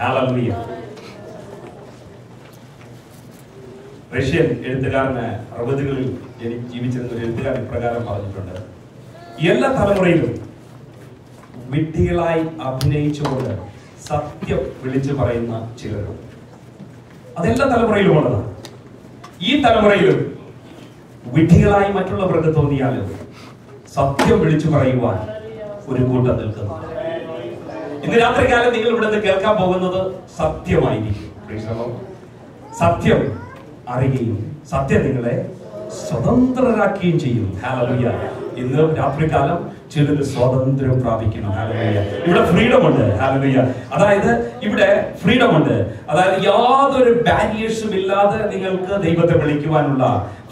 Hallelujah. Russian എഴുത്തുകാരന് 60കളിൽ ജീവിച്ചിരുന്ന ഒരു എഴുത്തുകാരൻ ഇപ്രകാരം പറഞ്ഞിട്ടുണ്ട്: എല്ലാ തലമുറയിലും വിഡ്ഢികളായി അഭിനയിച്ചുകൊണ്ട് സത്യം വിളിച്ചു പറയുന്ന ചിലരും. അതെല്ലാ തലമുറയിലും ഉള്ളതാണ്. ഈ തലമുറയിലും വിഡ്ഢികളായി മറ്റുള്ളവർക്ക് തോന്നിയാലും സത്യം വിളിച്ചു പറയുവാൻ ഒരു കൂട്ടം നിൽക്കുന്നു. ഇന്ന് രാത്രികാലം നിങ്ങൾ ഇവിടെ നിന്ന് കേൾക്കാൻ പോകുന്നത് സത്യമായിരിക്കും. സത്യം അറിയുകയും സത്യം നിങ്ങളെ സ്വതന്ത്രരാക്കുകയും ചെയ്യും. ഹല്ലേലൂയ. ഇന്ന് രാത്രികാലം ചിലർ സ്വാതന്ത്ര്യം പ്രാപിക്കുന്നു. ഹല്ലേലൂയ. ഇവിടെ ഫ്രീഡം ഉണ്ട്. ഹല്ലേലൂയ. അതായത് ഇവിടെ ഫ്രീഡം ഉണ്ട്. അതായത് യാതൊരു ബാരിയേഴ്സും ഇല്ലാതെ നിങ്ങൾക്ക് ദൈവത്തെ വിളിക്കുവാനുള്ള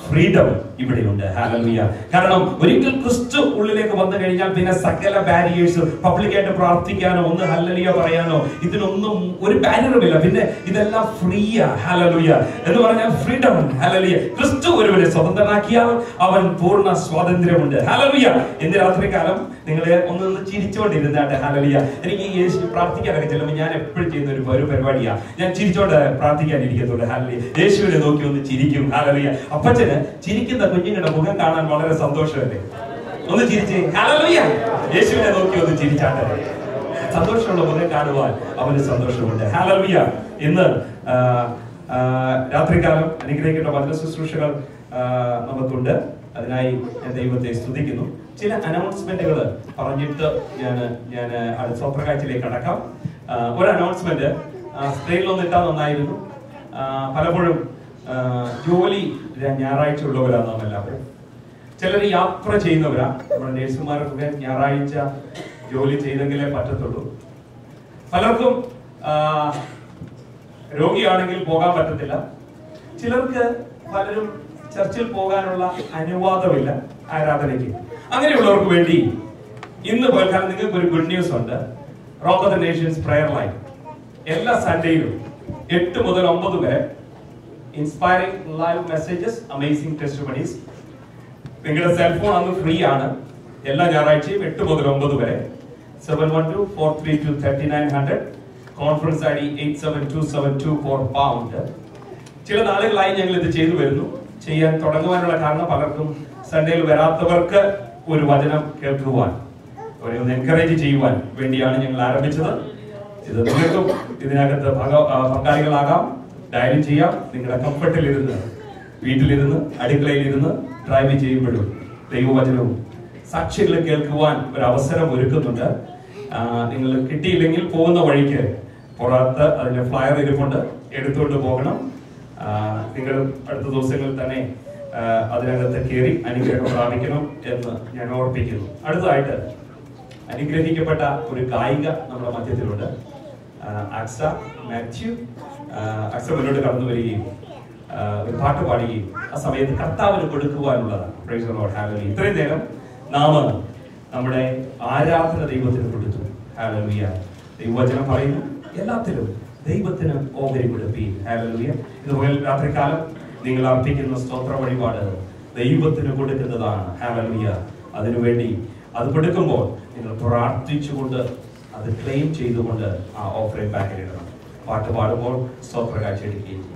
ഫ്രീഡം ഇവിടെയുണ്ട്. ഹല്ലേലൂയ. കാരണം ഒരിക്കൽ ക്രിസ്തു ഉള്ളിലേക്ക് വന്നു കഴിഞ്ഞാൽ പിന്നെ സകല ബാരിയേഴ്സും, പബ്ലിക്കായിട്ട് പ്രാർത്ഥിക്കാനോ ഒന്ന് ഹല്ലേലൂയ പറയാനോ ഇതിനൊന്നും ഒരു ബാരിയറുമില്ല. പിന്നെ ഇതെല്ലാം ഫ്രീയാ. ഹല്ലേലൂയ എന്ന് പറഞ്ഞാൽ ഫ്രീഡം. ഹല്ലേലൂയ. ക്രിസ്തു ഒരുവനെ സ്വതന്ത്രനാക്കിയാൽ അവൻ പൂർണ്ണ സ്വാതന്ത്ര്യമുണ്ട്. ഹല്ലേലൂയ. ഇന്ന് രാത്രികാലം നിങ്ങളെ ഒന്ന് ചിരിച്ചോണ്ടിരുന്നാട്ടെ. ഹല്ലേലൂയ. എനിക്ക് യേശു പ്രാർത്ഥിക്കാനൊക്കെ ചെല്ലുമ്പോൾ ഞാൻ എപ്പോഴും ചെയ്യുന്ന ഒരു പരിപാടിയാ, ഞാൻ ചിരിച്ചോണ്ട് പ്രാർത്ഥിക്കാനിരിക്കത്തുള്ളൂ. ഹല്ലേലൂയ. യേശുവിനെ നോക്കി ഒന്ന് ചിരിക്കും. ഹല്ലേലൂയ. അപ്പച്ചന് ചിരിക്കുന്ന കുഞ്ഞുങ്ങളുടെ മുഖം കാണാൻ വളരെ സന്തോഷമല്ലേ? ഒന്ന് ചിരിച്ചേ. ഹല്ലേലൂയ. യേശുവിനെ നോക്കി ഒന്ന് ചിരിച്ചാട്ടെ. സന്തോഷമുള്ള മുഖം കാണുവാൻ അവന് സന്തോഷമുണ്ട്. ഹല്ലേലൂയ. ഇന്ന് രാത്രികാലം അനുഗ്രഹിക്കേണ്ട വചന ശുശ്രൂഷകൾ നമുക്കുണ്ട്. അതിനായി ഞാൻ ദൈവത്തെ സ്തുതിക്കുന്നു. ചില അനൗൺസ്മെന്റുകൾ പറഞ്ഞിട്ട് ഞാൻ അടുത്ത സ്വപ്രകാഴ്ചയിലേക്ക് കടക്കാം. ഒരു അനൗൺസ്മെന്റ് സ്ക്രീനിലൊന്നും ഇട്ടാൽ നന്നായിരുന്നു. പലപ്പോഴും ജോലി ഞായറാഴ്ച ഉള്ളവരാണ് നാം എല്ലാവരും. ചിലർ യാത്ര ചെയ്യുന്നവരാ. നമ്മുടെ നേഴ്സുമാരൊക്കെ ഞായറാഴ്ച ജോലി ചെയ്തെങ്കിലേ പറ്റത്തുള്ളൂ. പലർക്കും രോഗിയാണെങ്കിൽ പോകാൻ പറ്റത്തില്ല. ചിലർക്ക് പലരും ചർച്ചിൽ പോകാനുള്ള അനുവാദമില്ല ആരാധനയ്ക്ക്. അങ്ങനെയുള്ളവർക്ക് വേണ്ടി ഇന്ന് പോൽക്കാലം നിങ്ങൾക്ക് ഒരു ഗുഡ് ന്യൂസ് ഉണ്ട്. Rock of the Nations prayer line എല്ലാ സൺഡേയിലും 8 മുതൽ 9 വരെ inspiring live messages, amazing testimonies. നിങ്ങളുടെ സെൽഫോൺ അന്ന് ഫ്രീ ആണ്. എല്ലാ ഞായറാഴ്ചയും 8 മുതൽ 9 വരെ. 712-432-3900. കോൺഫറൻസ് ഐ ഡി 87272 ചില നാളുകളായി ഞങ്ങൾ ഇത് ചെയ്തു വരുന്നു. ചെയ്യാൻ തുടങ്ങുവാനുള്ള കാരണം പലർക്കും സൺഡേയിൽ വരാത്തവർക്ക് ഒരു വചനം കേൾക്കുവാൻ, ഒന്ന് എൻകറേജ് ചെയ്യുവാൻ വേണ്ടിയാണ് ഞങ്ങൾ ആരംഭിച്ചത്. ഇത് നിങ്ങൾക്കും ഇതിനകത്ത് പങ്കാളികളാകാം. ഡയൽ ചെയ്യാം. നിങ്ങളുടെ കംഫർട്ടിലിരുന്ന്, വീട്ടിലിരുന്ന്, അടുക്കളയിലിരുന്ന് ഡ്രൈവ് ചെയ്യുമ്പോഴും ദൈവവചനവും സാക്ഷികൾ കേൾക്കുവാൻ ഒരു അവസരം ഒരുക്കുന്നുണ്ട്. നിങ്ങൾ കിട്ടിയില്ലെങ്കിൽ പോകുന്ന വഴിക്ക് പുറത്ത് അതിന്റെ ഫ്ലയർ ഇരിപ്പുണ്ട്, എടുത്തുകൊണ്ട് പോകണം. നിങ്ങൾ അടുത്ത ദിവസങ്ങളിൽ തന്നെ അതിനകത്ത് കയറി അനുഗ്രഹം പ്രാപിക്കണം എന്ന് ഞാൻ ഓർപ്പിക്കുന്നു. അടുത്തതായിട്ട് അനുഗ്രഹിക്കപ്പെട്ട ഒരു ഗായിക നമ്മുടെ മധ്യത്തിലുണ്ട്. അക്സ മാത്യു. അക്സ മുന്നോട്ട് കടന്നു വരികയും ഒരു പാട്ട് പാടുകയും ആ സമയത്ത് കർത്താവിന് കൊടുക്കുവാനുള്ളതാണ്. Praise the Lord. ഹല്ലേലൂയ. ഇത്രയും നേരം നാം നമ്മുടെ ആരാധന ദൈവത്തിന് കൊടുത്തു. ഹല്ലേലൂയ. ദൈവവചനം പറയുന്നു എല്ലാത്തിലും ദൈവത്തിന് ഓഹരി കൊടുപ്പീൻ. ഹല്ലേലൂയ. ഇതുപോലെ രാത്രികാലം നിങ്ങൾ അർപ്പിക്കുന്ന സ്തോത്ര വഴിപാട് ദൈവത്തിന് കൊടുക്കുന്നതാണ്. ഹല്ലേലൂയ. അതിനുവേണ്ടി അത് കൊടുക്കുമ്പോൾ നിങ്ങൾ പ്രാർത്ഥിച്ചുകൊണ്ട് അത് ക്ലെയിം ചെയ്തുകൊണ്ട് ആ ഓഫറിംഗ് ബാഗിലിടണം. പാട്ട് പാടുമ്പോൾ സ്തോത്ര കാഴ്ച എടുക്കുകയും ചെയ്യും.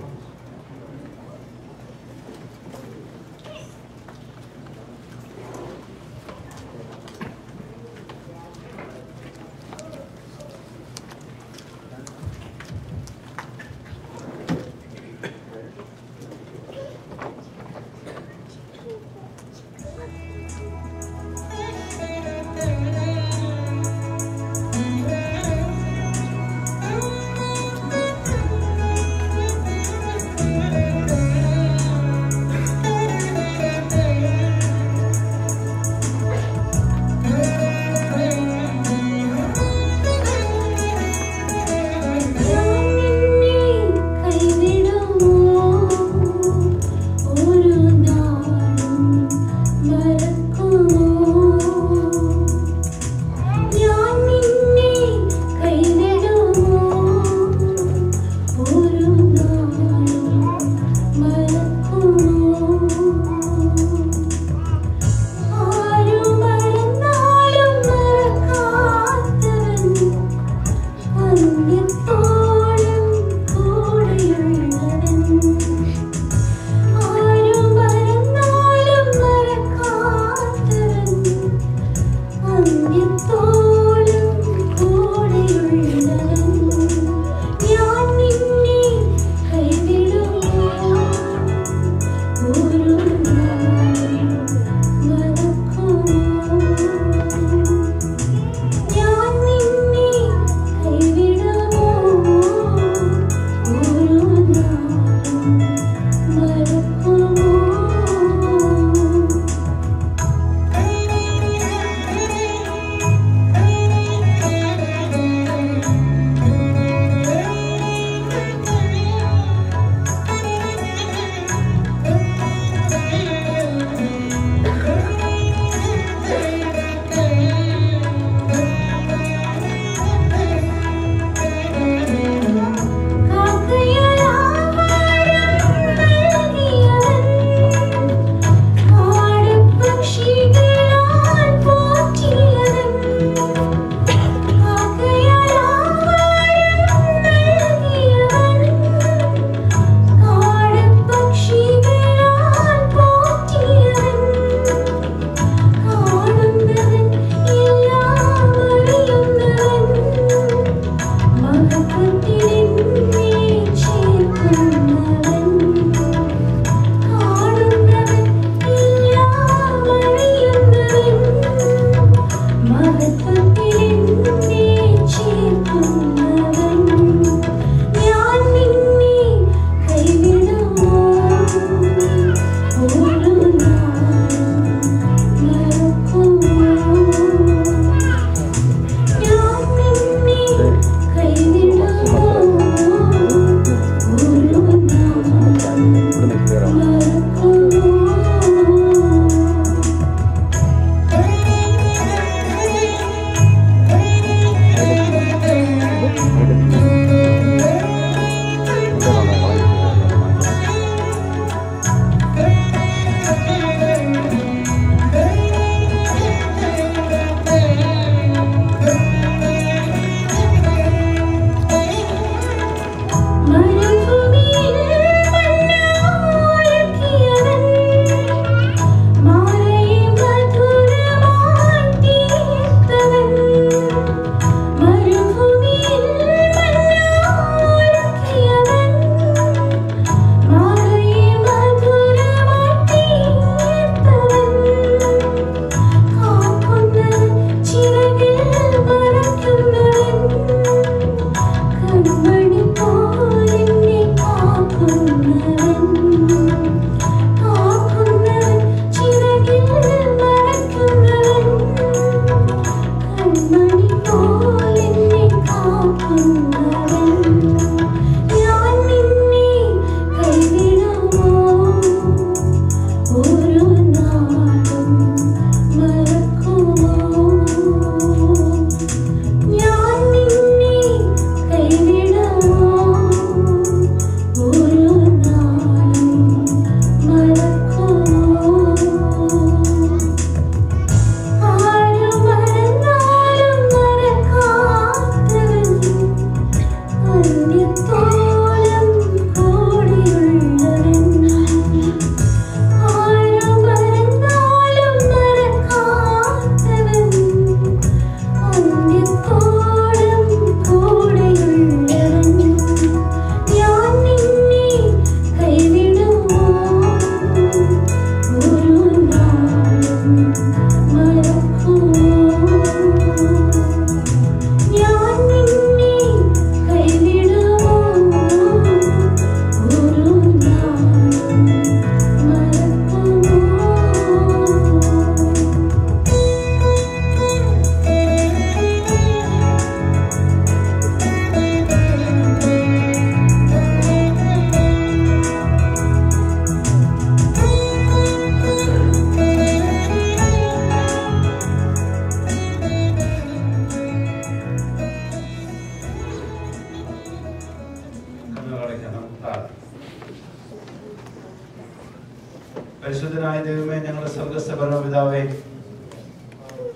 പരിശുദ്ധനായ ദൈവമേ, ഞങ്ങളുടെ സ്വർഗ്ഗസ്ഥ പരമപിതാവേ,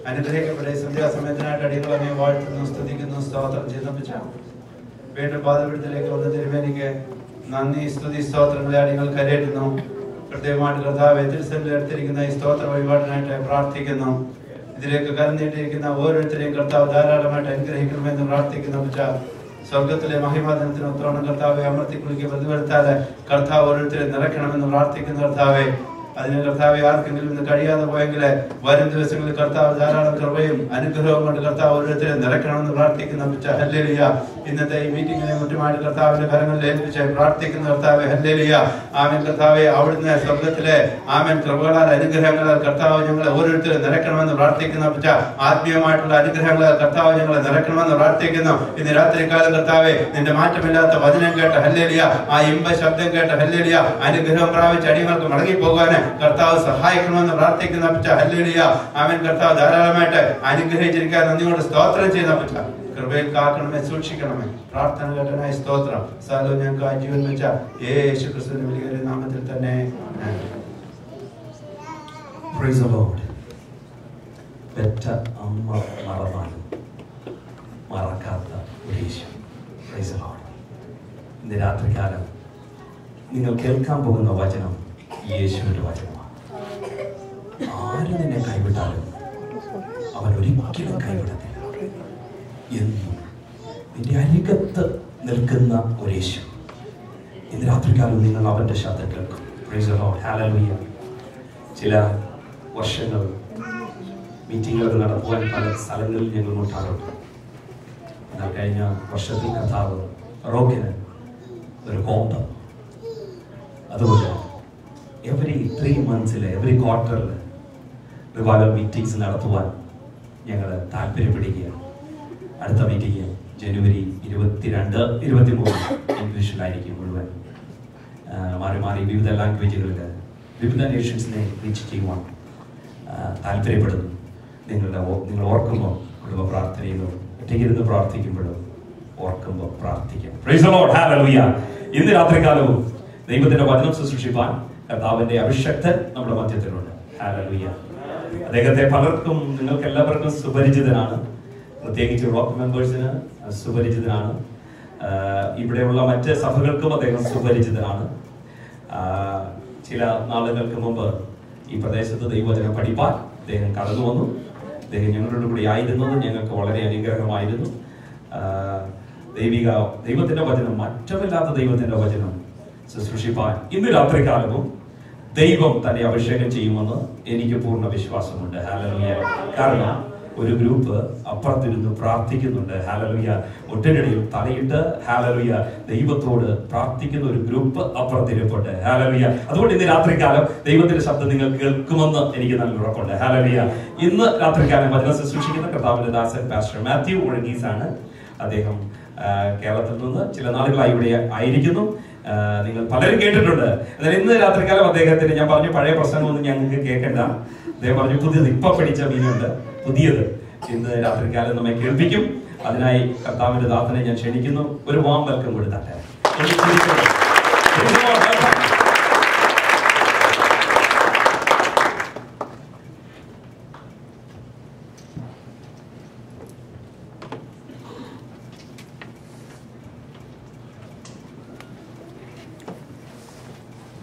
അനുഗ്രഹിക്കപ്പെട്ട സന്ധ്യാസമയത്തിനായിട്ട് അടികളെ വാഴ്ത്തുന്നു, സ്തുതിക്കുന്നു, സ്തോത്രം ചെയ്യുന്ന വീണ്ടും പാദപീഠത്തിലേക്ക് വന്ന തിരുമേനിക്ക് നന്ദി, സ്തുതി, സ്തോത്രങ്ങളെ അടികൾ കരയേറ്റുന്നു. പ്രത്യേകമായിട്ട് കർത്താവേ, തിരുസന്നിധിയിൽ എടുത്തിരിക്കുന്ന ഈ സ്തോത്ര വഴിപാടിനായിട്ട് പ്രാർത്ഥിക്കുന്നു. ഇതിലേക്ക് കരഞ്ഞിട്ടിരിക്കുന്ന ഓരോരുത്തരെയും കർത്താവ് ധാരാളമായിട്ട് അനുഗ്രഹിക്കണമെന്ന് പ്രാർത്ഥിക്കുന്നു. സ്വർഗത്തിലെ മഹിമാദനത്തിന് ഒത്തോണം കർത്താവെ അമർത്തി കുളിക്ക് പ്രതിഫലത്താല് കർത്താവ് ഓരോരുത്തരെ നിറയ്ക്കണമെന്ന് പ്രാർത്ഥിക്കുന്ന കർത്താവെ, അതിന് കർത്താവെ ആർക്കെങ്കിലും ഇന്ന് കഴിയാതെ പോയെങ്കിൽ വരും ദിവസങ്ങളിൽ കർത്താവ് ധാരാളം കൃപയും അനുഗ്രഹവും കൊണ്ട് കർത്താവ് ഓരോരുത്തരെ നിറയ്ക്കണമെന്ന് പ്രാർത്ഥിക്കുന്ന ഹല്ലേലൂയ. ഇന്നത്തെ ഈ മീറ്റിംഗിനെ മുറ്റുമായിട്ട് കർത്താവിന്റെ കരങ്ങളിൽ ഏൽപ്പിച്ച് പ്രാർത്ഥിക്കുന്ന കർത്താവെ, ഹല്ലേലൂയ. ആമേൻ കർത്താവെ, അവിടുന്ന് സ്വർഗത്തിലെ ആമേൻ കൃപകളാൽ അനുഗ്രഹങ്ങളാൽ കർത്താവ് ഞങ്ങളെ ഓരോരുത്തരെ നിറയ്ക്കണമെന്ന് പ്രാർത്ഥിക്കുന്ന ആത്മീയമായിട്ടുള്ള അനുഗ്രഹങ്ങളാൽ കർത്താവ് ഞങ്ങളെ നിറയ്ക്കണമെന്ന് പ്രാർത്ഥിക്കുന്നു. ഇന്ന് രാത്രികാലം കർത്താവെ, നിന്റെ മാറ്റമില്ലാത്ത വചനം കേട്ട ഹല്ലേലൂയ, ആ ഇമ്പ ശബ്ദം കേട്ട ഹല്ലേലൂയ, അനുഗ്രഹം പ്രാപിച്ച അടിമകൾക്ക് മടങ്ങി പോകാൻ കർത്താവ് സഹായിക്കണമെന്ന് പ്രാർത്ഥിക്കുന്ന ഹല്ലേലൂയ. ആമേൻ കർത്താവ് ധാരാളമായിട്ട് അനുഗ്രഹിച്ചിരിക്കാൻ നന്ദിയോട് സ്തോത്രം ചെയ്യുന്ന കൃപയിൽ കാക്കണമേ, സൂക്ഷിക്കണമേ. പ്രാർത്ഥന കേട്ടനായി സ്തോത്രം. സാലോ ഞങ്ങൾക്ക് ജീവൻ വെച്ച യേശു ക്രിസ്തുവിന്റെ വലിയ നാമത്തിൽ തന്നെ. Praise the Lord. പെറ്റ അമ്മ മറന്നാലും മറക്കാത്ത ഒരു യേശു. Praise the Lord. ഇന്ന് രാത്രികാലം നിങ്ങൾ കേൾക്കാൻ പോകുന്ന വചനം യേശുവിന്റെ വചനമാണ്. ആര് നിന്നെ കൈവിട്ടാലും അവൻ ഒരിക്കലും കൈവിടത്തില്ല. എന്നും നിന്റെ അരികത്ത് നിൽക്കുന്ന ഒരു യേശു. ഇന്ന് രാത്രികാലം നിങ്ങൾ അവന്റെ ശബ്ദം കേൾക്കും. Praise the Lord. Hallelujah. ചില വർഷങ്ങൾ മീറ്റിങ്ങുകൾ നടത്തുവാൻ പല സ്ഥലങ്ങളിൽ ഞങ്ങൾ മുട്ടാറുണ്ട്. എന്നാൽ കഴിഞ്ഞ വർഷത്തിൽ കർത്താവ് റോക്കിന് ഒരു കോമ്പം, അതുകൊണ്ട് എവറി 3 months എവറി ക്വാർട്ടറിൽ റിവൈവൽ മീറ്റിംഗ്സ് നടത്തുവാൻ ഞങ്ങൾ താല്പര്യപ്പെടുകയാണ്. അടുത്ത മീറ്റിംഗ് ജനുവരി 22, 23 ഇംഗ്ലീഷിലായിരിക്കും. മുഴുവൻ മാറി മാറി വിവിധ ലാംഗ്വേജുകളിൽ വിവിധ നേഷൻസിനെ റീച്ച് ചെയ്യുവാൻ താല്പര്യപ്പെടുന്നു. നിങ്ങൾ ഓർക്കുമ്പോൾ കുടുംബ പ്രാർത്ഥനയിലോ ഒറ്റയ്ക്കിരുന്ന് പ്രാർത്ഥിക്കുമ്പോഴോ ഓർക്കുമ്പോൾ പ്രാർത്ഥിക്കാം. Praise the Lord. Hallelujah. ഇന്ന് രാത്രികാലവും ദൈവത്തിന്റെ വചനം ശുശ്രൂഷിപ്പാൻ കർത്താവിന്റെ അഭിഷക്തൻ നമ്മുടെ മധ്യത്തിലുണ്ട്. Hallelujah. അദ്ദേഹത്തെ പലർക്കും, നിങ്ങൾക്ക് എല്ലാവർക്കും സുപരിചിതനാണ്. പ്രത്യേകിച്ച് റോക്ക് മെമ്പേഴ്സിന് സുപരിചിതനാണ്. ഇവിടെയുള്ള മറ്റ് സഭകൾക്കും അദ്ദേഹം സുപരിചിതനാണ്. ചില നാളുകൾക്ക് മുമ്പ് ഈ പ്രദേശത്ത് ദൈവവചനം പഠിപ്പാൻ അദ്ദേഹം കടന്നു വന്നു. അദ്ദേഹം ഞങ്ങളുടെ കൂടെ ആയിരുന്നത് ഞങ്ങൾക്ക് വളരെ അനുഗ്രഹമായിരുന്നു. ദൈവത്തിന്റെ വചനം, മാറ്റമില്ലാത്ത ദൈവത്തിന്റെ വചനം ശുശ്രൂഷിപ്പാൻ ഇന്ന് രാത്രികാലവും ദൈവം തന്നെ അഭിഷേകം ചെയ്യുമെന്ന് എനിക്ക് പൂർണ്ണ വിശ്വാസമുണ്ട്. ഹല്ലേലൂയ. കാരണം ഒരു ഗ്രൂപ്പ് അപ്പുറത്തിരുന്ന് പ്രാർത്ഥിക്കുന്നുണ്ട്. ഹല്ലേലൂയ. ഒറ്റനിടയിൽ തലയിട്ട് ഹല്ലേലൂയ ദൈവത്തോട് പ്രാർത്ഥിക്കുന്ന ഒരു ഗ്രൂപ്പ് അപ്പുറത്തിരിപ്പുണ്ട്. ഹല്ലേലൂയ. അതുകൊണ്ട് ഇന്ന് രാത്രികാലം ദൈവത്തിന്റെ ശബ്ദം നിങ്ങൾ കേൾക്കുമെന്ന് എനിക്ക് നല്ല ഉറപ്പുണ്ട്. ഹല്ലേലൂയ. ഇന്ന് രാത്രികാലം വചനം ശുശ്രൂഷിക്കുന്ന കർത്താവിന്റെ ദാസൻ പാസ്റ്റർ മാത്യു ഒഴഗീസ് ആണ്. അദ്ദേഹം കേരളത്തിൽ നിന്ന് ചില നാളുകളായി ഇവിടെ ആയിരിക്കുന്നു. നിങ്ങൾ പലരും കേട്ടിട്ടുണ്ട്. എന്നാൽ ഇന്ന് രാത്രികാലം അദ്ദേഹത്തിന് ഞാൻ പറഞ്ഞു, പഴയ പ്രസംഗമൊന്നും ഞങ്ങൾക്ക് കേൾക്കണ്ട. അദ്ദേഹം പറഞ്ഞു, പുതിയത് ഇപ്പൊ പഠിച്ച മീനുണ്ട്, പുതിയത് ഇന്ന് രാത്രികാലം നമ്മെ കേൾപ്പിക്കും. അതിനായി കർത്താവിന്റെ ദാസനെ ഞാൻ ക്ഷണിക്കുന്നു. ഒരു വാം വെൽക്കം കൊടുത്താട്ടെ.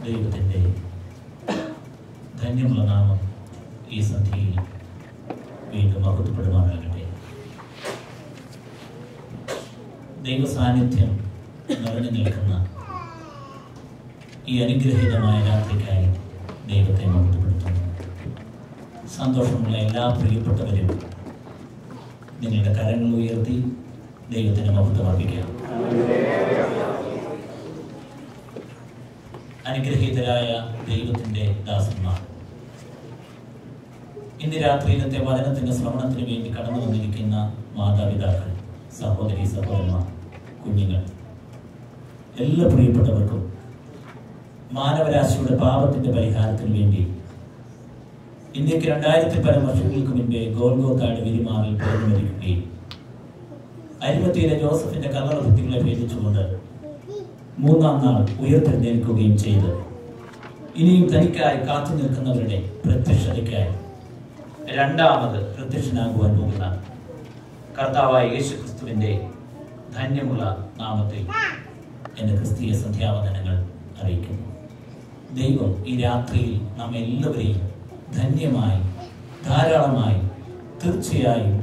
ദൈവത്തിൻ്റെ ധന്യമുള്ള നാമം ഈ സന്ധ്യയിൽ വീണ്ടും മഹത്വപ്പെടുവാനാകട്ടെ. ദൈവ സാന്നിധ്യം നിറഞ്ഞു നിൽക്കുന്ന ഈ അനുഗ്രഹീതമായ രാത്രിക്കായി ദൈവത്തെ മഹത്വപ്പെടുത്തുന്നു. സന്തോഷമുള്ള എല്ലാ പ്രിയപ്പെട്ടവരും നിങ്ങളുടെ കരങ്ങൾ ഉയർത്തി ദൈവത്തിന് മഹത്വമർപ്പിക്കാം. അനുഗ്രഹീതരായ ദൈവത്തിൻ്റെ ദാസന്മാർ, ഇന്ന് രാത്രിയിലത്തെ വചനത്തിൻ്റെ ശ്രവണത്തിന് വേണ്ടി കടന്നു വന്നിരിക്കുന്ന മാതാപിതാക്കൾ, സഹോദരി സഹോദരന്മാർ, കുഞ്ഞുങ്ങൾ, എല്ലാ പ്രിയപ്പെട്ടവർക്കും മാനവരാശിയുടെ പാപത്തിന്റെ പരിഹാരത്തിന് വേണ്ടി ഇന്ത്യക്ക് 2000 പരം വർഷങ്ങൾക്ക് മുൻപേ ഗോൽഗോത്തായുടെ വിരിമാറിൽ പിറന്നു മരിക്കുകയും അരിമത്തിയിലെ ജോസഫിന്റെ കല്ലറ ഭിത്തികളെ ഭേദിച്ചുകൊണ്ട് മൂന്നാം നാൾ ഉയർത്തെഴുന്നേൽക്കുകയും ചെയ്ത് ഇനിയും തനിക്കായി കാത്തു നിൽക്കുന്നവരുടെ പ്രത്യക്ഷതയ്ക്കായി രണ്ടാമത് പ്രത്യക്ഷനാകുവാൻ പോകുന്ന കർത്താവായ യേശുക്രിസ്തുവിന്റെ ധന്യമുള്ള നാമത്തിൽ എൻ്റെ ക്രിസ്തീയ സന്ധ്യാവന്ദനങ്ങൾ അറിയിക്കുന്നു. ദൈവം ഈ രാത്രിയിൽ നാം എല്ലാവരെയും ധന്യമായി ധാരാളമായി തീർച്ചയായും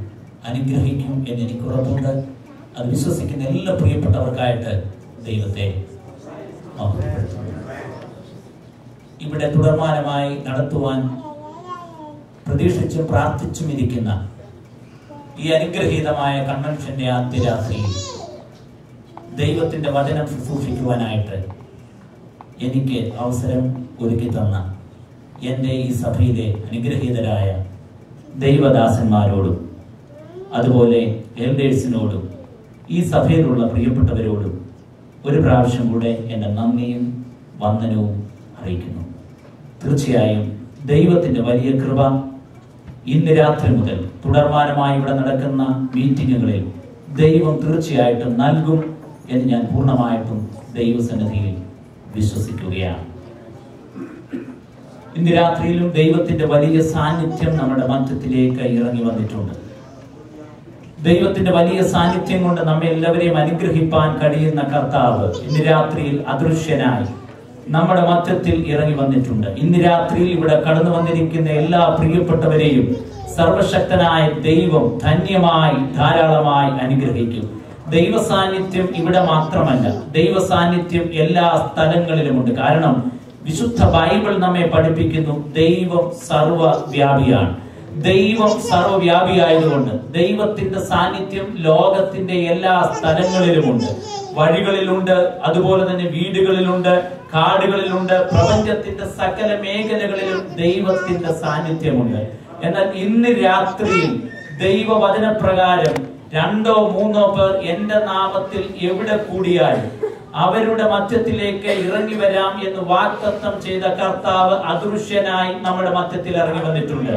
അനുഗ്രഹിക്കും എന്നെനിക്ക് ഉറപ്പുണ്ട്. അത് വിശ്വസിക്കുന്ന എല്ലാ പ്രിയപ്പെട്ടവർക്കായിട്ട് ദൈവത്തെ മഹത്വപ്പെടുത്തുന്നു. ഇവിടെ തുടർമാനമായി നടത്തുവാൻ പ്രതീക്ഷിച്ചും പ്രാർത്ഥിച്ചും ഇരിക്കുന്ന ഈ അനുഗ്രഹീതമായ കൺവെൻഷന്റെ ആദ്യരാത്രിയിൽ ദൈവത്തിന്റെ വചനം ശുശ്രൂഷിക്കുവാനായിട്ട് എനിക്ക് അവസരം ഒരുക്കി തന്ന എൻ്റെ ഈ സഭയിലെ അനുഗ്രഹീതരായ ദൈവദാസന്മാരോടും അതുപോലെ എൽഡേഴ്സിനോടും ഈ സഭയിലുള്ള പ്രിയപ്പെട്ടവരോടും ഒരു പ്രാവശ്യം കൂടെ എൻ്റെ നന്ദിയും വന്ദനവും അറിയിക്കുന്നു. തീർച്ചയായും ദൈവത്തിൻ്റെ വലിയ കൃപ ഇന്ന് രാത്രി മുതൽ തുടർമാനമായി ഇവിടെ നടക്കുന്ന മീറ്റിങ്ങുകളിൽ ദൈവം തീർച്ചയായിട്ടും നൽകും എന്ന് ഞാൻ പൂർണ്ണമായിട്ടും ദൈവസന്നിധിയിൽ വിശ്വസിക്കുകയാണ്. ഇന്ന് രാത്രിയിലും ദൈവത്തിന്റെ വലിയ സാന്നിധ്യം നമ്മുടെ മധ്യത്തിലേക്ക് ഇറങ്ങി വന്നിട്ടുണ്ട്. ദൈവത്തിന്റെ വലിയ സാന്നിധ്യം കൊണ്ട് നമ്മെ എല്ലാവരെയും അനുഗ്രഹിപ്പാൻ കഴിയുന്ന കർത്താവ് ഇന്ന് രാത്രിയിൽ അദൃശ്യനായി നമ്മുടെ മധ്യത്തിൽ ഇറങ്ങി വന്നിട്ടുണ്ട്. ഇന്ന് രാത്രിയിൽ ഇവിടെ കടന്നു വന്നിരിക്കുന്ന എല്ലാ പ്രിയപ്പെട്ടവരെയും സർവശക്തനായ ദൈവം ധന്യമായി ധാരാളമായി അനുഗ്രഹിക്കും. ദൈവ സാന്നിധ്യം ഇവിടെ മാത്രമല്ല, ദൈവ സാന്നിധ്യം എല്ലാ സ്ഥലങ്ങളിലുമുണ്ട്. കാരണം വിശുദ്ധ ബൈബിൾ നമ്മെ പഠിപ്പിക്കുന്നു, ദൈവം സർവവ്യാപിയാണ്. ദൈവം സർവവ്യാപിയായതുകൊണ്ട് ദൈവത്തിന്റെ സാന്നിധ്യം ലോകത്തിന്റെ എല്ലാ സ്ഥലങ്ങളിലുമുണ്ട്. വഴികളിലുണ്ട്, അതുപോലെ തന്നെ വീടുകളിലുണ്ട്, കാടുകളിലുണ്ട്, പ്രപഞ്ചത്തിന്റെ സകല മേഖലകളിലും ദൈവത്തിന്റെ സാന്നിധ്യമുണ്ട്. എന്നാൽ ഇന്ന് രാത്രിയിൽ ദൈവവചനപ്രകാരം 2 or 3 പേർ എന്റെ നാമത്തിൽ എവിടെ കൂടിയാലും അവരുടെ മധ്യത്തിലേക്ക് ഇറങ്ങി വരാം എന്ന് വാഗ്ദത്തം ചെയ്ത കർത്താവ് അദൃശ്യനായി നമ്മുടെ മധ്യത്തിൽ ഇറങ്ങി വന്നിട്ടുണ്ട്.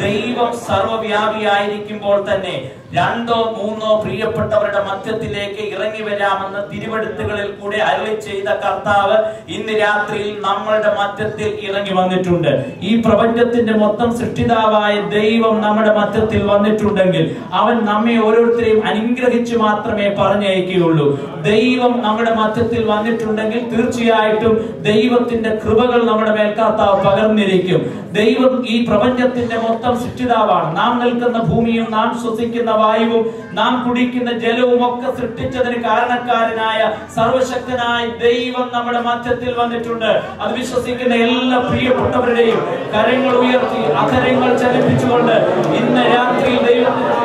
ദൈവം സർവവ്യാപിയായിരിക്കുമ്പോൾ തന്നെ 2 or 3 പ്രിയപ്പെട്ടവരുടെ മധ്യത്തിലേക്ക് ഇറങ്ങി വരാമെന്ന് തിരുവെഴുത്തുകളിൽ കൂടെ അരുളി ചെയ്ത കർത്താവ് ഇന്ന് രാത്രിയിൽ നമ്മളുടെ മധ്യത്തിൽ ഇറങ്ങി വന്നിട്ടുണ്ട്. ഈ പ്രപഞ്ചത്തിന്റെ മൊത്തം സൃഷ്ടിതാവായ ദൈവം നമ്മുടെ മധ്യത്തിൽ വന്നിട്ടുണ്ടെങ്കിൽ അവൻ നമ്മെ ഓരോരുത്തരെയും അനുഗ്രഹിച്ചു മാത്രമേ പറഞ്ഞയക്കുകയുള്ളൂ. ദൈവം നമ്മുടെ മധ്യത്തിൽ വന്നിട്ടുണ്ടെങ്കിൽ തീർച്ചയായിട്ടും ദൈവത്തിന്റെ കൃപകൾ നമ്മുടെ മേൽ കർത്താവ് പകർന്നിരിക്കും. ദൈവം ഈ പ്രപഞ്ചത്തിന്റെ മൊത്തം സൃഷ്ടിതാവാണ്. നാം നിൽക്കുന്ന ഭൂമിയും നാം ശ്വസിക്കുന്ന വായുവും നാം കുടിക്കുന്ന ജലവും ഒക്കെ സൃഷ്ടിച്ചതിന് കാരണക്കാരനായ സർവശക്തനായ ദൈവം നമ്മുടെ മധ്യത്തിൽ വന്നിട്ടുണ്ട്. അത് വിശ്വസിക്കുന്ന എല്ലാ പ്രിയപ്പെട്ടവരുടെയും കരങ്ങൾ ഉയർത്തി അധരങ്ങൾ ചലിപ്പിച്ചുകൊണ്ട് ഇന്ന് രാത്രി ദൈവത്തിന്റെ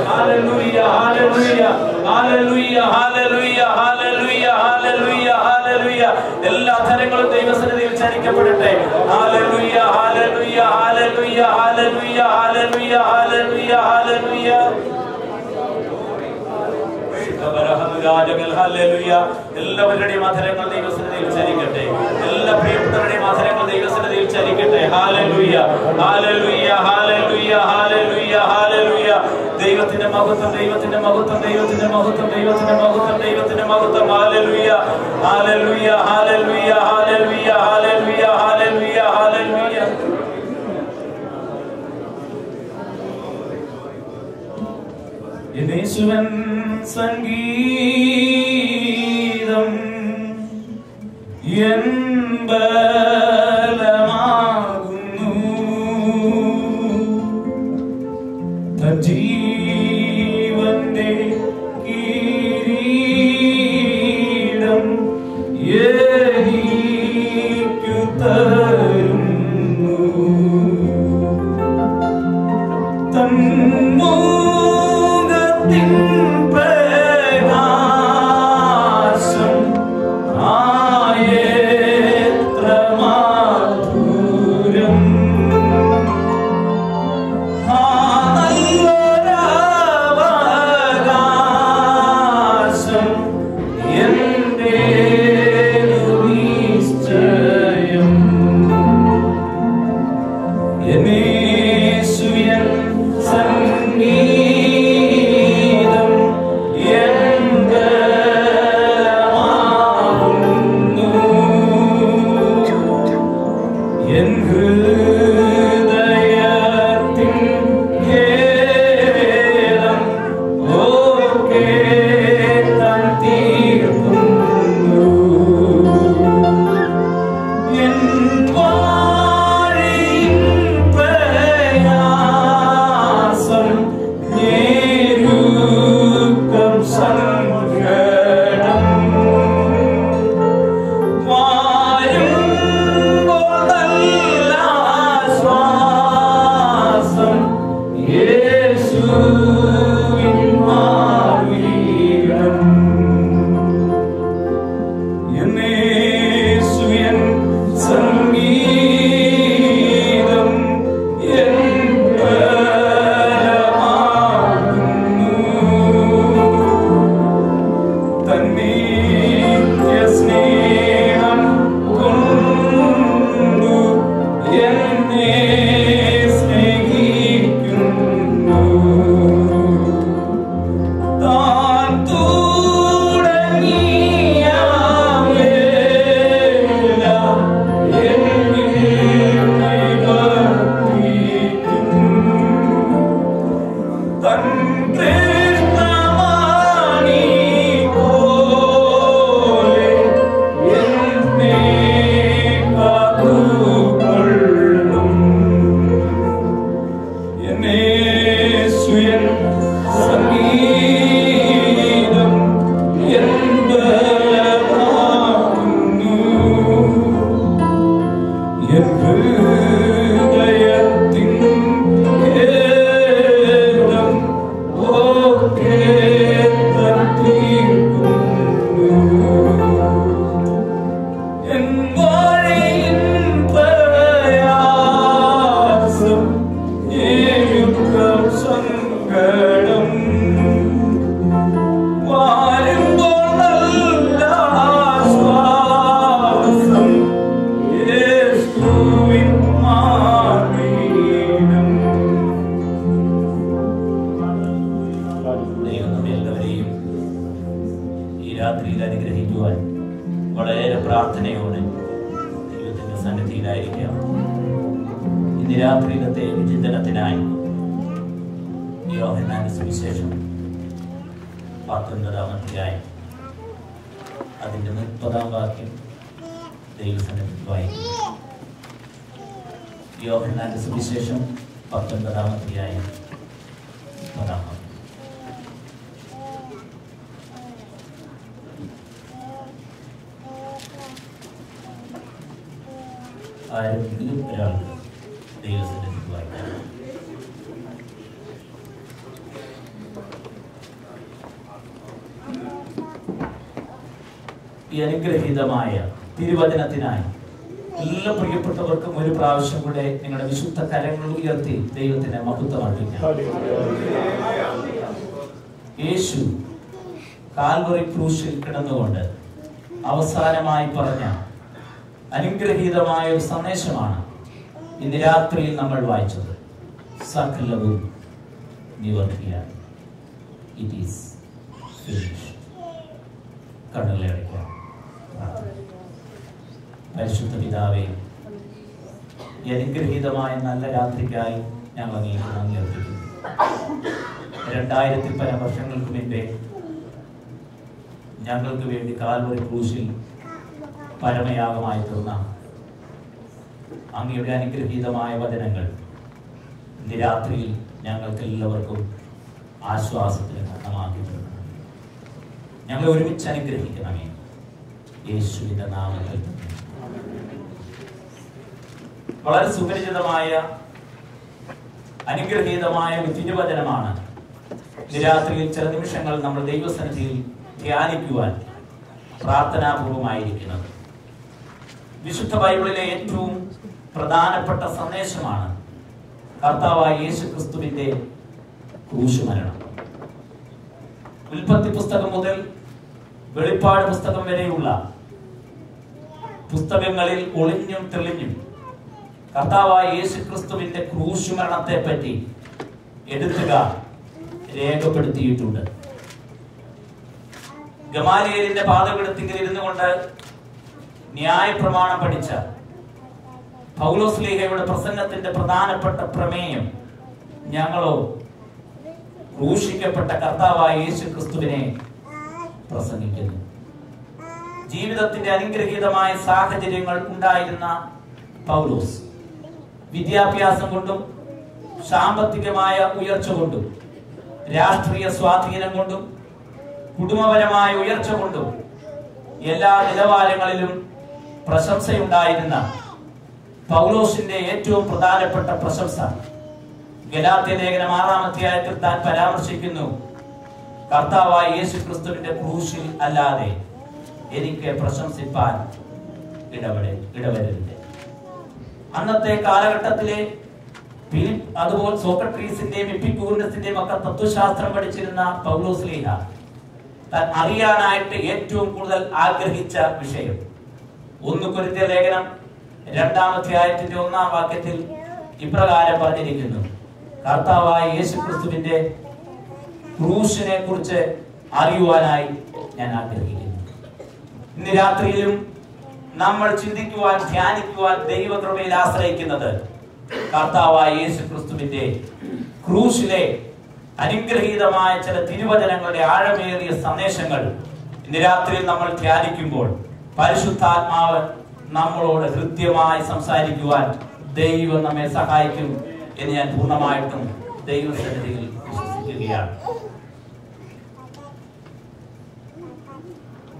ഹല്ലേലൂയ ഹല്ലേലൂയ ഹല്ലേലൂയ ഹല്ലേലൂയ ഹല്ലേലൂയ ഹല്ലേലൂയ ഹല്ലേലൂയ എല്ലാ അധരങ്ങളും ദൈവസന്നിധിയിൽ ചലിക്കപ്പെടട്ടെ. ഹല്ലേലൂയ ഹല്ലേലൂയ ഹല്ലേലൂയ ഹല്ലേലൂയ ഹല്ലേലൂയ ഹല്ലേലൂയ ഹല്ലേലൂയ എല്ലാവരുടെയും അധരങ്ങൾ ദൈവസന്നിധിയിൽ ചലിക്കട്ടെ. എല്ലാ പ്രിയപ്പെട്ടവരുടെയും അധരങ്ങൾ ദൈവസന്നിധിയിൽ ചലിക്കട്ടെ. ഹല്ലേലൂയ ഹല്ലേലൂയ ഹല്ലേലൂയ ഹല്ലേലൂയ ഹല്ലേലൂയ ദൈവത്തിന്റെ മഹത്വം ദൈവത്തിന്റെ മഹത്വം ദൈവത്തിന്റെ മഹത്വം ദൈവത്തിന്റെ മഹത്വം ദൈവത്തിന്റെ മഹത്വം. ഹല്ലേലൂയ ഹല്ലേലൂയ ഹല്ലേലൂയ ഹല്ലേലൂയ ഹല്ലേലൂയ ഹല്ലേലൂയ ഹല്ലേലൂയ യേശുവൻ സംഗീതം ബലമാകുന്നു ജീവന്റെ കിരീടം എനിക്കു തരുന്നു തന്മുഖത്തിൻ പ്രകാശം ആയെത്ര ഈ അനുഗ്രഹീതമായ തിരുവചനത്തിനായി എല്ലാ പ്രിയപ്പെട്ടവർക്കും ഒരു പ്രാവശ്യം കൂടെ നിങ്ങളുടെ വിശുദ്ധ കരങ്ങൾ ഉയർത്തി ദൈവത്തിന് മഹത്വം അർപ്പിക്കാം. യേശു കാൽവറി ക്രൂശിൽ കിടന്നുകൊണ്ട് അവസാനമായി പറഞ്ഞ അനുഗ്രഹീതമായ ഒരു സന്ദേശമാണ് ഇന്ന് രാത്രിയിൽ നമ്മൾ വായിച്ചത്. സകലവും നിവർത്തിയായി. It is finished. കണ്ണുകളെ അടയ്ക്കാം. പരിശുദ്ധ പിതാവേ, ഈ അനുഗ്രഹീതമായ നല്ല രാത്രിക്കായി ഞങ്ങൾ അങ്ങേക്ക് നന്ദി അർപ്പിക്കുന്നു. 2000 പല വർഷങ്ങൾക്ക് മുൻപേ ഞങ്ങൾക്ക് വേണ്ടി കാൽവറി ക്രൂശിൽ പരമയാഗമായി തീർന്ന അങ്ങയുടെ അനുഗ്രഹീതമായ വചനങ്ങൾ ഇന്ന് രാത്രിയിൽ ഞങ്ങൾക്ക് എല്ലാവർക്കും ആശ്വാസത്തിന് കാരണമാക്കി തീർക്കണം. ഞങ്ങളെ ഒരുമിച്ച് അനുഗ്രഹിക്കണമേ, യേശുവിന്റെ നാമത്തിൽ. വളരെ സുപരിചിതമായ അനുഗ്രഹീതമായ ഒരു തിരുവചനമാണ് ഇന്ന് രാത്രിയിൽ ചില നിമിഷങ്ങൾ നമ്മൾ ദൈവസന്നിധിയിൽ ധ്യാനിക്കുവാൻ പ്രാർത്ഥനാപൂർവമായിരിക്കുന്നത്. വിശുദ്ധ ബൈബിളിലെ ഏറ്റവും പ്രധാനപ്പെട്ട സന്ദേശമാണ് കർത്താവായ യേശു ക്രിസ്തുവിന്റെ ക്രൂശുമരണം. ഉൽപ്പത്തി പുസ്തകം മുതൽ വെളിപ്പാട് പുസ്തകം വരെയുള്ള പുസ്തകങ്ങളിൽ ഒളിഞ്ഞും തെളിഞ്ഞും കർത്താവായ യേശു ക്രിസ്തുവിന്റെ ക്രൂശുമരണത്തെ പറ്റി എഴുത്തുകാർ രേഖപ്പെടുത്തിയിട്ടുണ്ട്. ഗമാലിയേലിന്റെ പാദപീഠത്തിൽ ഇരുന്നു കൊണ്ട് ന്യായപ്രമാണം പഠിച്ച പൗലോസ്ലീഹയുടെ പ്രസംഗത്തിന്റെ പ്രധാനപ്പെട്ട പ്രമേയം ഞങ്ങളോ ക്രൂശിക്കപ്പെട്ട കർത്താവായ യേശു ക്രിസ്തുവിനെ പ്രസംഗിക്കുന്നു. ജീവിതത്തിന്റെ അനുഗ്രഹീതമായ സാഹചര്യങ്ങൾ ഉണ്ടായിരുന്ന പൗലോസ് വിദ്യാഭ്യാസം കൊണ്ടും സാമ്പത്തികമായ ഉയർച്ച കൊണ്ടും രാഷ്ട്രീയ സ്വാധീനം കൊണ്ടും കുടുംബപരമായ ഉയർച്ച കൊണ്ടും എല്ലാ നിലവാരങ്ങളിലും പ്രശംസയുണ്ടായിരുന്ന പൗലോസിന്റെ ഏറ്റവും പ്രധാനപ്പെട്ട പ്രശംസ ഗലാത്യ ലേഖനം 6-ാം അധ്യായത്തിൽ താൻ പരാമർശിക്കുന്നു. കർത്താവായ യേശു ക്രിസ്തുവിന്റെ ക്രൂശിൽ അല്ലാതെ എനിക്ക് പ്രശംസിപ്പാൻ ഇടവരരുത്. അന്നത്തെ കാലഘട്ടത്തിലെ അതുപോലെ സോക്രട്ടീസിന്റെയും എപ്പിക്കൂറിനസിന്റെയും ഒക്കെ തത്വശാസ്ത്രം പഠിച്ചിരുന്ന പൗലോസ് ലീഹ താൻ അറിയാനായിട്ട് ഏറ്റവും കൂടുതൽ ആഗ്രഹിച്ച വിഷയം. 1 കൊരിന്ത്യർ ലേഖനം 2-ാം അധ്യായത്തിന്റെ 1-ാം വാക്യത്തിൽ ഇപ്രകാരം പറഞ്ഞിരിക്കുന്നു: കർത്താവായ യേശുക്രിസ്തുവിന്റെ ക്രൂശിനെ കുറിച്ച് അറിയുവാനായി ഞാൻ ആഗ്രഹിക്കുന്നു. ഇന്ന് രാത്രിയിലും നമ്മൾ ചിന്തിക്കുവാൻ, ധ്യാനിക്കുവാൻ ദൈവകൃപയിൽ ആശ്രയിക്കുന്നത് കർത്താവായ യേശുക്രിസ്തുവിന്റെ ക്രൂശിലെ അനുഗ്രഹീതമായ ചില തിരുവചനങ്ങളുടെ ആഴമേറിയ സന്ദേശങ്ങൾ ഇന്ന് രാത്രിയിൽ നമ്മൾ ധ്യാനിക്കുമ്പോൾ പരിശുദ്ധാത്മാവ് നമ്മളോട് കൃത്യമായി സംസാരിക്കുവാൻ ദൈവം നമ്മെ സഹായിക്കും എന്ന് ഞാൻ പൂർണ്ണമായിട്ടും ദൈവസന്നിധിയിൽ വിശ്വസിക്കുകയാണ്.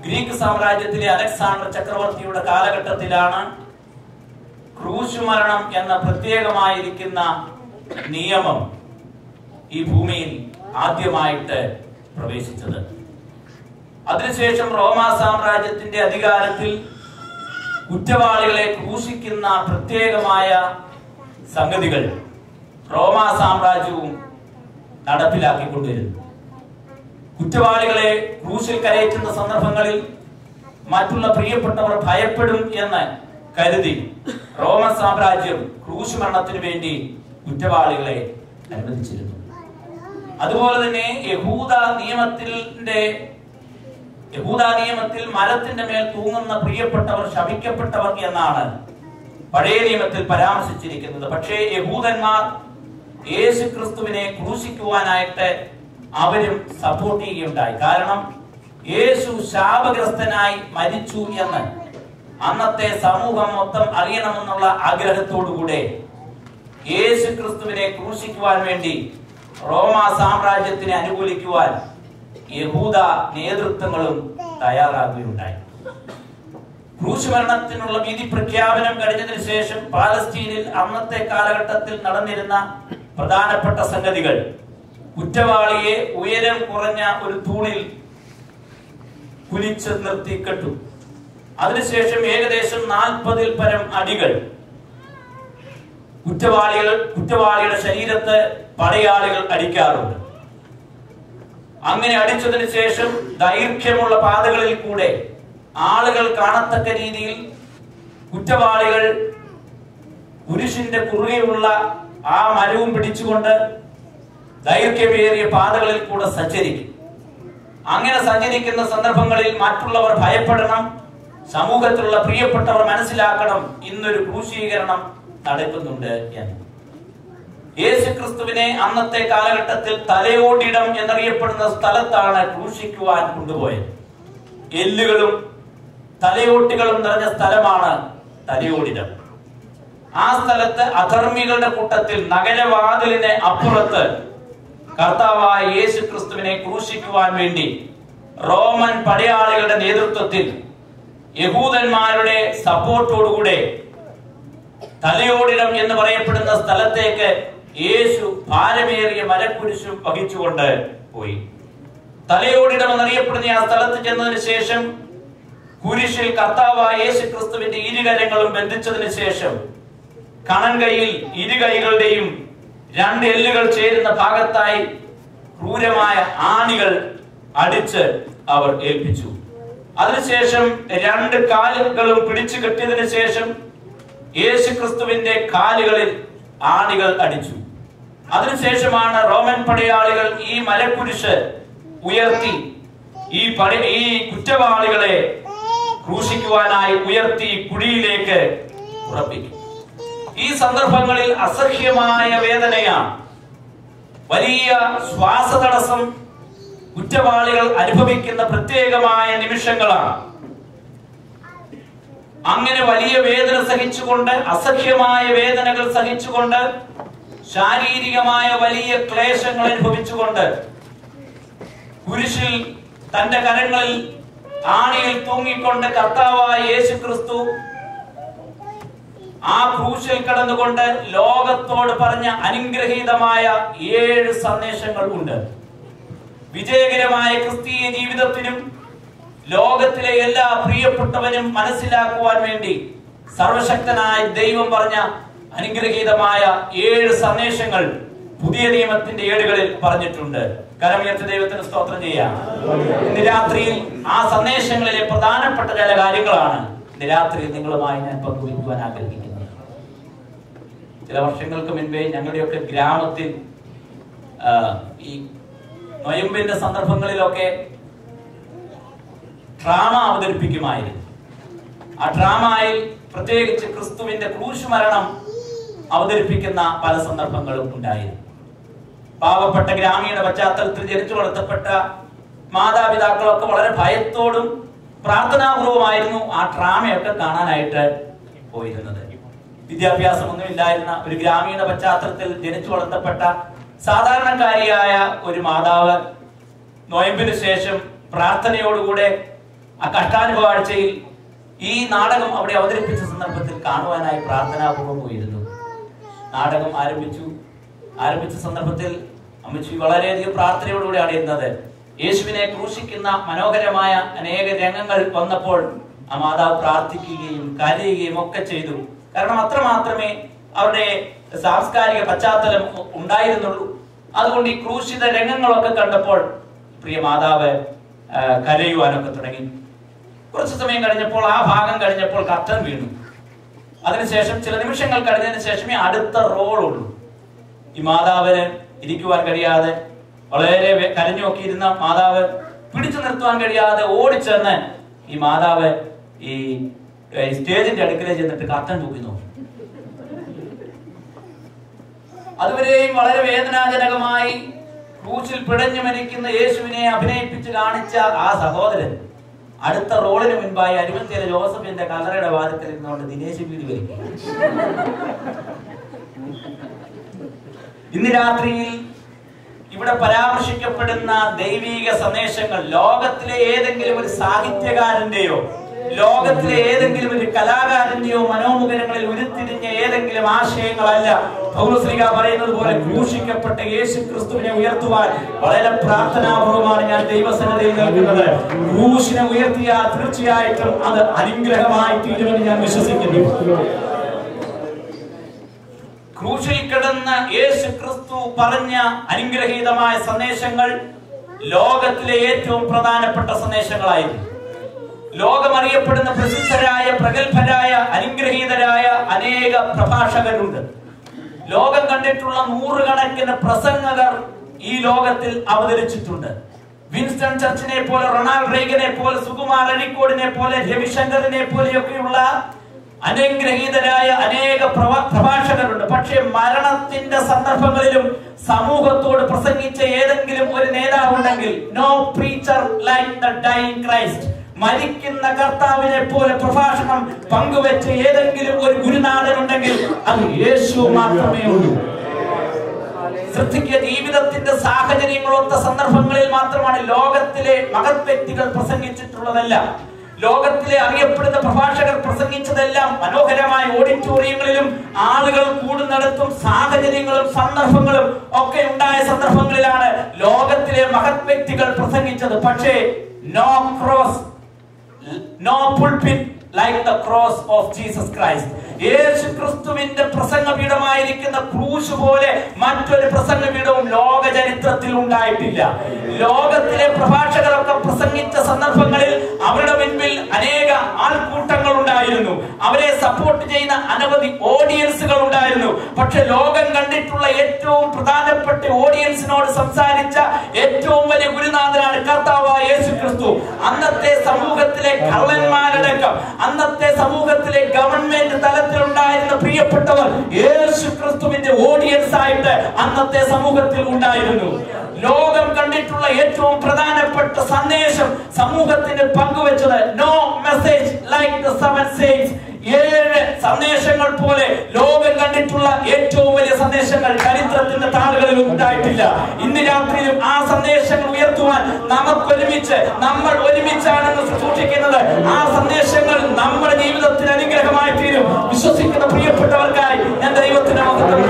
ഗ്രീക്ക് സാമ്രാജ്യത്തിലെ അലക്സാണ്ടർ ചക്രവർത്തിയുടെ കാലഘട്ടത്തിലാണ് ക്രൂശ് മരണം എന്ന പ്രത്യേകമായിരിക്കുന്ന നിയമം ഈ ഭൂമിയിൽ ആദ്യമായിട്ട് പ്രവേശിച്ചത്. അതിനുശേഷം റോമാ സാമ്രാജ്യത്തിന്റെ അധികാരത്തിൽ കുറ്റവാളികളെ ക്രൂശിക്കുന്ന പ്രത്യേകമായ സംഗതികൾ റോമാ സാമ്രാജ്യവും നടപ്പിലാക്കിക്കൊണ്ടിരുന്നു. കുറ്റവാളികളെ ക്രൂശിൽ കയറ്റുന്ന സന്ദർഭങ്ങളിൽ മറ്റുള്ള പ്രിയപ്പെട്ടവർ ഭയപ്പെടും എന്ന് കരുതി റോമൻ സാമ്രാജ്യം ക്രൂശ് മരണത്തിന് വേണ്ടി കുറ്റവാളികളെ അനുവദിച്ചിരുന്നു. അതുപോലെ തന്നെ യഹൂദ നിയമത്തിൽ മരത്തിന്റെ മേൽ തൂങ്ങുന്ന പ്രിയപ്പെട്ടവർ ശപിക്കപ്പെട്ടവർ എന്നാണ് പഴയ നിയമത്തിൽ പരാമർശിച്ചിരിക്കുന്നത്. പക്ഷേ യഹൂദന്മാർ യേശുക്രിസ്തുവിനെ ക്രൂശിക്കുവാനായിട്ട് അവരും സപ്പോർട്ട് ചെയ്യുകയുണ്ടായി. കാരണം യേശു ശാപഗ്രസ്തനായി മരിച്ചു എന്ന് അന്നത്തെ സമൂഹം മൊത്തം അറിയണമെന്നുള്ള ആഗ്രഹത്തോടുകൂടെ യേശുക്രിസ്തുവിനെ ക്രൂശിക്കുവാൻ വേണ്ടി റോമാ സാമ്രാജ്യത്തിനെ അനുകൂലിക്കുവാൻ യഹൂദ നേതൃത്വങ്ങളും തയ്യാറാകുകയുണ്ടായി. ക്രൂശ് മരണത്തിനുള്ള വിധി പ്രഖ്യാപനം കഴിഞ്ഞതിന് ശേഷം പാലസ്തീനിൽ അന്നത്തെ കാലഘട്ടത്തിൽ നടന്നിരുന്ന പ്രധാനപ്പെട്ട സംഗതികൾ: കുറ്റവാളിയെ ഉയരം കുറഞ്ഞ ഒരു തൂണിൽ കുനിച്ച് നിർത്തി കെട്ടു. അതിനുശേഷം ഏകദേശം 40-ൽ പരം അടികൾ കുറ്റവാളിയുടെ ശരീരത്ത് പടയാളികൾ അടിക്കാറുണ്ട്. അങ്ങനെ അടിച്ചതിന് ശേഷം ദൈർഘ്യമുള്ള പാതകളിൽ കൂടെ ആളുകൾ കാണത്തക്ക രീതിയിൽ കുറ്റവാളികൾ കുരിശിന്റെ കുറുകെയുള്ള ആ മരവും പിടിച്ചുകൊണ്ട് ദൈർഘ്യമേറിയ പാതകളിൽ കൂടെ സഞ്ചരിക്കും. അങ്ങനെ സഞ്ചരിക്കുന്ന സന്ദർഭങ്ങളിൽ മറ്റുള്ളവർ ഭയപ്പെടണം, സമൂഹത്തിലുള്ള പ്രിയപ്പെട്ടവർ മനസ്സിലാക്കണം ഇന്നൊരു ക്രൂശീകരണം നടക്കുന്നുണ്ട് എന്ന്. യേശുക്രിസ്തുവിനെ അന്നത്തെ കാലഘട്ടത്തിൽ തലയോടിടം എന്നറിയപ്പെടുന്ന സ്ഥലത്താണ് ക്രൂശിക്കുവാൻ കൊണ്ടുപോയത്. എല്ലുകളും തലയോട്ടികളും നിറഞ്ഞ സ്ഥലമാണ് തലയോടിടം. ആ സ്ഥലത്ത് അധർമ്മികളുടെ കൂട്ടത്തിൽ നഗരവാതിലിന് അപ്പുറത്ത് കർത്താവായ യേശുക്രിസ്തുവിനെ ക്രൂശിക്കുവാൻ വേണ്ടി റോമൻ പടയാളികളുടെ നേതൃത്വത്തിൽ യഹൂദന്മാരുടെ സപ്പോർട്ടോടുകൂടെ തലയോടിടം എന്ന് പറയപ്പെടുന്ന സ്ഥലത്തേക്ക് യേശു ഭാരമേറിയ മരക്കുരിശും വഹിച്ചുകൊണ്ട് പോയി. തലയോടിടം എന്നറിയപ്പെടുന്ന ആ സ്ഥലത്ത് ചെന്നതിന് ശേഷം കുരിശിൽ കർത്താവായ യേശുക്രിസ്തുവിന്റെ ഇരുകരങ്ങളും ബന്ധിച്ചതിന് ശേഷം കണൻകൈയിൽ ഇരുകൈകളുടെയും 2 എല്ലുകൾ ചേരുന്ന ഭാഗത്തായി ക്രൂരമായ ആണികൾ അടിച്ച് അവർ ഏൽപ്പിച്ചു. അതിനുശേഷം 2 കാലുകളും പിടിച്ചു കെട്ടിയതിനു ശേഷം യേശുക്രിസ്തുവിന്റെ കാലുകളിൽ ആണികൾ അടിച്ചു. അതിനുശേഷമാണ് റോമൻ പടയാളികൾ ഈ മരക്കുരിശ് ഉയർത്തി ഈ കുറ്റവാളികളെ ക്രൂശിക്കുവാനായി ഉയർത്തി കുഴിയിലേക്ക് ഉറപ്പിക്കും. ഈ സന്ദർഭങ്ങളിൽ അസഹ്യമായ വേദനയാണ്, വലിയ ശ്വാസതടസ്സം കുറ്റവാളികൾ അനുഭവിക്കുന്ന പ്രത്യേകമായ നിമിഷങ്ങളാണ്. അങ്ങനെ വലിയ വേദന സഹിച്ചുകൊണ്ട്, അസഹ്യമായ വേദനകൾ സഹിച്ചുകൊണ്ട്, ശാരീരികമായ വലിയ ക്ലേശങ്ങൾ അനുഭവിച്ചുകൊണ്ട് കുരിശിൽ തന്റെ കരങ്ങളിൽ ആണിയിൽ തൂങ്ങിക്കൊണ്ട് കർത്താവായ യേശുക്രിസ്തു ആ ക്രൂശിൽ കടന്നുകൊണ്ട് ലോകത്തോട് പറഞ്ഞ അനുഗ്രഹീതമായ 7 സന്ദേശങ്ങൾ ഉണ്ട്. വിജയകരമായ ക്രിസ്തീയ ജീവിതത്തിനും ലോകത്തിലെ എല്ലാ പ്രിയപ്പെട്ടവരും മനസ്സിലാക്കുവാൻ വേണ്ടി സർവശക്തനായ ദൈവം പറഞ്ഞ അനുഗ്രഹീതമായ 7 സന്ദേശങ്ങൾ പുതിയ നിയമത്തിന്റെ ഏടുകളിൽ പറഞ്ഞിട്ടുണ്ട്. കരമുയർത്തി ദൈവത്തിന് സ്തോത്രം ചെയ്യാം. ഇന്ന് രാത്രിയിൽ ആ സന്ദേശങ്ങളിലെ പ്രധാനപ്പെട്ട ചില കാര്യങ്ങളാണ് ഇന്ന് രാത്രിയിൽ നിങ്ങളുമായി ഞാൻ പങ്കുവയ്ക്കുവാൻ ആഗ്രഹിക്കുന്നത്. ചില വർഷങ്ങൾക്ക് മുൻപേ ഞങ്ങളുടെയൊക്കെ ഗ്രാമത്തിൽ ഈ നൊയമ്പിന്റെ സന്ദർഭങ്ങളിലൊക്കെ ഡ്രാമ അവതരിപ്പിക്കുമായിരുന്നു. ആ ഡ്രാമയിൽ പ്രത്യേകിച്ച് ക്രിസ്തുവിന്റെ ക്രൂശ് മരണം അവതരിപ്പിക്കുന്ന പല സന്ദർഭങ്ങളും ഉണ്ടായിരുന്നു. പാവപ്പെട്ട ഗ്രാമീണ പശ്ചാത്തലത്തിൽ ജനിച്ചു വളർത്തപ്പെട്ട മാതാപിതാക്കളൊക്കെ വളരെ ഭയത്തോടും പ്രാർത്ഥനാപൂർവമായിരുന്നു ആ ഡ്രാമയൊക്കെ കാണാനായിട്ട് പോയിരുന്നത്. വിദ്യാഭ്യാസമൊന്നും ഇല്ലായിരുന്ന ഒരു ഗ്രാമീണ പശ്ചാത്തലത്തിൽ ജനിച്ചു വളർത്തപ്പെട്ട സാധാരണക്കാരിയായ ഒരു മാതാവ് നൊയമ്പിന് ശേഷം പ്രാർത്ഥനയോടുകൂടെ ആ കഷ്ടാനുഭവ ആഴ്ചയിൽ ഈ നാടകം അവിടെ അവതരിപ്പിച്ച സന്ദർഭത്തിൽ കാണുവാനായി പ്രാർത്ഥനാപൂർവം പോയിരുന്നു. നാടകം ആരംഭിച്ച സന്ദർഭത്തിൽ അമ്മച്ചി വളരെയധികം പ്രാർത്ഥനയോടുകൂടിയാണ് ഇരുന്നത്. യേശുവിനെ ക്രൂശിക്കുന്ന മനോഹരമായ അനേക രംഗങ്ങൾ വന്നപ്പോൾ ആ മാതാവ് പ്രാർത്ഥിക്കുകയും കരയുകയും ഒക്കെ ചെയ്തു. കാരണം അത്രമാത്രമേ അവരുടെ സാംസ്കാരിക പശ്ചാത്തലം ഉണ്ടായിരുന്നുള്ളൂ. അതുകൊണ്ട് ഈ ക്രൂശിത രംഗങ്ങളൊക്കെ കണ്ടപ്പോൾ പ്രിയ മാതാവ് കരയുവാനൊക്കെ തുടങ്ങി. കുറച്ചു സമയം കഴിഞ്ഞപ്പോൾ ആ ഭാഗം കഴിഞ്ഞപ്പോൾ കർട്ടൻ വീണു. അതിനുശേഷം ചില നിമിഷങ്ങൾ കഴിഞ്ഞതിന് ശേഷമേ അടുത്ത റോളുള്ളൂ. ഈ മാതാവിന് ഇരിക്കുവാൻ കഴിയാതെ വളരെ കരഞ്ഞു നോക്കിയിരുന്ന മാതാവ് പിടിച്ചു നിർത്തുവാൻ കഴിയാതെ ഓടിച്ചെന്ന് ഈ മാതാവ് ഈ സ്റ്റേജിന്റെ അടുക്കലേക്ക് ചെന്നിട്ട് കർട്ടൻ തൂക്കി നോക്കി. അതുവരെയും വളരെ വേദനാജനകമായി ക്രൂശിൽ പിടഞ്ഞു മരിക്കുന്ന യേശുവിനെ അഭിനയിപ്പിച്ച് കാണിച്ച ആ സഹോദരൻ അടുത്ത റോളിന് മുൻപായി അരുമത്തിയിലെ ജോസഫിന്റെ കല്ലറയുടെ വാദത്തിൽ ഇരുന്നുകൊണ്ട് ദിനേശ് വീട് വരിക. ഇന്ന് രാത്രിയിൽ ഇവിടെ പരാമർശിക്കപ്പെടുന്ന ദൈവീക സന്ദേശങ്ങൾ ലോകത്തിലെ ഏതെങ്കിലും ഒരു സാഹിത്യകാരന്റെയോ ലോകത്തിലെ ഏതെങ്കിലും ഒരു കലാകാരന്റെയോ മനോമുഖരങ്ങളിൽ ഉരുത്തിരിഞ്ഞ ഏതെങ്കിലും ആശയങ്ങളല്ല. പൗലോസ്ലീഹ പറയുന്നത് പോലെ ക്രൂശിക്കപ്പെട്ട യേശു ക്രിസ്തുവിനെ ഉയർത്തുവാൻ വളരെ പ്രാർത്ഥനാപൂർവമാണ് ഞാൻ ദൈവസന്നിധിയിൽ നിൽക്കുന്നത്. ക്രൂശിനെ ഉയർത്തിയാൽ തീർച്ചയായിട്ടും അത് അനുഗ്രഹമായി തീരുമെന്ന് ഞാൻ വിശ്വസിക്കുന്നു. ക്രൂശിൽ കിടന്ന യേശു ക്രിസ്തു പറഞ്ഞ അനുഗ്രഹീതമായ സന്ദേശങ്ങൾ ലോകത്തിലെ ഏറ്റവും പ്രധാനപ്പെട്ട സന്ദേശങ്ങളായിരുന്നു. ലോകമറിയപ്പെടുന്ന പ്രസിദ്ധരായ പ്രഗത്ഭരായ അനുഗ്രഹീതരായ അനേക പ്രഭാഷകരുണ്ട്. ലോകം കണ്ടിട്ടുള്ള നൂറുകണക്കിന് പ്രസംഗകർ ഈ ലോകത്തിൽ അവതരിച്ചിട്ടുണ്ട്. വിൻസ്റ്റൺ ചർച്ചിനെ പോലെ, റൊണാൾഡ് റീഗനെ പോലെ, സുകുമാർ അഴീക്കോടിനെ പോലെ, രവിശങ്കറിനെ പോലെയൊക്കെയുള്ള അനുഗ്രഹീതരായ അനേക പ്രഭാഷകരുണ്ട്. പക്ഷെ മരണത്തിന്റെ സന്ദർഭങ്ങളിലും സമൂഹത്തോട് പ്രസംഗിച്ച ഏതെങ്കിലും ഒരു നേതാവുണ്ടെങ്കിൽ no preacher like the dying Christ, മരിക്കുന്ന കർത്താവിനെ പോലെ പ്രഭാഷണം പങ്കുവെച്ച ഏതെങ്കിലും ഒരു ഗുരുനാഥൻ ഉണ്ടെങ്കിൽ അത് യേശു മാത്രമേ ഉള്ളൂ. ശ്രദ്ധിക്കുക, ജീവിതത്തിന്റെ സാഹചര്യങ്ങളൊത്ത സന്ദർഭങ്ങളിൽ മാത്രമാണ് ലോകത്തിലെ മഹത് വ്യക്തികൾ പ്രസംഗിച്ചിട്ടുള്ളതല്ല. ലോകത്തിലെ അറിയപ്പെടുന്ന പ്രഭാഷകർ പ്രസംഗിച്ചതെല്ലാം മനോഹരമായ ഓഡിറ്റോറിയങ്ങളിലും ആളുകൾ കൂടുന്നിടത്തും സാഹചര്യങ്ങളും സന്ദർഭങ്ങളും ഒക്കെ ഉണ്ടായ സന്ദർഭങ്ങളിലാണ് ലോകത്തിലെ മഹത് വ്യക്തികൾ പ്രസംഗിച്ചത്. പക്ഷേ no cross, no pulpit like the cross of Jesus Christ. യേശു ക്രിസ്തുവിന്റെ പ്രസംഗപീഠമായിരിക്കുന്ന ക്രൂശ് പോലെ മറ്റൊരു പ്രസംഗപീഠവും ലോക ചരിത്രത്തിൽ ഉണ്ടായിട്ടില്ല. ലോകത്തിലെ പ്രഭാഷകരൊക്കെ പ്രസംഗിച്ച സന്ദർഭങ്ങളിൽ അവരുടെ മുൻപിൽ അനേക ആൾക്കൂട്ടങ്ങൾ ഉണ്ടായിരുന്നു. അവരെ സപ്പോർട്ട് ചെയ്യുന്ന അനവധി ഓഡിയൻസുകൾ ഉണ്ടായിരുന്നു. പക്ഷെ ലോകം കണ്ടിട്ടുള്ള ഏറ്റവും പ്രധാനപ്പെട്ട ഓഡിയൻസിനോട് സംസാരിച്ച ഏറ്റവും വലിയ ഗുരുനാഥനാണ് കർത്താവായ യേശു ക്രിസ്തു. അന്നത്തെ സമൂഹത്തിലെ കള്ളന്മാരടക്കം, അന്നത്തെ സമൂഹത്തിലെ ഗവൺമെന്റ് തലത്തിലുണ്ടായിരുന്ന പ്രിയപ്പെട്ടവർ യേശു ക്രിസ്തുവിന്റെ ഓഡിയൻസ് ആയിട്ട് അന്നത്തെ സമൂഹത്തിൽ ഉണ്ടായിരുന്നു. ലോകം കണ്ടിട്ടുള്ള ഏറ്റവും പ്രധാനപ്പെട്ട സന്ദേശം സമൂഹത്തിന് പങ്കുവെച്ചത് no message like the seven sayings. 7 സന്ദേശങ്ങൾ പോലെ ലോകം കണ്ടിട്ടുള്ള ഏറ്റവും വലിയ സന്ദേശങ്ങൾ ചരിത്രത്തിന്റെ താളുകളിൽ ഉണ്ടായിട്ടില്ല. ഇന്ന് രാത്രിയിലും ആ സന്ദേശങ്ങൾ ഉയർത്തുവാൻ നമ്മൾ ഒരുമിച്ചാണെന്ന് സൂക്ഷിക്കുന്നത്. ആ സന്ദേശങ്ങൾ നമ്മുടെ ജീവിതത്തിന് അനുഗ്രഹമായി തീരും. വിശ്വസിക്കുന്ന പ്രിയപ്പെട്ടവർക്കായി ഞാൻ ദൈവത്തിന് മഹത്വം.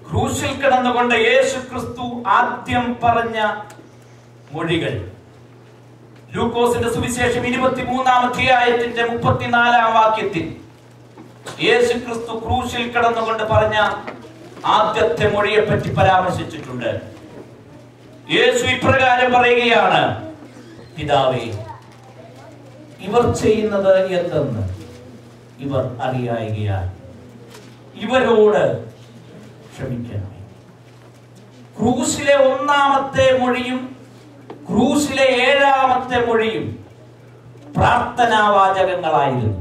ക്രൂശിൽ കിടന്നുകൊണ്ട് യേശു ക്രിസ്തു ആദ്യം പറഞ്ഞ മൊഴികൾ ലൂക്കോസിന്റെ സുവിശേഷം 23-ാം അധ്യായത്തിന്റെ 34-ാം വാക്യത്തിൽ യേശു ക്രിസ്തു ക്രൂശിൽ കിടന്നുകൊണ്ട് പറഞ്ഞ ആദ്യത്തെ മൊഴിയെ പറ്റി പരാമർശിച്ചിട്ടുണ്ട്. യേശു ഇപ്രകാരം പറയുകയാണ്, പിതാവേ, ഇവർ ചെയ്യുന്നത് എന്തെന്ന് ഇവർ അറിയായികയാൽ ഇവരോട് ക്ഷമിക്കണമേ. ക്രൂശിലെ 1-ാമത്തെ മൊഴിയും ക്രൂശിലെ 7-ാമത്തെ മൊഴിയും പ്രാർത്ഥനാവാചകങ്ങളായിരുന്നു.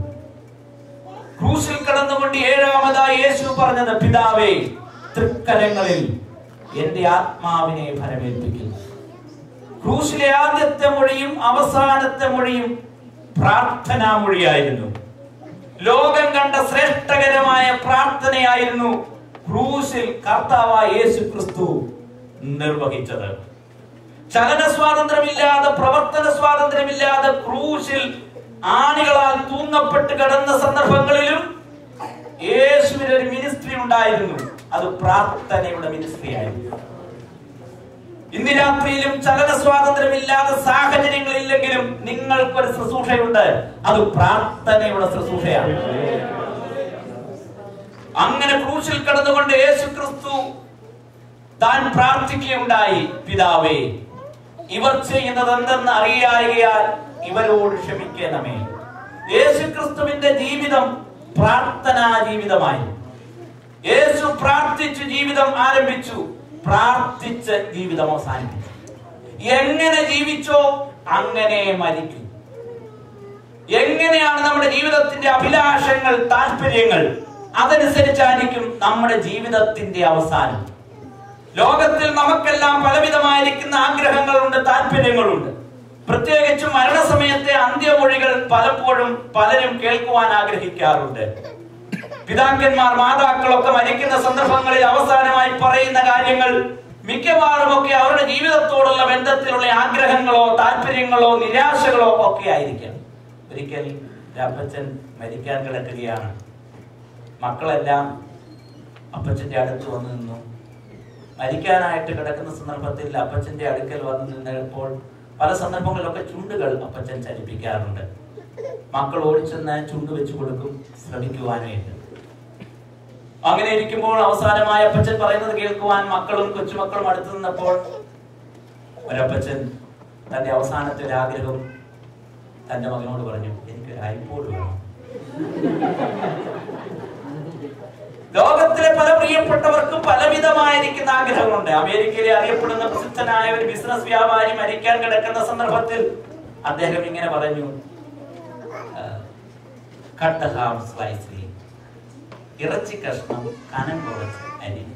ക്രൂശിൽ കടന്നുകൊണ്ട് 7-ാമതായി യേശു പറഞ്ഞത്, പിതാവേ, തൃക്കരങ്ങളിൽ എന്റെ ആത്മാവിനെ ഫലമേൽപ്പിക്കുന്നു. ക്രൂശിലെ ആദ്യത്തെ മൊഴിയും അവസാനത്തെ മൊഴിയും പ്രാർത്ഥനാ മൊഴിയായിരുന്നു. ലോകം കണ്ട ശ്രേഷ്ഠകരമായ പ്രാർത്ഥനയായിരുന്നു ക്രൂശിൽ കർത്താവായ യേശു ക്രിസ്തു നിർവഹിച്ചത്. ചലന സ്വാതന്ത്ര്യമില്ലാതെ, പ്രവർത്തന സ്വാതന്ത്ര്യമില്ലാതെ ക്രൂശിൽ ആണികളാൽ തൂങ്ങപ്പെട്ട് കിടന്ന സന്ദർഭങ്ങളിലും യേശുവിന് ഒരു മിനിസ്ട്രി ഉണ്ടായിരുന്നു. അത് പ്രാർത്ഥനയുടെ മിനിസ്ട്രി ആയിരുന്നു. ഇന്ന് രാത്രിയിലും ചലന സ്വാതന്ത്ര്യമില്ലാതെ സാഹചര്യങ്ങളില്ലെങ്കിലും നിങ്ങൾക്കൊരു ശുശ്രൂഷയുണ്ട്. അത് പ്രാർത്ഥനയുടെ ശുശ്രൂഷയാണ്. അങ്ങനെ ക്രൂശിൽ കടന്നുകൊണ്ട് യേശു ക്രിസ്തു താൻ പ്രാർത്ഥിക്കുകയുണ്ടായി, പിതാവേ, ഇവർ ചെയ്യുന്നത് എന്തെന്ന് അറിയായികയാൽ ഇവരോട് ക്ഷമിക്കണമേ. യേശു ക്രിസ്തുവിന്റെ ജീവിതം പ്രാർത്ഥനാ ജീവിതമായി. യേശു പ്രാർത്ഥിച്ചു ജീവിതം ആരംഭിച്ചു, പ്രാർത്ഥിച്ച് ജീവിതം അവസാനിപ്പിച്ചു. എങ്ങനെ ജീവിച്ചോ അങ്ങനെ മരിക്കും. എങ്ങനെയാണ് നമ്മുടെ ജീവിതത്തിന്റെ അഭിലാഷങ്ങൾ, താല്പര്യങ്ങൾ, അതനുസരിച്ചായിരിക്കും നമ്മുടെ ജീവിതത്തിന്റെ അവസാനം. ലോകത്തിൽ നമുക്കെല്ലാം പലവിധമായിരിക്കുന്ന ആഗ്രഹങ്ങളുണ്ട്, താല്പര്യങ്ങളുണ്ട്. പ്രത്യേകിച്ചും മരണസമയത്തെ അന്ത്യമൊഴികൾ പലപ്പോഴും പലരും കേൾക്കുവാൻ ആഗ്രഹിക്കാറുണ്ട്. പിതാക്കന്മാർ, മാതാക്കളൊക്കെ മരിക്കുന്ന സന്ദർഭങ്ങളിൽ അവസാനമായി പറയുന്ന കാര്യങ്ങൾ മിക്കവാറും ഒക്കെ അവരുടെ ജീവിതത്തോടുള്ള ബന്ധത്തിലുള്ള ആഗ്രഹങ്ങളോ താല്പര്യങ്ങളോ നിരാശകളോ ഒക്കെ ആയിരിക്കാം. ഒരിക്കൽ അപ്പച്ചൻ മരിക്കാൻ കിടക്കുകയാണ്. മക്കളെല്ലാം അപ്പച്ചന്റെ അടുത്ത് വന്നു നിന്നു. മരിക്കാനായിട്ട് കിടക്കുന്ന സന്ദർഭത്തിൽ അപ്പച്ചന്റെ അടുക്കൽ വന്നു നിന്നപ്പോൾ പല സന്ദർഭങ്ങളിലൊക്കെ ചുണ്ടുകൾ അപ്പച്ചൻ ചലിപ്പിക്കാറുണ്ട്. മക്കൾ ഓടിച്ചെന്ന് ചുണ്ട് വെച്ചു കൊടുക്കും, ശ്രമിക്കുവാനായിട്ട്. അങ്ങനെ ഇരിക്കുമ്പോൾ അവസാനമായ അപ്പച്ചൻ പറയുന്നത് കേൾക്കുവാൻ മക്കളും കൊച്ചുമക്കളും അടുത്തു നിന്നപ്പോൾ ഒരപ്പച്ചൻ തന്റെ അവസാനത്തെ ഒരു ആഗ്രഹം തന്റെ മകനോട് പറഞ്ഞു, എനിക്കൊരു ഐപോഡ് വേണം. ലോകത്തിലെ പല പ്രിയപ്പെട്ടവർക്കും പലവിധമായിരിക്കുന്ന ആഗ്രഹങ്ങളുണ്ട്. അമേരിക്കയിലെ അറിയപ്പെടുന്ന പ്രസിദ്ധനായ ഒരു ബിസിനസ് വ്യാപാരി മരിക്കാൻ കിടക്കുന്ന സന്ദർഭത്തിൽ അദ്ദേഹം ഇങ്ങനെ പറഞ്ഞു, കട്ട് ദ ഹാം സ്ലൈസ്ലി, ഇറച്ചി കഷ്ണം കനം കുറച്ച്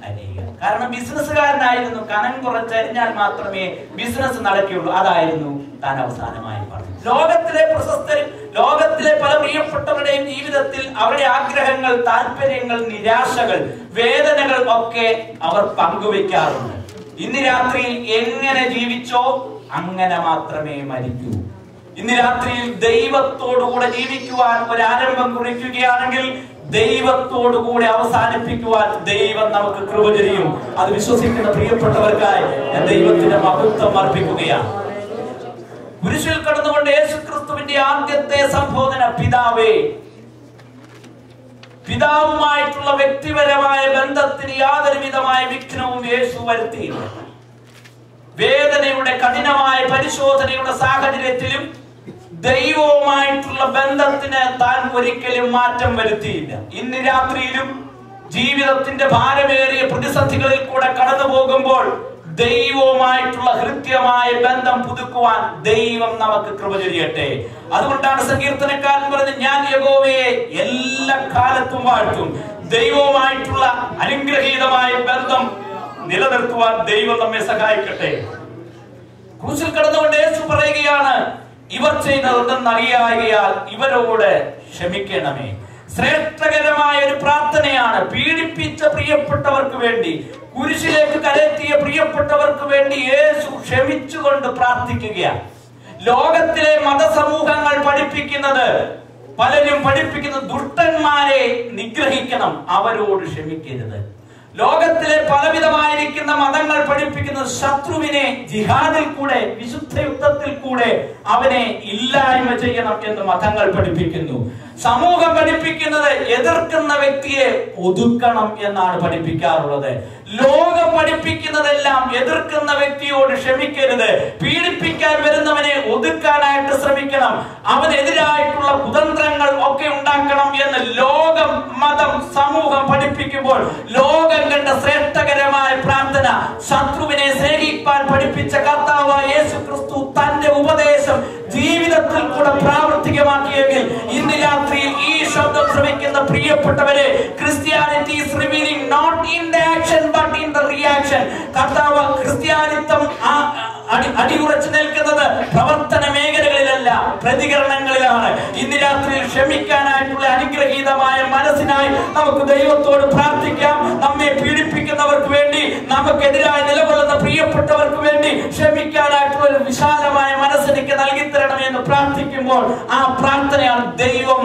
അരിയുക. കാരണം ബിസിനസ്സുകാരനായിരുന്നു, കനം കുറച്ച് അരിഞ്ഞാൽ മാത്രമേ ബിസിനസ് നടക്കുകയുള്ളൂ. അതായിരുന്നു താൻ അവസാനമായി പറഞ്ഞത്. ലോകത്തിലെ പ്രശസ്തരും ലോകത്തിലെ പല പ്രിയപ്പെട്ടവരുടെയും ജീവിതത്തിൽ അവരുടെ ആഗ്രഹങ്ങൾ, താല്പര്യങ്ങൾ, നിരാശകൾ, വേദനകൾ ഒക്കെ അവർ പങ്കുവെക്കാറുണ്ട്. ഇന്ന് രാത്രിയിൽ എങ്ങനെ ജീവിച്ചോ അങ്ങനെ മാത്രമേ മരിക്കൂ. ഇന്ന് രാത്രിയിൽ ദൈവത്തോടുകൂടെ ജീവിക്കുവാൻ ഒരു ആരംഭം കുറിക്കുകയാണെങ്കിൽ ദൈവത്തോടുകൂടെ അവസാനിപ്പിക്കുവാൻ ദൈവം നമുക്ക് കൃപ ചെയ്യും. അത് വിശ്വസിക്കുന്ന പ്രിയപ്പെട്ടവർക്കായി ഞാൻ ദൈവത്തിന്റെ മഹത്വം അർപ്പിക്കുകയാണ്. കുരിശിൽ കടന്നുകൊണ്ട് യേശുക്രിസ്തുവിന്റെ ആദ്യത്തെ സംബോധന പിതാവേ. പിതാവുമായിട്ടുള്ള വ്യക്തിപരമായ ബന്ധത്തിന് യാതൊരു വിധമായ വിഘ്നവും യേശു വരുത്തിയില്ല. വേദനയുടെ കഠിനമായ പരിശോധനയുടെ സാഹചര്യത്തിലും ദൈവവുമായിട്ടുള്ള ബന്ധത്തിന് താൻ ഒരിക്കലും മാറ്റം വരുത്തിയില്ല. ഇന്ന് രാത്രിയിലും ജീവിതത്തിന്റെ ഭാരമേറിയ പ്രതിസന്ധികളിൽ കൂടെ കടന്നു പോകുമ്പോൾ ദൈവവുമായിട്ടുള്ള ഹൃദ്യമായ ബന്ധം പുതുക്കുവാൻ ദൈവം നമുക്ക് കൃപ ചൊരിയട്ടെ. അതുകൊണ്ടാണ് സങ്കീർത്തനക്കാരൻ പറഞ്ഞത്, ഞാൻ യഹോവയെ എല്ലാ കാലത്തും വാഴ്ത്തും. ദൈവവുമായിട്ടുള്ള അനുഗ്രഹീതമായ ബന്ധം നിലനിർത്തുവാൻ ദൈവം നമ്മെ സഹായിക്കട്ടെ. ക്രൂശിൽ കടന്നുകൊണ്ട് യേശു പറയുകയാണ്, ഇവർ ചെയ്യുന്നതെന്ന് അറിയായികയാൽ ഇവരോട് ക്ഷമിക്കണമേ. ശ്രേഷ്ഠകരമായ ഒരു പ്രാർത്ഥനയാണ്. പീഡിപ്പിച്ച പ്രിയപ്പെട്ടവർക്ക് വേണ്ടി, കുരിശിലേക്ക് കയറ്റിയ പ്രിയപ്പെട്ടവർക്ക് വേണ്ടി യേശു ക്ഷമിച്ചുകൊണ്ട് പ്രാർത്ഥിക്കുകയാണ്. ലോകത്തിലെ മതസമൂഹങ്ങൾ പഠിപ്പിക്കുന്നത്, പലരും പഠിപ്പിക്കുന്നത് ദുഷ്ടന്മാരെ നിഗ്രഹിക്കണം, അവരോട് ക്ഷമിക്കരുത്. ലോകത്തിലെ പലവിധമായിരിക്കുന്ന മതങ്ങൾ പഠിപ്പിക്കുന്നത് ശത്രുവിനെ ജിഹാദിൽ കൂടെ, വിശുദ്ധ യുദ്ധത്തിൽ കൂടെ അവനെ ഇല്ലായ്മ ചെയ്യണം എന്ന് മതങ്ങൾ പഠിപ്പിക്കുന്നു. സമൂഹം പഠിപ്പിക്കുന്നത് എതിർക്കുന്ന വ്യക്തിയെ ഒതുക്കണം എന്നാണ് പഠിപ്പിക്കാറുള്ളത്. ലോകം പഠിപ്പിക്കുന്നതെല്ലാം എതിർക്കുന്ന വ്യക്തിയോട് ക്ഷമിക്കരുത്, പീഡിപ്പിക്കാൻ വരുന്നവനെ ഒതുക്കാനായിട്ട് ശ്രമിക്കണം, അവനെതിരായിട്ടുള്ള കുതന്ത്രങ്ങൾ ഒക്കെ ഉണ്ടാക്കണം എന്ന് ലോകം, മതം, സമൂഹം പഠിപ്പിക്കുമ്പോൾ ലോകം കണ്ട ശ്രേഷ്ഠകരമായ പ്രാർത്ഥന, ശത്രുവിനെ സ്നേഹിക്കാൻ പഠിപ്പിച്ച കർത്താവായ യേശു ക്രിസ്തു തന്റെ ഉപദേശം ജീവിതത്തിൽ കൂടെ പ്രാവർത്തികമാക്കിയെങ്കിൽ ഇന്ന് രാത്രിയിൽ ഈ ശബ്ദം ശ്രമിക്കുന്ന പ്രിയപ്പെട്ടവരെ, Christianity is revealing not in the action but in the reaction. കർത്താവ് ക്രിസ്ത്യാനിത്വം അടിയുറച്ചു നിൽക്കുന്നത് പ്രവർത്തന മേഖലകളിലല്ല, പ്രതികരണങ്ങളിലാണ്. ഇന്ന് രാത്രിയിൽ ക്ഷമിക്കാനായിട്ടുള്ള അനുഗ്രഹീതമായ മനസ്സിനായി നമുക്ക് ദൈവത്തോട് പ്രാർത്ഥിക്കാം. നമ്മെ പീഡിപ്പിക്കുന്നവർക്ക് വേണ്ടി, നമുക്കെതിരായി നിലകൊള്ളുന്ന പ്രിയപ്പെട്ടവർക്ക് വേണ്ടി ക്ഷമിക്കാനായിട്ടുള്ള ഒരു വിശാലമായ മനസ്സെനിക്ക് നൽകി തരണമെന്ന് പ്രാർത്ഥിക്കുമ്പോൾ ആ പ്രാർത്ഥനയാണ് ദൈവം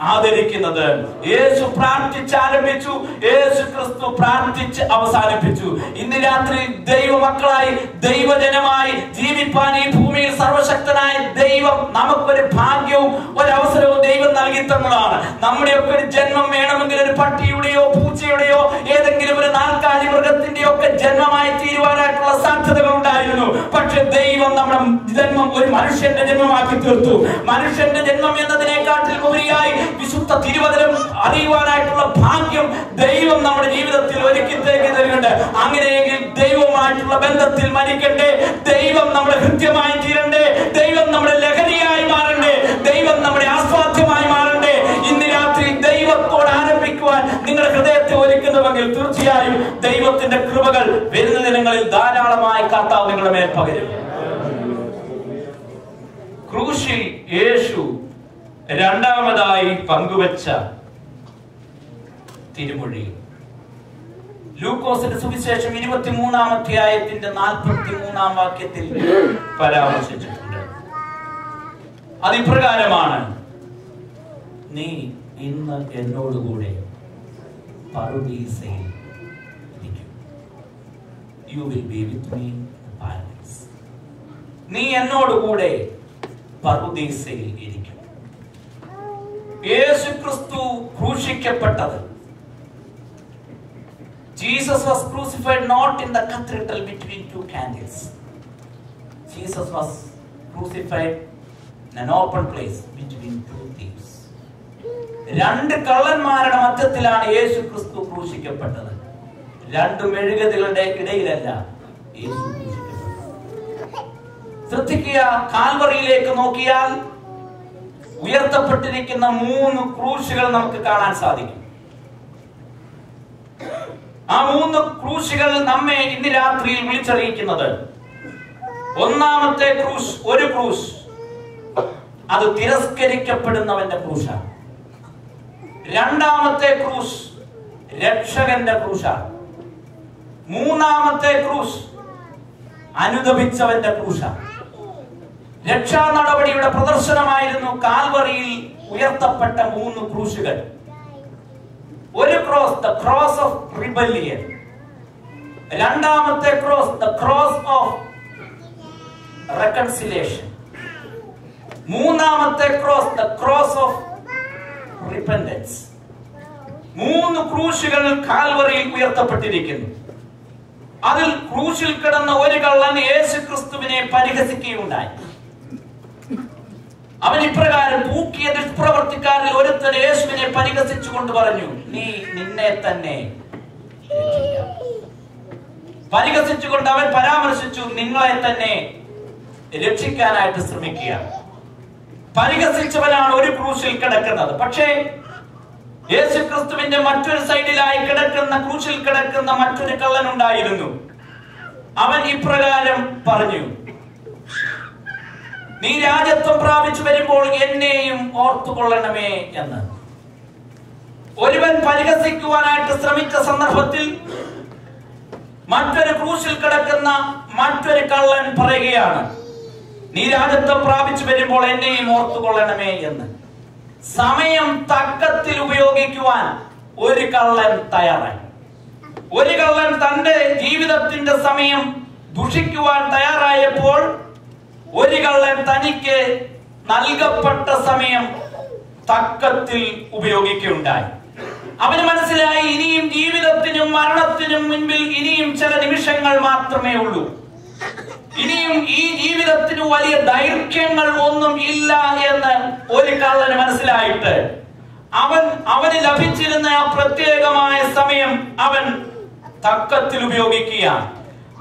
ആദരിക്കുന്നത്. യേശു പ്രാർത്ഥിച്ച് ആരംഭിച്ചു, യേശു ക്രിസ്തു പ്രാർത്ഥിച്ച് അവസാനിപ്പിച്ചു. ഇന്ന് രാത്രി ദൈവമക്കളായി, ദൈവജനമായി ജീവിപ്പാൻ ഈ ഭൂമിയിൽ സർവശക്തനായ ദൈവം നമുക്കൊരു ഭാഗ്യവും ഒരവസരവും ദൈവം നൽകി തന്നതാണ്. നമ്മുടെയൊക്കെ ഒരു ജന്മം വേണമെങ്കിൽ ഒരു പട്ടിയുടെയോ പൂച്ചയുടെയോ ഏതെങ്കിലും ഒരു നാൽക്കാലി മൃഗത്തിന്റെയോ ഒക്കെ ജന്മമായി തീരുവാനായിട്ടുള്ള സാധ്യതകൾ ഉണ്ടായിരുന്നു. പക്ഷെ ദൈവം നമ്മുടെ ജന്മം ഒരു മനുഷ്യന്റെ ജന്മമാക്കി തീർത്തു. മനുഷ്യന്റെ ജന്മം എന്നതിനെക്കാട്ടിൽ ഉപരിയായി വിശുദ്ധ തിരുവചനം അറിയുവാനായിട്ടുള്ള ഭാഗ്യം ദൈവം നമ്മുടെ ജീവിതത്തിൽ ഒരുക്കി തരുന്നുണ്ട്. അങ്ങനെയെങ്കിൽ ദൈവവുമായിട്ടുള്ള ബന്ധത്തിൽ മരിക്കണ്ടേ, ദൈവം നമ്മുടെ ഹൃദ്യമായി തീരണ്ടേ, ദൈവം നമ്മുടെ ലഹരിയായി മാറണ്ടേ, ദൈവം നമ്മുടെ ആസ്വാദ്യമായി മാറണ്ടേ. ഇന്ന് രാത്രി ദൈവത്തോട് ആരംഭിക്കുവാൻ നിങ്ങളുടെ ഹൃദയത്തെ ഒരുക്കുന്നുവെങ്കിൽ തീർച്ചയായും ദൈവത്തിന്റെ കൃപകൾ വരുന്ന ദിനങ്ങളിൽ ധാരാളമായി കർത്താവ് നിങ്ങളുടെ മേൽ പകരും. ക്രൂശിൽ യേശു രണ്ടാമതായി പങ്കുവച്ച തിരുമൊഴി ലൂക്കോസിന്റെ സുവിശേഷം 23-ാം അധ്യായത്തിന്റെ 43-ാം വാക്യത്തിൽ പരാമർശിച്ചിട്ടുണ്ട്. അതിപ്രകാരമാണ്: നീ ഇന്ന് എന്നോടുകൂടെ പറുദീസയിൽ ഇരിക്കും. You will be with me in paradise. നീ എന്നോടുകൂടെ പറുദീസയിൽ ഇരിക്കും. യേശു ക്രിസ്തു ക്രൂശിക്കപ്പെട്ടത്, Jesus was crucified not in the cathedral between two candles. Jesus was crucified in an open place between two thieves. രണ്ട് കള്ളന്മാരുടെ മധ്യത്തിലാണ് യേശു ക്രിസ്തു ക്രൂശിക്കപ്പെട്ടത്. രണ്ട് മെഴുകുതിരികളുടെ ഇടയിലല്ല യേശു ക്രൂശിക്കപ്പെട്ടത്. ശ്രദ്ധിക്കുക, കാൽവറിയിലേക്ക് നോക്കിയാൽ ഉയർത്തപ്പെട്ടിരിക്കുന്ന 3 ക്രൂശുകൾ നമുക്ക് കാണാൻ സാധിക്കും. ആ 3 ക്രൂശുകൾ നമ്മെ ഇന്ന് രാത്രിയിൽ വിളിച്ചറിയിക്കുന്നത്, ഒന്നാമത്തെ ക്രൂശ്, ഒരു ക്രൂശ് അത് തിരസ്കരിക്കപ്പെടുന്നവന്റെ ക്രൂശാണ്. രണ്ടാമത്തെ ക്രൂശ് രക്ഷകന്റെ ക്രൂശാണ്. മൂന്നാമത്തെ ക്രൂശ് അനുദപിച്ചവന്റെ ക്രൂശാണ്. രക്ഷാ നടപടിയുടെ പ്രദർശനമായിരുന്നു കാൽവറിയിൽ ഉയർത്തപ്പെട്ട 3 ക്രൂശുകൾ. ഒരു cross, the cross of rebellion. രണ്ടാമത്തെ cross, the cross of reconciliation. മൂന്നാമത്തെ cross, the cross of repentance. 3 ക്രൂശുകൾ കാൽവറിയിൽ ഉയർത്തപ്പെട്ടിരിക്കുന്നു. അതിൽ ക്രൂശിൽ കിടന്ന ഒരു കള്ളൻ യേശു ക്രിസ്തുവിനെ പരിഹസിക്കുകയുണ്ടായി. അവൻ ഇപ്രകാരം തൂക്കിയ ദുഷ്പ്രവർത്തിക്കാരിൽ ഒരുത്തൻ യേശുവിനെ പരിഹസിച്ചുകൊണ്ട് പറഞ്ഞു, നീ നിന്നെ തന്നെ പരിഹസിച്ചുകൊണ്ട് അവൻ പരാമർശിച്ചു, നിങ്ങളെ തന്നെ രക്ഷിക്കാനായിട്ട് ശ്രമിക്കുക. പരിഹസിച്ചവനാണ് ഒരു ക്രൂശിൽ കിടക്കുന്നത്. പക്ഷേ യേശു ക്രിസ്തുവിന്റെ മറ്റൊരു സൈഡിലായി കിടക്കുന്ന, ക്രൂശിൽ കിടക്കുന്ന മറ്റൊരു കള്ളൻ ഉണ്ടായിരുന്നു. അവൻ ഇപ്രകാരം പറഞ്ഞു, നീ രാജത്വം പ്രാപിച്ചു വരുമ്പോൾ എന്നെയും ഓർത്തുകൊള്ളണമേ എന്ന്. ഒരുവൻ പരിഹസിക്കുവാനായിട്ട് ശ്രമിച്ച സന്ദർഭത്തിൽ മറ്റൊരു ക്രൂശിൽ കിടക്കുന്ന മറ്റൊരു കള്ളൻ പറയുകയാണ്, നീ രാജത്വം പ്രാപിച്ചു വരുമ്പോൾ എന്നെയും ഓർത്തുകൊള്ളണമേ എന്ന്. സമയം തക്കത്തിൽ ഉപയോഗിക്കുവാൻ ഒരു കള്ളൻ തയ്യാറായി. ഒരു കള്ളൻ തന്റെ ജീവിതത്തിന്റെ സമയം ദുഷിക്കുവാൻ തയ്യാറായപ്പോൾ ഒരു കള്ളൻ തനിക്ക് നൽകപ്പെട്ട സമയം തക്കത്തിൽ ഉപയോഗിക്കുകയുണ്ടായി. അവന് മനസ്സിലായി ഇനിയും ജീവിതത്തിനും മരണത്തിനും മുൻപിൽ ഇനിയും ചില നിമിഷങ്ങൾ മാത്രമേ ഉള്ളൂ. ഇനിയും ഈ ജീവിതത്തിന് വലിയ ദൈർഘ്യങ്ങൾ ഒന്നും ഇല്ല എന്ന് ഒരു കള്ളന് മനസ്സിലായിട്ട് അവന് ലഭിച്ചിരുന്ന ആ പ്രത്യേകമായ സമയം അവൻ തക്കത്തിൽ ഉപയോഗിക്കുക.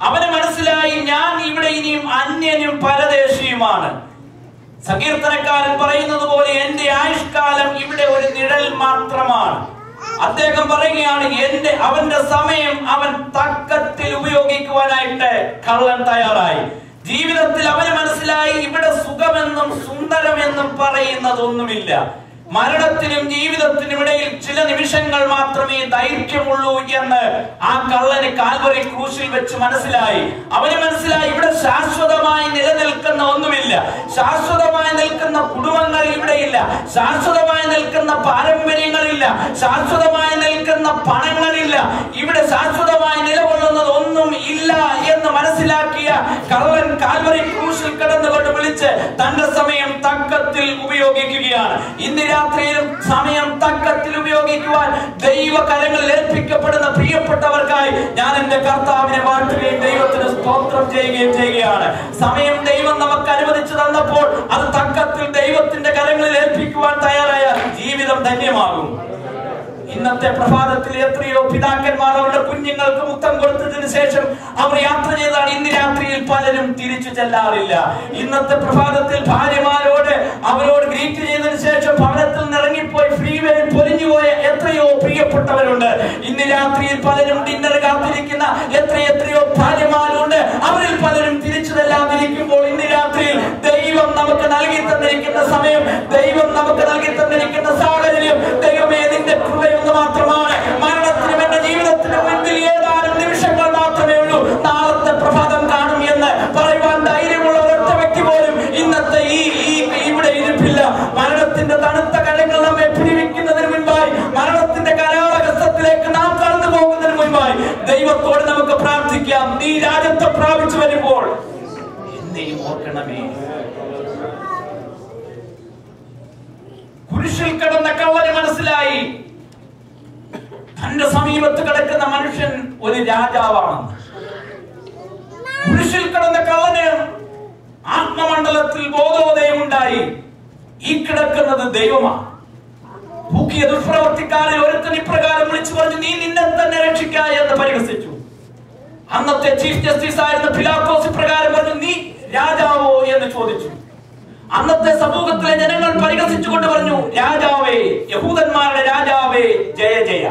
അവന് മനസ്സിലായി ഞാൻ ഇവിടെ ഇനിയും അന്യനും പരദേശിയുമാണ്. സങ്കീർത്തനക്കാരൻ പറയുന്നത് പോലെ എന്റെ ആയുഷ്കാലം ഇവിടെ ഒരു നിഴൽ മാത്രമാണ്. അദ്ദേഹം പറയുകയാണ് അവന്റെ സമയം അവൻ തക്കത്തിൽ ഉപയോഗിക്കുവാനായിട്ട് കള്ളൻ തയ്യാറായി. ജീവിതത്തിൽ അവന് മനസ്സിലായി ഇവിടെ സുഖമെന്നും സുന്ദരമെന്നും പറയുന്നതൊന്നുമില്ല. മരണത്തിനും ജീവിതത്തിനും ഇടയിൽ ചില നിമിഷങ്ങൾ മാത്രമേ ദൈർഘ്യമുള്ളൂ എന്ന് ആ കള്ളന് കാൽവറി ക്രൂശിൽ വെച്ച് മനസ്സിലായി. അവന് മനസ്സിലായി ഇവിടെ ശാശ്വതമായി നിലനിൽക്കുന്ന ഒന്നുമില്ല. ശാശ്വതമായി നിൽക്കുന്ന കുടുംബങ്ങൾ ഇവിടെയില്ല. ശാശ്വതമായി നിൽക്കുന്ന പാരമ്പര്യങ്ങളില്ല. ശാശ്വതമായി നിൽക്കുന്ന പണങ്ങളില്ല. ഇവിടെ ശാശ്വതമായി നിലകൊള്ളുന്നത് ഒന്നും ഇല്ല എന്ന് മനസ്സിലാക്കിയ കള്ളൻ കാൽവറി ക്രൂശിൽ കിടന്നുകൊണ്ട് വിളിച്ച് തന്റെ സമയം തക്കത്തിൽ ഉപയോഗിക്കുകയാണ്. ഇന്ന് രാത്രിയിലും സമയം തക്കത്തിൽ ഉപയോഗിക്കുവാൻ ദൈവകരങ്ങളിൽ ഏൽപ്പിക്കപ്പെടുന്ന പ്രിയപ്പെട്ടവർക്കായി ഞാൻ എന്റെ കർത്താവിനെ വാഴ്ത്തുകയും ദൈവത്തിന് സ്തോത്രം ചെയ്യുകയും ചെയ്യുകയാണ്. സമയം ദൈവം നമുക്ക് അനുവദിച്ചു തന്നപ്പോൾ അത് തക്കത്തിൽ ദൈവത്തിന്റെ കരങ്ങളിൽ ഏൽപ്പിക്കുവാൻ തയ്യാറായാൽ ജീവിതം ധന്യമാകും. ഇന്നത്തെ പ്രഭാതത്തിൽ എത്രയോ പിതാക്കന്മാർ അവരുടെ കുഞ്ഞുങ്ങൾക്ക് മുത്തം കൊടുത്തതിന് ശേഷം അവർ യാത്ര ചെയ്താണ്. ഇന്ന് രാത്രിയിൽ പലരും തിരിച്ചു ചെല്ലാറില്ല. ഇന്നത്തെ പ്രഭാതത്തിൽ ഭാര്യമാരോട് അവരോട് ഗ്രീറ്റ് ചെയ്തതിനു ശേഷം ഭവനത്തിൽ നിറങ്ങിപ്പോയി ഫ്രീവേയിൽ പൊലിഞ്ഞുപോയ എത്രയോ പ്രിയപ്പെട്ടവരുണ്ട്. ഇന്ന് രാത്രിയിൽ പലരും ഡിന്നർ കാത്തിരിക്കുന്ന എത്രയോ ഭാര്യമാരുണ്ട്. അവരിൽ പലരും തിരിച്ചു ചെല്ലാതിരിക്കുമ്പോൾ ഇന്ന് രാത്രിയിൽ ദൈവം നമുക്ക് നൽകി തന്നിരിക്കുന്ന സമയം, ദൈവം നമുക്ക് നൽകി തന്നിരിക്കുന്ന സാഹചര്യം ദൈവമേ നിന്റെ കൃപയൊന്ന് മാത്രമാണ്. മരണത്തിനും എന്റെ ജീവിതത്തിന് മുൻപിൽ ഏതാനും നിമിഷങ്ങൾ മാത്രമേ ഉള്ളൂ. നാളത്തെ പ്രഭാതം കാണും എന്ന് പറയുവാൻ ധൈര്യമുള്ള ഒരൊറ്റ വ്യക്തി പോലും ഇന്നത്തെ ഇവിടെ ഇരിപ്പില്ല. മരണത്തിന്റെ തണുത്ത കരങ്ങൾ നമ്മെ പിടിവിക്കുന്നതിന് മുൻപായി, മരണത്തിന്റെ കരാളഹസ്തത്തിലേക്ക് നാം കടന്നു പോകുന്നതിന് മുൻപായി ദൈവത്തോട് നമുക്ക് പ്രാർത്ഥിക്കാം. നീ രാജ്യത്തെ പ്രാപിച്ചു വരുമ്പോൾ എന്നെയും ഓർക്കണമേ. കുരിശിൽ കിടന്ന കള്ളന് മനസ്സിലായി തന്റെ സമീപത്ത് കിടക്കുന്ന മനുഷ്യൻ ഒരു രാജാവാണെന്ന്. കുരിശിൽ കിടന്ന കള്ളന് ആത്മമണ്ഡലത്തിൽ ബോധോദയമുണ്ടായി. ഈ കിടക്കുന്നത് ദൈവമാണ്. ഭൂക്കിയ ദുഷ്പ്രവർത്തിക്കാരെ ഒരുത്തൻ ഇപ്രകാരം വിളിച്ചു പറഞ്ഞു, നീ നിന്നെ തന്നെ രക്ഷിക്ക എന്ന് പരിഹസിച്ചു. അന്നത്തെ ചീഫ് ജസ്റ്റിസ് ആയിരുന്ന പിലാത്തോസ് ഇപ്രകാരം പറഞ്ഞു, നീ രാജാവോ എന്ന് ചോദിച്ചു. അന്നത്തെ സമൂഹത്തിലെ ജനങ്ങൾ പരിഹസിച്ചുകൊണ്ട് പറഞ്ഞു, രാജാവേ, യഹൂദന്മാരുടെ രാജാവേ, ജയ ജയ.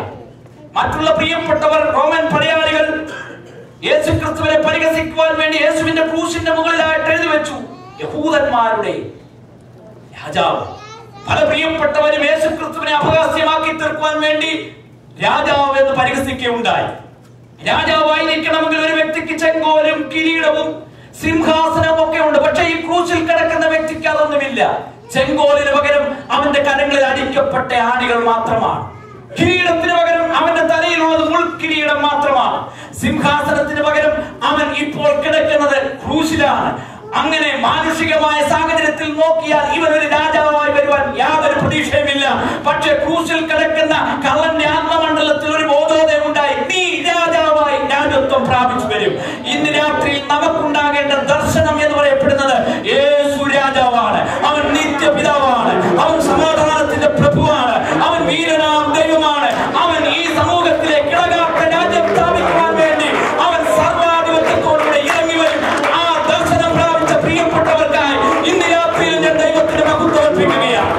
മറ്റുള്ള പ്രിയപ്പെട്ടവർ റോമൻ പടയാളികൾ യേശുക്രിസ്തുവിനെ പരിഹസിക്കുവാൻ വേണ്ടി യേശുവിന്റെ ക്രൂശിന്റെ മുകളിലായിട്ട് എഴുതി വെച്ചു, യഹൂദന്മാരുടെ രാജാവ്. പല പ്രിയപ്പെട്ടവരും യേശുക്രിസ്തുവിനെ അപഹാസ്യമാക്കി തീർക്കുവാൻ വേണ്ടി രാജാവ് എന്ന് പരിഹസിക്കുകയുണ്ടായി. രാജാവായിരിക്കണമെങ്കിൽ ഒരു വ്യക്തിക്ക് ചെങ്കോലും കിരീടവും സിംഹാസനവും ഒക്കെ ഉണ്ട്. പക്ഷെ ഈ ക്രൂശിൽ കിടക്കുന്ന വ്യക്തിക്ക് അതൊന്നുമില്ല. ചെങ്കോലിന് പകരം അവന്റെ കരങ്ങളിൽ അടിക്കപ്പെട്ട ആണികൾ മാത്രമാണ്. കിരീടത്തിന് പകരം അവന്റെ തലയിലുള്ളത് മുൾക്കിരീടം മാത്രമാണ്. സിംഹാസനത്തിന് പകരം അവൻ ഇപ്പോൾ കിടക്കുന്നത് ക്രൂശിലാണ്. അങ്ങനെ മാനുഷികമായ സാഹചര്യത്തിൽ നോക്കിയാൽ ഇവൻ ഒരു രാജാവായി വരുവാൻ യാതൊരു പ്രതീക്ഷയുമില്ല. പക്ഷെ ക്രൂശിൽ കിടക്കുന്ന കള്ളന്റെ ആത്മമണ്ഡലത്തിൽ ഒരു ബോധോദയം ഉണ്ടായി. നീ രാജാവായി രാജത്വം പ്രാപിച്ചു വരും. ഇന്ന് രാത്രിയിൽ നമുക്കുണ്ടാകേണ്ട ദർശനം എന്ന് പറയപ്പെടുന്നത് യേശു രാജാവാണ്. അവൻ നിത്യപിതാവാണ്. അവൻ സമാധാനത്തിന്റെ പ്രഭുവാണ്. അവൻ വീരനാം ദൈവമാണ്. അവൻ ഈ സമൂഹത്തിലെ കിടകാത്ത രാജ്യം സ്ഥാപിക്കുവാൻ വേണ്ടി അവൻ സർവാധിപത്യത്തോടുകൂടെ ഇറങ്ങി വരും. ആ ദർശനം പ്രാപിച്ച പ്രിയപ്പെട്ടവർക്കായി ഇന്ന് രാത്രിയിൽ ഞാൻ ദൈവത്തിന് മഹത്വം അർപ്പിക്കുകയാണ്.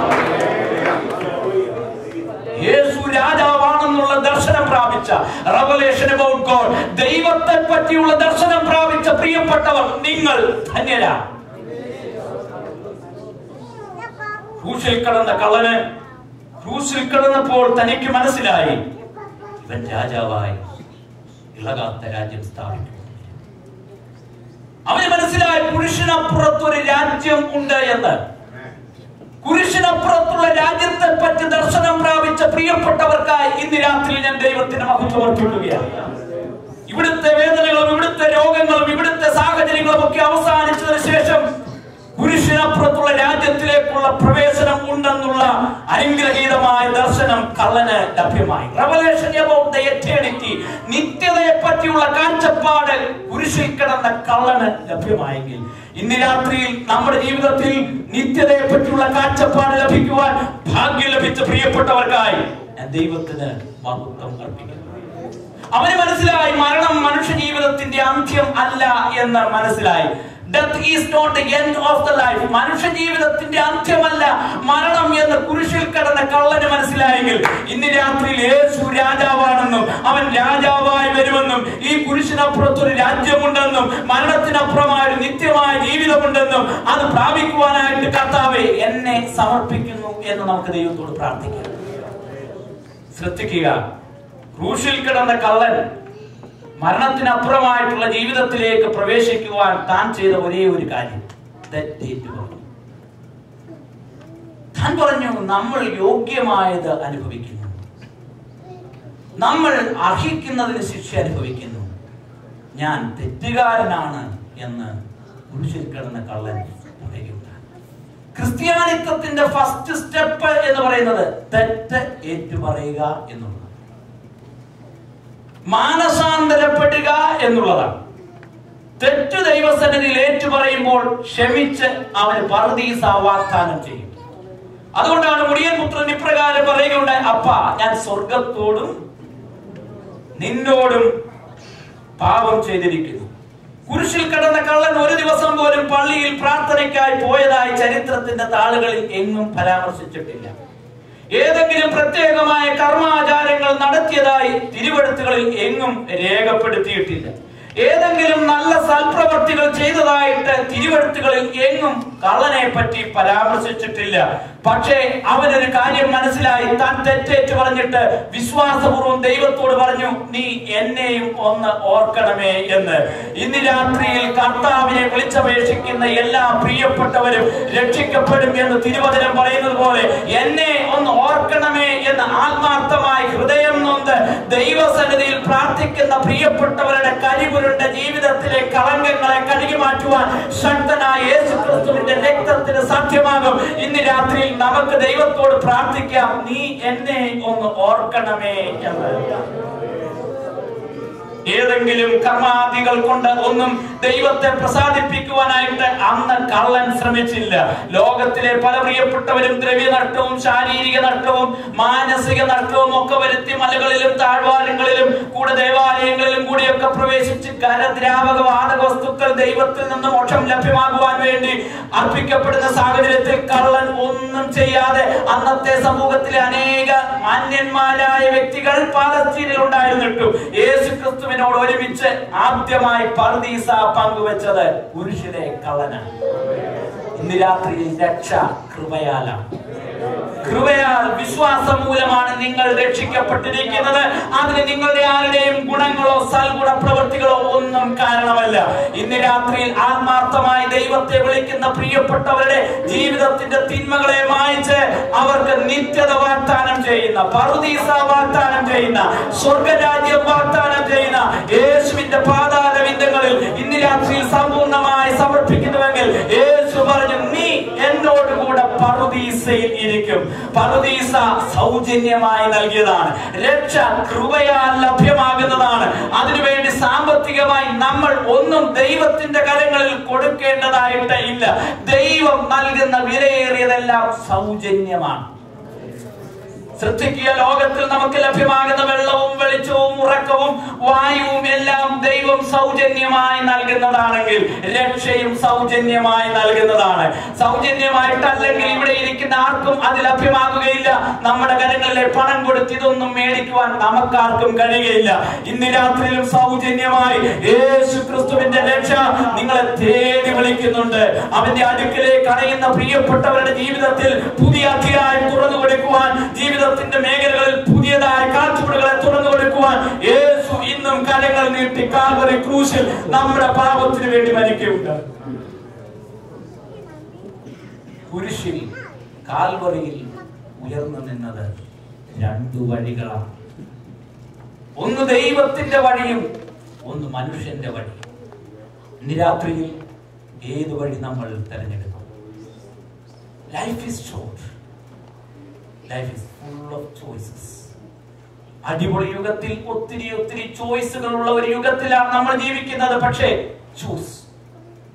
യേശു രാജാവാണെന്നുള്ള ദർശനം പ്രാപിച്ച, റെവലേഷൻ അബൌട്ട് ഗോഡ്, ദൈവത്തെ പറ്റിയുള്ള ദർശനം പ്രാപിച്ച പ്രിയപ്പെട്ടവർ നിങ്ങൾ ധന്യരാണ്. ക്രൂശിൽ കിടന്ന കള്ളന് ക്രൂശിൽ കിടന്നപ്പോൾ തനിക്ക് മനസ്സിലായി ഇവൻ രാജാവായി ഇളകാത്ത രാജ്യം സ്ഥാപിക്കും. അവന് മനസ്സിലായി കുരിശിനപ്പുറത്തൊരു രാജ്യം ഉണ്ട് എന്ന്. കുരിശിനപ്പുറത്തുള്ള രാജ്യത്തെ പറ്റി ദർശനം പ്രാപിച്ച പ്രിയപ്പെട്ടവർക്കായി ഇന്ന് രാത്രി ഞാൻ ദൈവത്തിന് മഹത്വം അർപ്പിക്കുകയാണ്. ഇവിടുത്തെ വേദനകളും ഇവിടുത്തെ രോഗങ്ങളും ഇവിടുത്തെ സാഹചര്യങ്ങളും ഒക്കെ അവസാനിച്ചതിന് ശേഷം കുരിശിനപ്പുറത്തുള്ള രാജ്യത്തിലേക്കുള്ള പ്രവേശനം ഉണ്ടെന്നുള്ള അനുഗ്രഹീതമായ ദർശനം കള്ളന് ലഭ്യമായി. റെവലേഷൻ അബൌട്ട് ദ എറ്റേണിറ്റി, നിത്യതയെ പറ്റിയുള്ള കാഴ്ചപ്പാട് കുരിശിൽ കിടന്ന കള്ളന് ലഭ്യമായെങ്കിൽ ഇന്ന് രാത്രിയിൽ നമ്മുടെ ജീവിതത്തിൽ നിത്യതയെ പറ്റിയുള്ള കാഴ്ചപ്പാട് ലഭിക്കുവാൻ ഭാഗ്യം ലഭിച്ച പ്രിയപ്പെട്ടവർക്കായി ദൈവത്തിന് മഹത്വം അർപ്പിക്കുന്നു. അവന് മനസ്സിലായി മരണം മനുഷ്യ ജീവിതത്തിന്റെ അന്ത്യം അല്ല എന്ന് മനസ്സിലായി. Death is not the end of the life. മനുഷ്യ ജീവിതത്തിന്റെ അന്ത്യമല്ല മരണം എന്ന് കുരിശിൽ കിടന്ന കള്ളന് മനസ്സിലായെങ്കിൽ ഇന്ന് രാത്രിയിൽ യേശു രാജാവാണെന്നും അവൻ രാജാവായി വരുമെന്നും ഈ കുരിശിനപ്പുറത്തൊരു രാജ്യമുണ്ടെന്നും മരണത്തിനപ്പുറമായ ഒരു നിത്യമായ ജീവിതമുണ്ടെന്നും അത് പ്രാപിക്കുവാനായിട്ട് കർത്താവേ എന്നെ സമർപ്പിക്കുന്നു എന്ന് നമുക്ക് ദൈവത്തോട് പ്രാർത്ഥിക്കാം. ശ്രദ്ധിക്കുക, ക്രൂശിൽ കിടന്ന കള്ളൻ മരണത്തിനപ്പുറമായിട്ടുള്ള ജീവിതത്തിലേക്ക് പ്രവേശിക്കുവാൻ താൻ ചെയ്ത ഒരേ ഒരു കാര്യം തെറ്റേറ്റു പറഞ്ഞു. താൻ പറഞ്ഞു, നമ്മൾ യോഗ്യമായത് അനുഭവിക്കുന്നു, നമ്മൾ അർഹിക്കുന്നതിന് ശിക്ഷ അനുഭവിക്കുന്നു, ഞാൻ തെറ്റുകാരനാണ് എന്ന് കുരിശിൽ കിടന്ന കള്ളൻ പറയുകയുണ്ടായി. ക്രിസ്ത്യാനിത്വത്തിന്റെ ഫസ്റ്റ് സ്റ്റെപ്പ് എന്ന് പറയുന്നത് തെറ്റ് ഏറ്റുപറയുക എന്നുള്ളത്, മാനസാന്തരപ്പെടുക എന്നുള്ളതാണ്. തെറ്റു ദൈവസന്നിധിയിൽ ഏറ്റുപറയുമ്പോൾ ക്ഷമിച്ച് അവന് പറുദീസ വാഗ്ദാനം ചെയ്യും. അതുകൊണ്ടാണ് മുടിയൻ പുത്രൻ ഇപ്രകാരം പറയുകയുണ്ടായി, അപ്പാ ഞാൻ സ്വർഗത്തോടും നിന്നോടും പാപം ചെയ്തിരിക്കുന്നു. കുരിശിൽ കിടന്ന കള്ളൻ ഒരു ദിവസം പോലും പള്ളിയിൽ പ്രാർത്ഥനയ്ക്കായി പോയതായി ചരിത്രത്തിന്റെ താളുകളിൽ എങ്ങും പരാമർശിച്ചിട്ടില്ല. ഏതെങ്കിലും പ്രത്യേകമായ കർമാചാരങ്ങൾ നടത്തിയതായി തിരുവെഴുത്തുകളിൽ എങ്ങും രേഖപ്പെടുത്തിയിട്ടില്ല. ഏതെങ്കിലും നല്ല സൽപ്രവർത്തികൾ ചെയ്തതായിട്ട് തിരുവെഴുത്തുകളിൽ എങ്ങും കള്ളനെ പറ്റി പരാമർശിച്ചിട്ടില്ല. പക്ഷേ അവനൊരു കാര്യം മനസ്സിലായി, താൻ തെറ്റേറ്റു പറഞ്ഞിട്ട് വിശ്വാസപൂർവ്വം ദൈവത്തോട് പറഞ്ഞു, നീ എന്നെയും ഒന്ന് ഓർക്കണമേ എന്ന്. ഇന്ന് രാത്രിയിൽ കർത്താവിനെ വിളിച്ചപേക്ഷിക്കുന്ന എല്ലാ പ്രിയപ്പെട്ടവരും രക്ഷിക്കപ്പെടും എന്ന് തിരുവചനം പറയുന്നത് പോലെ എന്നെ ഒന്ന് ഓർക്കണമേ എന്ന് ആത്മാർത്ഥമായി ഹൃദയം നൊന്ത് ദൈവസന്നിധിയിൽ പ്രാർത്ഥിക്കുന്ന പ്രിയപ്പെട്ടവരുടെ കരിപുരുണ്ട ജീവിതത്തിലെ കളങ്കങ്ങളെ കഴുകി മാറ്റുവാൻ ശക്തനായ യേശുക്രിസ്തുവിന്റെ രക്തത്തിന് സാധ്യമാകും. ഇന്ന് രാത്രിയിൽ നമുക്ക് ദൈവത്തോട് പ്രാർത്ഥിക്കാം, നീ എന്നെ ഒന്ന് ഓർക്കണമേ എന്ന്. ഏതെങ്കിലും കർമാദികൾ കൊണ്ട് ഒന്നും ദൈവത്തെ പ്രസാദിപ്പിക്കുവാനായിട്ട് അന്ന് കള്ളൻ ശ്രമിച്ചില്ല. ലോകത്തിലെ പല പ്രിയപ്പെട്ടവരും ദ്രവ്യനഷ്ടവും ശാരീരിക നഷ്ടവും മാനസിക നഷ്ടവും ഒക്കെ വരുത്തി മലകളിലും താഴ്വാരങ്ങളിലും കൂടെ ദേവാലയങ്ങളിലും കൂടിയൊക്കെ പ്രവേശിച്ച് കരദ്രാവക വാതക വസ്തുക്കൾ ദൈവത്തിൽ നിന്ന് മോക്ഷം ലഭ്യമാകുവാൻ വേണ്ടി അർപ്പിക്കപ്പെടുന്ന സാഹചര്യത്തിൽ കള്ളൻ ഒന്നും ചെയ്യാതെ അന്നത്തെ സമൂഹത്തിലെ അനേക മാന്യന്മാരായ വ്യക്തികൾ പാലസ്തീനിൽ ഉണ്ടായിരുന്നിട്ടും യേശുക്രിസ്തുവിനോട് ഒരുമിച്ച് ആദ്യമായി പറുദീസ പങ്കുവെച്ചത് കുരിശിലെ കള്ളനാണ്. ഇന്ന് രാത്രിയിൽ രക്ഷ കൃപയാലാണ്. കൃപയാൽ വിശ്വാസം മൂലമാണ് നിങ്ങൾ രക്ഷിക്കപ്പെട്ടിരിക്കുന്നത്. അതിന് നിങ്ങളുടെ ആരുടെയും ഗുണങ്ങളോ സൽഗുണ പ്രവൃത്തികളോ ഒന്നും കാരണമല്ല. ഇന്ന് രാത്രിയിൽ ആത്മാർത്ഥമായി ദൈവത്തെ വിളിക്കുന്ന പ്രിയപ്പെട്ടവരുടെ ജീവിതത്തിന്റെ തിന്മകളെ മായ്ച്ച് അവർക്ക് നിത്യത വാഗ്ദാനം ചെയ്യുന്ന, പറുദീസ വാഗ്ദാനം ചെയ്യുന്ന, സ്വർഗരാജ്യം വാഗ്ദാനം ചെയ്യുന്ന യേശുവിന്റെ പാതാരവിന്ദങ്ങളിൽ ഇന്ന് രാത്രിയിൽ സമ്പൂർണമായി സമർപ്പിക്കുന്നുവെങ്കിൽ യേശു പറഞ്ഞു, നീ എന്നോട് കൂടെ പറുദീസയിൽ ഇരിക്കും. പറുദീസ സൗജന്യമായി നൽകിയതാണ്. രക്ഷ കൃപയാൽ ലഭ്യമാകുന്നതാണ്. അതിനുവേണ്ടി സാമ്പത്തികമായി നമ്മൾ ഒന്നും ദൈവത്തിന്റെ കരങ്ങളിൽ കൊടുക്കേണ്ടതായിട്ട് ഇല്ല. ദൈവം നൽകുന്ന വിലയേറിയതെല്ലാം സൗജന്യമാണ്. ശ്രദ്ധിക്കുക, ലോകത്തിൽ നമുക്ക് ലഭ്യമാകുന്ന വെള്ളവും വെളിച്ചവും ഉറക്കവും വായുവും എല്ലാം ദൈവം സൗജന്യമായി നൽകുന്നതാണെങ്കിൽ രക്ഷയും സൗജന്യമായി നൽകുന്നതാണ്. സൗജന്യമായിട്ടല്ലെങ്കിൽ ഇവിടെ ഇരിക്കുന്ന ആർക്കും അത് ലഭ്യമാകുകയില്ല. നമ്മുടെ കരങ്ങളിലെ പണം കൊടുത്ത് ഇതൊന്നും മേടിക്കുവാൻ നമുക്കാർക്കും കഴിയുകയില്ല. ഇന്ന് രാത്രിയിലും സൗജന്യമായി യേശു ക്രിസ്തുവിന്റെ രക്ഷ നിങ്ങളെ തേടി വിളിക്കുന്നുണ്ട്. അവന്റെ അടുക്കിലേക്ക് അണയുന്ന പ്രിയപ്പെട്ടവരുടെ ജീവിതത്തിൽ പുതിയ അധ്യായം തുറന്നു കൊടുക്കുവാൻ, ജീവിതത്തിന്റെ മേഖലകളിൽ പുതിയതായ കാഴ്ചപ്പാടുകളെ തുറന്നു കൊടുക്കുവാൻ യേശു ഇന്നും കരങ്ങൾ നീട്ടി കാൽവരി ക്രൂശിൽ നമ്മുടെ പാപത്തിന് വേണ്ടി മരിക്കുകയുണ്ട്. കുരിശിൽ കാൽവറിയിൽ ഉയർന്നു നിന്നത് രണ്ടു വഴികളാണ്. ഒന്ന് ദൈവത്തിന്റെ വഴിയും ഒന്ന് മനുഷ്യന്റെ വഴി. ഇന്ന് രാത്രിയിൽ ഏത് വഴി നമ്മൾ തിരഞ്ഞെടുക്കും? Life is short, life is full of choices. അടിപൊളി യുഗത്തിൽ ഒത്തിരി ഒത്തിരി ചോയ്സുകൾ ഉള്ള ഒരു യുഗത്തിലാണ് നമ്മൾ ജീവിക്കുന്നത്. പക്ഷേ ചൂസ്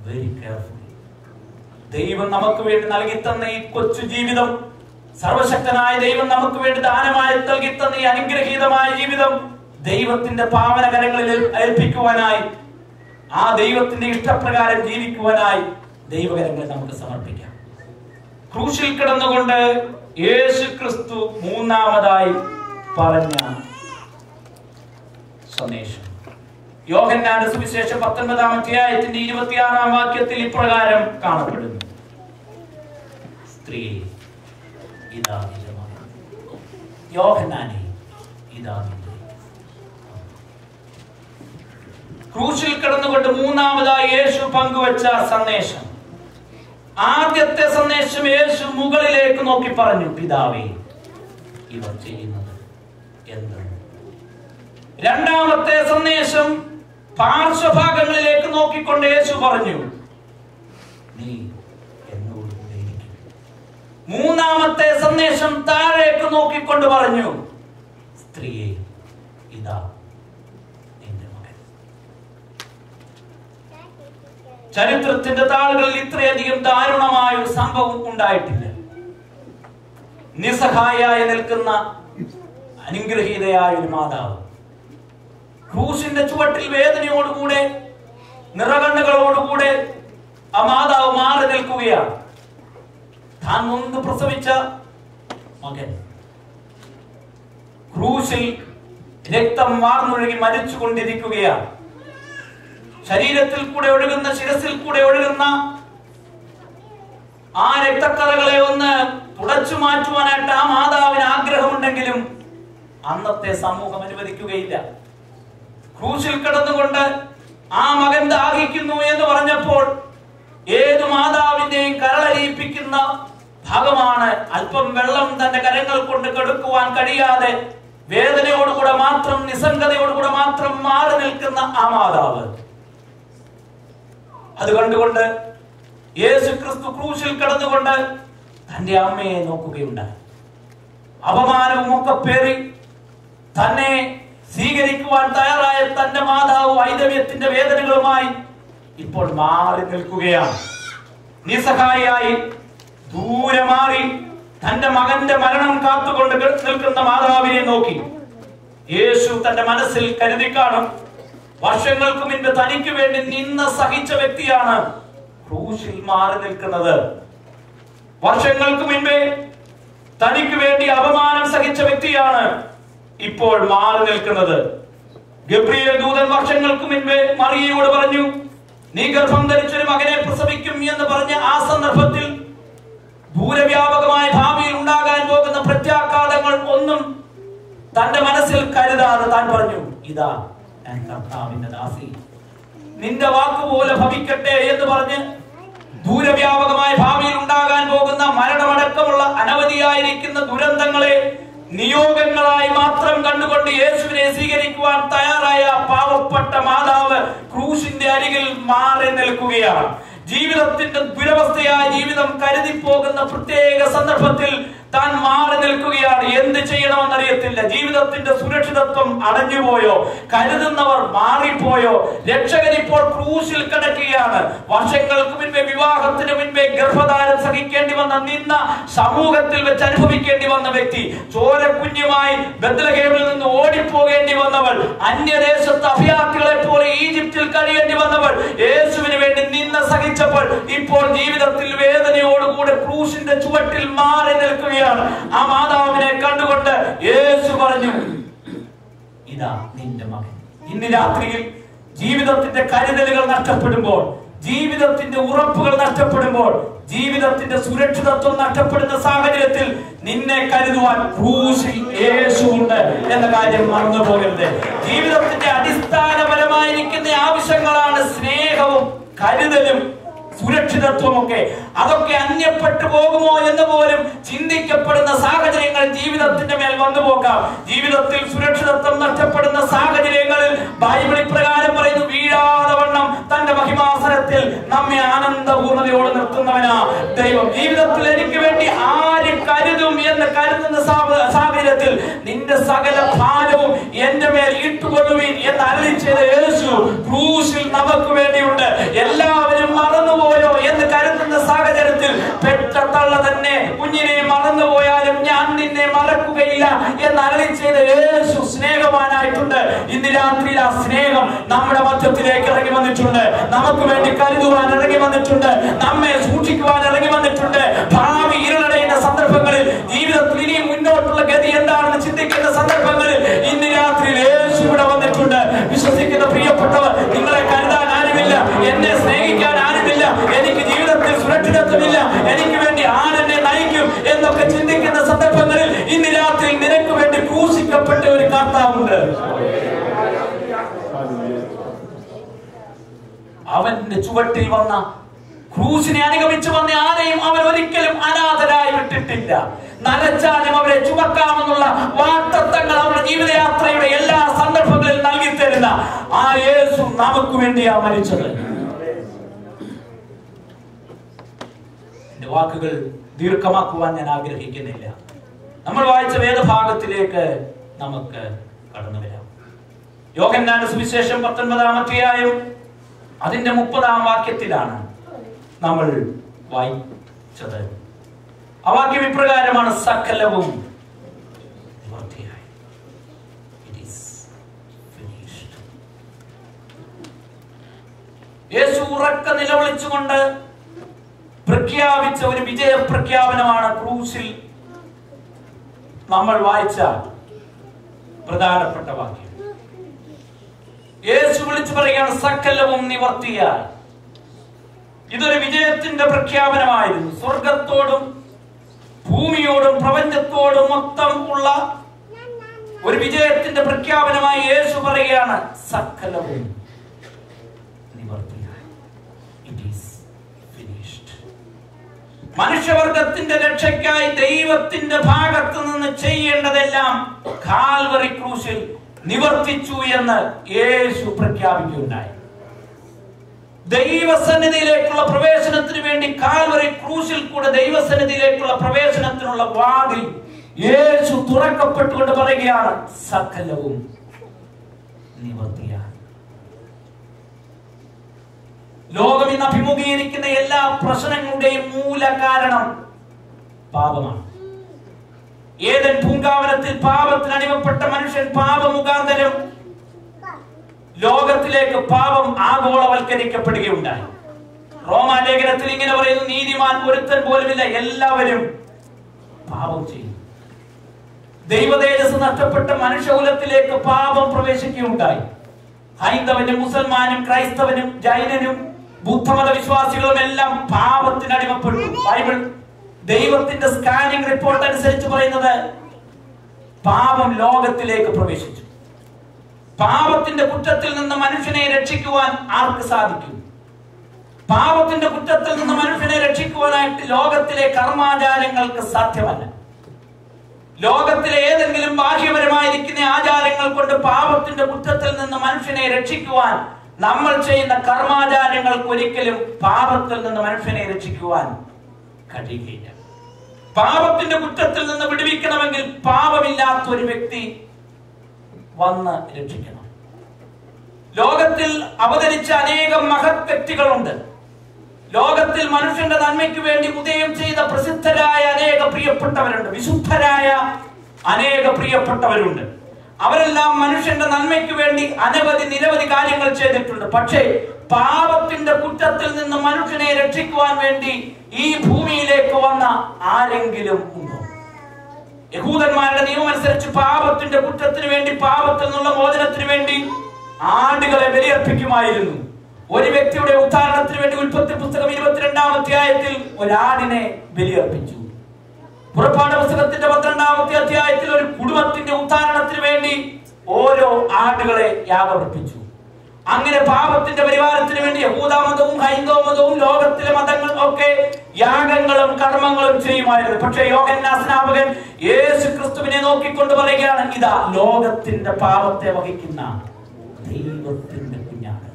വെരി കെയർഫുള്ളി. ദൈവം നമുക്ക് വേണ്ടി നൽകി തന്ന ഈ കൊച്ചു ജീവിതം, സർവശക്തനായ ദൈവം നമുക്ക് വേണ്ടി ദാനമായി നൽകി തന്ന ഈ അനുഗ്രഹീതമായ ജീവിതം ദൈവത്തിന്റെ പാവനകരങ്ങളിൽ ഏൽപ്പിക്കുവാനായി, ആ ദൈവത്തിന്റെ ഇഷ്ടപ്രകാരം ജീവിക്കുവാനായി ദൈവകരങ്ങളിൽ നമുക്ക് സമർപ്പിക്കാം. ക്രൂശിൽ കിടന്നുകൊണ്ട് യേശു ക്രിസ്തു മൂന്നാമതായി പറഞ്ഞ സന്ദേശം യോഹന്നാന്റെ സുവിശേഷം 19-ാം അധ്യായത്തിന്റെ 26-ാം വാക്യത്തിൽ ഇപ്രകാരം കാണപ്പെടുന്നു: സ്ത്രീ ഇതാ നിന്റെ മകൻ, യോഹന്നാനെ ഇതാ നിന്റെ. ക്രൂശിൽ കിടന്നുകൊണ്ട് മൂന്നാമതായി യേശു പങ്കുവച്ച സന്ദേശം. ആദ്യത്തെ സന്ദേശം യേശു മുകളിലേക്ക് നോക്കി പറഞ്ഞു, പിതാവേ ഇവർ ചെയ്യുന്നത് എന്താണ്? രണ്ടാമത്തെ സന്ദേശം പാർശ്വഭാഗങ്ങളിലേക്ക് നോക്കിക്കൊണ്ട് യേശു പറഞ്ഞു, നീ എന്നോട് കൂടെ ഇരിക്കും. മൂന്നാമത്തെ സന്ദേശം താഴേക്ക് നോക്കിക്കൊണ്ട് പറഞ്ഞു, സ്ത്രീയെ ഇതാ നിന്റെ മകൻ. ചരിത്രത്തിന്റെ താളുകളിൽ ഇത്രയധികം ദാരുണമായ ഒരു സംഭവം ഉണ്ടായിട്ടില്ല. നിസ്സഹായായി നിൽക്കുന്ന അനുഗ്രഹീതയായ ഒരു മാതാവ് ക്രൂശിന്റെ ചുവട്ടിൽ വേദനയോടുകൂടെ നിറകണ്ണുകളോടുകൂടെ ആ മാതാവ് മാറി നിൽക്കുകയാണ്. താൻ മുൻപ് പ്രസവിച്ച മകൻ ക്രൂശിൽ രക്തം വാർന്നൊഴുകി മരിച്ചുകൊണ്ടിരിക്കുകയാണ്. ശരീരത്തിൽ കൂടെ ഒഴുകുന്ന, ശിരസിൽ കൂടെ ഒഴുകുന്ന ആ രക്തക്കറകളെ ഒന്ന് തുടച്ചു മാറ്റുവാനായിട്ട് ആ മാതാവിന് ആഗ്രഹമുണ്ടെങ്കിലും അന്നത്തെ സമൂഹം അനുവദിക്കുകയില്ല. ക്രൂശിൽ കിടന്നുകൊണ്ട് ആ മകൻ ദാഹിക്കുന്നു എന്ന് പറഞ്ഞപ്പോൾ ഏതു മാതാവിന്റെയും കരളലിയിപ്പിക്കുന്ന ഭാഗമാണ് അല്പം വെള്ളം തന്റെ കരങ്ങൾ കൊണ്ട് കെടുക്കുവാൻ കഴിയാതെ വേദനയോടുകൂടെ മാത്രം, നിസ്സംഗതയോടുകൂടെ മാത്രം മാറി നിൽക്കുന്ന ആ മാതാവ്. അത് കണ്ടുകൊണ്ട് യേശു ക്രിസ്തു ക്രൂശിൽ കിടന്നുകൊണ്ട് തന്റെ അമ്മയെ നോക്കുകയുണ്ടായി. അപമാനവും ഒക്കെ പേറി തന്നെ സ്വീകരിക്കുവാൻ തയ്യാറായ തന്റെ മാതാവ് വൈദവ്യത്തിന്റെ വേദനകളുമായി ഇപ്പോൾ മാറി നിൽക്കുകയാണ്. നിസ്സഹായിയായി ദൂരെ മാറി തന്റെ മകന്റെ മരണം കാത്തുകൊണ്ട് നിൽക്കുന്ന മാതാവിനെ നോക്കി യേശു തന്റെ മനസ്സിൽ കരുതി കാണും, വർഷങ്ങൾക്ക് മുൻപ് തനിക്ക് വേണ്ടി നിന്ന് സഹിച്ച വ്യക്തിയാണ് ക്രൂശിൽ മാറി നിൽക്കുന്നത്. വർഷങ്ങൾക്ക് മുൻപേ തനിക്ക് വേണ്ടി അപമാനം സഹിച്ച വ്യക്തിയാണ് ഇപ്പോൾ മാറി നിൽക്കുന്നത്. ഗബ്രിയേൽ ദൂതൻ വർഷങ്ങൾക്ക് മുൻപേ മറിയയോട് പറഞ്ഞു, നീ ഗർഭം ധരിച്ചൊരു മകനെ പ്രസവിക്കും എന്ന് പറഞ്ഞ ആ സന്ദർഭത്തിൽ ദൂരവ്യാപകമായ ഭാവിയിൽ ഉണ്ടാകാൻ പോകുന്ന പ്രത്യാഘാതങ്ങൾ ഒന്നും തന്റെ മനസ്സിൽ കരുതാതെ താൻ പറഞ്ഞു, ഇതാ ഞാൻ കർത്താവിന്റെ ദാസി, നിന്റെ വാക്കുപോലെ ഭവിക്കട്ടെ എന്ന് പറഞ്ഞ് ദൂരവ്യാപകമായ ഭാവിയിൽ ഉണ്ടാകാൻ പോകുന്ന മരണമടക്കമുള്ള അനവധിയായിരിക്കുന്ന ദുരന്തങ്ങളെ നിയോഗങ്ങളായി മാത്രം കണ്ടുകൊണ്ട് യേശുവിനെ സ്വീകരിക്കുവാൻ തയ്യാറായ പാവപ്പെട്ട മാതാവ് ക്രൂശിന്റെ അരികിൽ മാറി നിൽക്കുകയാണ്. ജീവിതത്തിന്റെ ദുരവസ്ഥയായ ജീവിതം കരുതി പോകുന്ന പ്രത്യേക സന്ദർഭത്തിൽ താൻ മാറി നിൽക്കുകയാണ്. എന്ത് ചെയ്യണമെന്നറിയത്തില്ല. ജീവിതത്തിന്റെ സുരക്ഷിതത്വം അടഞ്ഞുപോയോ, കരുതുന്നവർ മാറിപ്പോയോ? രക്ഷകൻ ഇപ്പോൾ ക്രൂശിൽ കിടക്കുകയാണ്. വർഷങ്ങൾക്ക് മുൻപേ, വിവാഹത്തിന് മുൻപേ ഗർഭധാരം സഹിക്കേണ്ടി വന്ന, നിന്ന സമൂഹത്തിൽ വെച്ച് അനുഭവിക്കേണ്ടി വന്ന വ്യക്തി, ചോരക്കുഞ്ഞുമായി ബത്ലഹേമിൽ നിന്ന് ഓടിപ്പോകേണ്ടി വന്നവൾ, അന്യദേശത്ത് അഭയാർത്ഥികളെ പോലെ ഈജിപ്തിൽ കഴിയേണ്ടി വന്നവൾ, യേശുവിന് വേണ്ടി നിന്ന സഹിച്ചപ്പോൾ ഇപ്പോൾ ജീവിതത്തിൽ വേദനയോടുകൂടെ ക്രൂശിന്റെ ചുവട്ടിൽ മാറി നിൽക്കുകയാണ്. ആ മാതാവിനെ കണ്ടുകൊണ്ട് യേശു പറഞ്ഞു, ഇതാ നിന്റെ മകൻ. ഇന്ന് രാത്രിയിൽ ജീവിതത്തിന്റെ കരുതലുകൾ നഷ്ടപ്പെടുമ്പോൾ, ജീവിതത്തിന്റെ ഉറപ്പുകൾ നഷ്ടപ്പെടുമ്പോൾ, ജീവിതത്തിന്റെ സുരക്ഷിതത്വം നഷ്ടപ്പെടുന്ന സാഹചര്യത്തിൽ നിന്നെ കരുതുവാൻ ക്രൂശിൽ യേശു ഉണ്ട് എന്ന കാര്യം മറന്നു പോകരുത്. ജീവിതത്തിന്റെ അടിസ്ഥാനപരമായിരിക്കുന്ന ആവശ്യങ്ങളാണ് സ്നേഹവും കരുതലും സുരക്ഷിതത്വമൊക്കെ അതൊക്കെ അന്യപ്പെട്ടു പോകുമോ എന്ന് പോലും ചിന്തിക്കപ്പെടുന്ന സാഹചര്യങ്ങൾ ജീവിതത്തിന്റെ മേൽ വന്നു പോകാം. ജീവിതത്തിൽ സുരക്ഷിതത്വം നഷ്ടപ്പെടുന്ന സാഹചര്യങ്ങളിൽ ബൈബിൾ ഇപ്രകാരം പറയുന്നു, വീഴാതെ വണ്ണം തന്റെ മഹിമാസനത്തിൽ നമ്മെ ആനന്ദപൂർണ്ണതയോട് നിർത്തുന്നവനാ ദൈവം. ജീവിതത്തിൽ എനിക്ക് വേണ്ടി ആര് കരുതും എന്ന് കരുതുന്ന സാഹചര്യത്തിൽ നിന്റെ സകല ഭാരവും എന്റെ മേൽ ഇട്ടുകൊള്ളുവീൻ എന്ന് അരുളി ചെയ്ത യേശു ക്രൂശിൽ നമുക്ക് വേണ്ടിയുണ്ട്. എല്ലാവരും മറന്നുപോയോ എന്ന് കരുതുന്ന സാഹചര്യത്തിൽ പെറ്റ തള്ള തന്നെ കുഞ്ഞിനെ മറന്നുപോയാലും ഞാൻ നിന്നെ മറക്കുകയില്ല എന്ന് അരുളി ചെയ്ത യേശു സ്നേഹവാനായിട്ടുണ്ട്. ഇന്ന് രാത്രിയിൽ ആ സ്നേഹം നമ്മുടെ മധ്യത്തിലേക്ക് ഇറങ്ങി വന്നിട്ടുണ്ട്. നമുക്ക് വേണ്ടി കരുതുവാൻ ഇറങ്ങി വന്നിട്ടുണ്ട്. നമ്മെ സൂക്ഷിക്കുവാൻ ഇറങ്ങി വന്നിട്ടുണ്ട്. ഭാവി ഇരുളടയുന്ന സന്ദർഭങ്ങളിൽ, ജീവിതത്തിൽ ഇനി മുന്നോട്ടുള്ള ഗതി എന്താണെന്ന് ചിന്തിക്കുന്ന സന്ദർഭങ്ങളിൽ ഇന്ന് രാത്രിയിൽ യേശു ഇവിടെ വന്നിട്ടുണ്ട്. വിശ്വസിക്കുന്ന പ്രിയപ്പെട്ടവർ, നിങ്ങളെ കരുതാൻ ആരുമില്ല, എന്നെ സ്നേഹിക്കാൻ ആരുമില്ല, എനിക്ക് ജീവിതത്തിൽ സുരക്ഷിതത്വമില്ല, എനിക്ക് വേണ്ടി ആരെന്നെ നയിക്കും എന്നൊക്കെ ചിന്തിക്കുന്ന സന്ദർഭങ്ങളിൽ ഇന്ന് രാത്രി നിനക്ക് വേണ്ടി ക്രൂശിക്കപ്പെട്ട ഒരു കർത്താവുണ്ട്. അവന്റെ ചുവട്ടിൽ വന്ന, ക്രൂശിനെ അനുഗമിച്ചു വന്ന ആരെയും അവൻ ഒരിക്കലും അനാഥരായി വിട്ടിട്ടില്ല. നരച്ചാലും അവരെ ചുമക്കാമെന്നുള്ള വാഗ്ദത്തങ്ങൾ അവരുടെ ജീവിതയാത്രയുടെ എല്ലാ സന്ദർഭങ്ങളിൽ നൽകി തരുന്ന ആ യേശു നമുക്ക് വേണ്ടിയാ മരിച്ചത്. എന്റെ വാക്കുകൾ ദീർഘമാക്കുവാൻ ഞാൻ ആഗ്രഹിക്കുന്നില്ല. നമ്മൾ വായിച്ച വേദഭാഗത്തിലേക്ക് നമുക്ക് കടന്നു വരാം. യോഹന്നാന്റെ സുവിശേഷം 19-ാം അധ്യായം അതിന്റെ 30-ാം വാക്യത്തിലാണ് നമ്മൾ വായിച്ചത്. ആ വാക്യം ഇപ്രകാരമാണ്, സകലവും നിവൃത്തിയായി. It is finished. യേശു ഉറക്ക നിലവിളിച്ചുകൊണ്ട് പ്രഖ്യാപിച്ച ഒരു വിജയ പ്രഖ്യാപനമാണ് ക്രൂശിൽ നമ്മൾ വായിച്ച പ്രധാനപ്പെട്ട വാക്യം. യേശു വിളിച്ചു പറയുകയാണ്, സകലവും നിവർത്തിയായി. ഇതൊരു വിജയത്തിന്റെ പ്രഖ്യാപനമായിരുന്നു. സ്വർഗത്തോടും ഭൂമിയോടും പ്രപഞ്ചത്തോടും മൊത്തം ഉള്ള ഒരു വിജയത്തിന്റെ പ്രഖ്യാപനമായി യേശു പറയുകയാണ്, സകലവും നിവർത്തിയായി. It is finished. മനുഷ്യവർഗത്തിന്റെ രക്ഷയ്ക്കായി ദൈവത്തിന്റെ ഭാഗത്തു നിന്ന് ചെയ്യേണ്ടതെല്ലാം കാൽവറി ക്രൂശിൽ നിവർത്തിച്ചു എന്ന് യേശു പ്രഖ്യാപിക്കുകയുണ്ടായി. ദൈവസന്നിധിയിലേക്കുള്ള പ്രവേശനത്തിന് വേണ്ടി കാൽവറി ക്രൂശിൽ കൂടെ ദൈവസന്നിധിയിലേക്കുള്ള പ്രവേശനത്തിനുള്ള വാതിൽ യേശു തുറക്കപ്പെട്ടുകൊണ്ട് പറയുകയാണ്, സകലവും നിവർത്തിയായി. ലോകം ഇന്ന് അഭിമുഖീകരിക്കുന്ന എല്ലാ പ്രശ്നങ്ങളുടെയും മൂല കാരണം പാപമാണ്. ഏദൻ പൂങ്കാവനത്തിൽ പാപത്തിന് അടിമപ്പെട്ട മനുഷ്യൻ പാപമുഖാന്തരം ലോകത്തിലേക്ക് പാപം ആഗോളവൽക്കരിക്കപ്പെടുകയുണ്ടായി. റോമാലേഖനത്തിൽ ഇങ്ങനെ പറയുന്നു, നീതിമാൻ ഒരുത്തൻ പോലുമില്ല, എല്ലാവരും പാപം ചെയ്യും. ദൈവതേജസ് നഷ്ടപ്പെട്ട മനുഷ്യകുലത്തിലേക്ക് പാപം പ്രവേശിക്കുകയുണ്ടായി. ഹൈന്ദവനും മുസൽമാനും ക്രൈസ്തവനും ജൈനനും ബുദ്ധമത വിശ്വാസികളും എല്ലാം പാപത്തിന് അടിമപ്പെട്ടു. ബൈബിൾ ദൈവത്തിന്റെ സ്കാനിംഗ് റിപ്പോർട്ട് അനുസരിച്ച് പറയുന്നത് പാപം ലോകത്തിലേക്ക് പ്രവേശിച്ചു. പാപത്തിന്റെ കുറ്റത്തിൽ നിന്ന് മനുഷ്യനെ രക്ഷിക്കുവാൻ ആർക്ക് സാധിക്കും? പാപത്തിന്റെ കുറ്റത്തിൽ നിന്ന് മനുഷ്യനെ രക്ഷിക്കുവാനായിട്ട് ലോകത്തിലെ കർമാചാരങ്ങൾക്ക് സാധ്യമല്ല. ലോകത്തിലെ ഏതെങ്കിലും ബാഹ്യപരമായിരിക്കുന്ന ആചാരങ്ങൾ കൊണ്ട് പാപത്തിന്റെ കുറ്റത്തിൽ നിന്ന് മനുഷ്യനെ രക്ഷിക്കുവാൻ നമ്മൾ ചെയ്യുന്ന കർമാചാരങ്ങൾക്ക് ഒരിക്കലും പാപത്തിൽ നിന്ന് മനുഷ്യനെ രക്ഷിക്കുവാൻ കഴിയുകയില്ല. പാപത്തിന്റെ കുറ്റത്തിൽ നിന്ന് വിടുവിക്കണമെങ്കിൽ പാപമില്ലാത്ത ഒരു വ്യക്തി വന്ന് രക്ഷിക്കണം. ലോകത്തിൽ അവതരിച്ച അനേകം മഹത് വ്യക്തികളുണ്ട്. ലോകത്തിൽ മനുഷ്യന്റെ നന്മയ്ക്ക് വേണ്ടി ഉദയം ചെയ്ത പ്രസിദ്ധരായ അനേക പ്രിയപ്പെട്ടവരുണ്ട്. വിശുദ്ധരായ അനേക പ്രിയപ്പെട്ടവരുണ്ട്. അവരെല്ലാം മനുഷ്യന്റെ നന്മയ്ക്ക് വേണ്ടി നിരവധി കാര്യങ്ങൾ ചെയ്തിട്ടുണ്ട്. പക്ഷേ പാപത്തിന്റെ കുറ്റത്തിൽ നിന്ന് മനുഷ്യനെ രക്ഷിക്കുവാൻ വേണ്ടി ഈ ഭൂമിയിലേക്ക് വന്ന ആരെങ്കിലും ഉണ്ടോ? യഹൂദന്മാരുടെ നിയമം അനുസരിച്ച് പാപത്തിന്റെ കുറ്റത്തിന് വേണ്ടി, പാപത്തിൽ നിന്നുള്ള മോചനത്തിന് വേണ്ടി ആടുകളെ ബലിയർപ്പിക്കുമായിരുന്നു. ഒരു വ്യക്തിയുടെ ഉദ്ധാരണത്തിന് വേണ്ടി ഉൽപ്പത്തി പുസ്തകം 22-ാം അധ്യായത്തിൽ ഒരാടിനെ ബലിയർപ്പിച്ചു. പുറപ്പാട് പുസ്തകത്തിന്റെ 12-ാമത്തെ അധ്യായത്തിൽ ഒരു കുടുംബത്തിന്റെ ഉദ്ധാരണത്തിന് വേണ്ടി ഓരോ ആടുകളെ യാഗമർപ്പിച്ചു. അങ്ങനെ പാപത്തിന്റെ പരിഹാരത്തിന് വേണ്ടി യഹൂദ മതവും ഹൈന്ദവ മതവും ലോകത്തിലെ മതങ്ങൾ ഒക്കെ യാഗങ്ങളും കർമ്മങ്ങളും ചെയ്യുമായിരുന്നു. പക്ഷേ യോഹന്നാൻ സ്നാപകൻ യേശു ക്രിസ്തുവിനെ നോക്കിക്കൊണ്ട് പറയുകയാണ്, ഇതാ ലോകത്തിന്റെ പാപത്തെ വഹിക്കുന്ന ദൈവത്തിന്റെ കുഞ്ഞാണ്.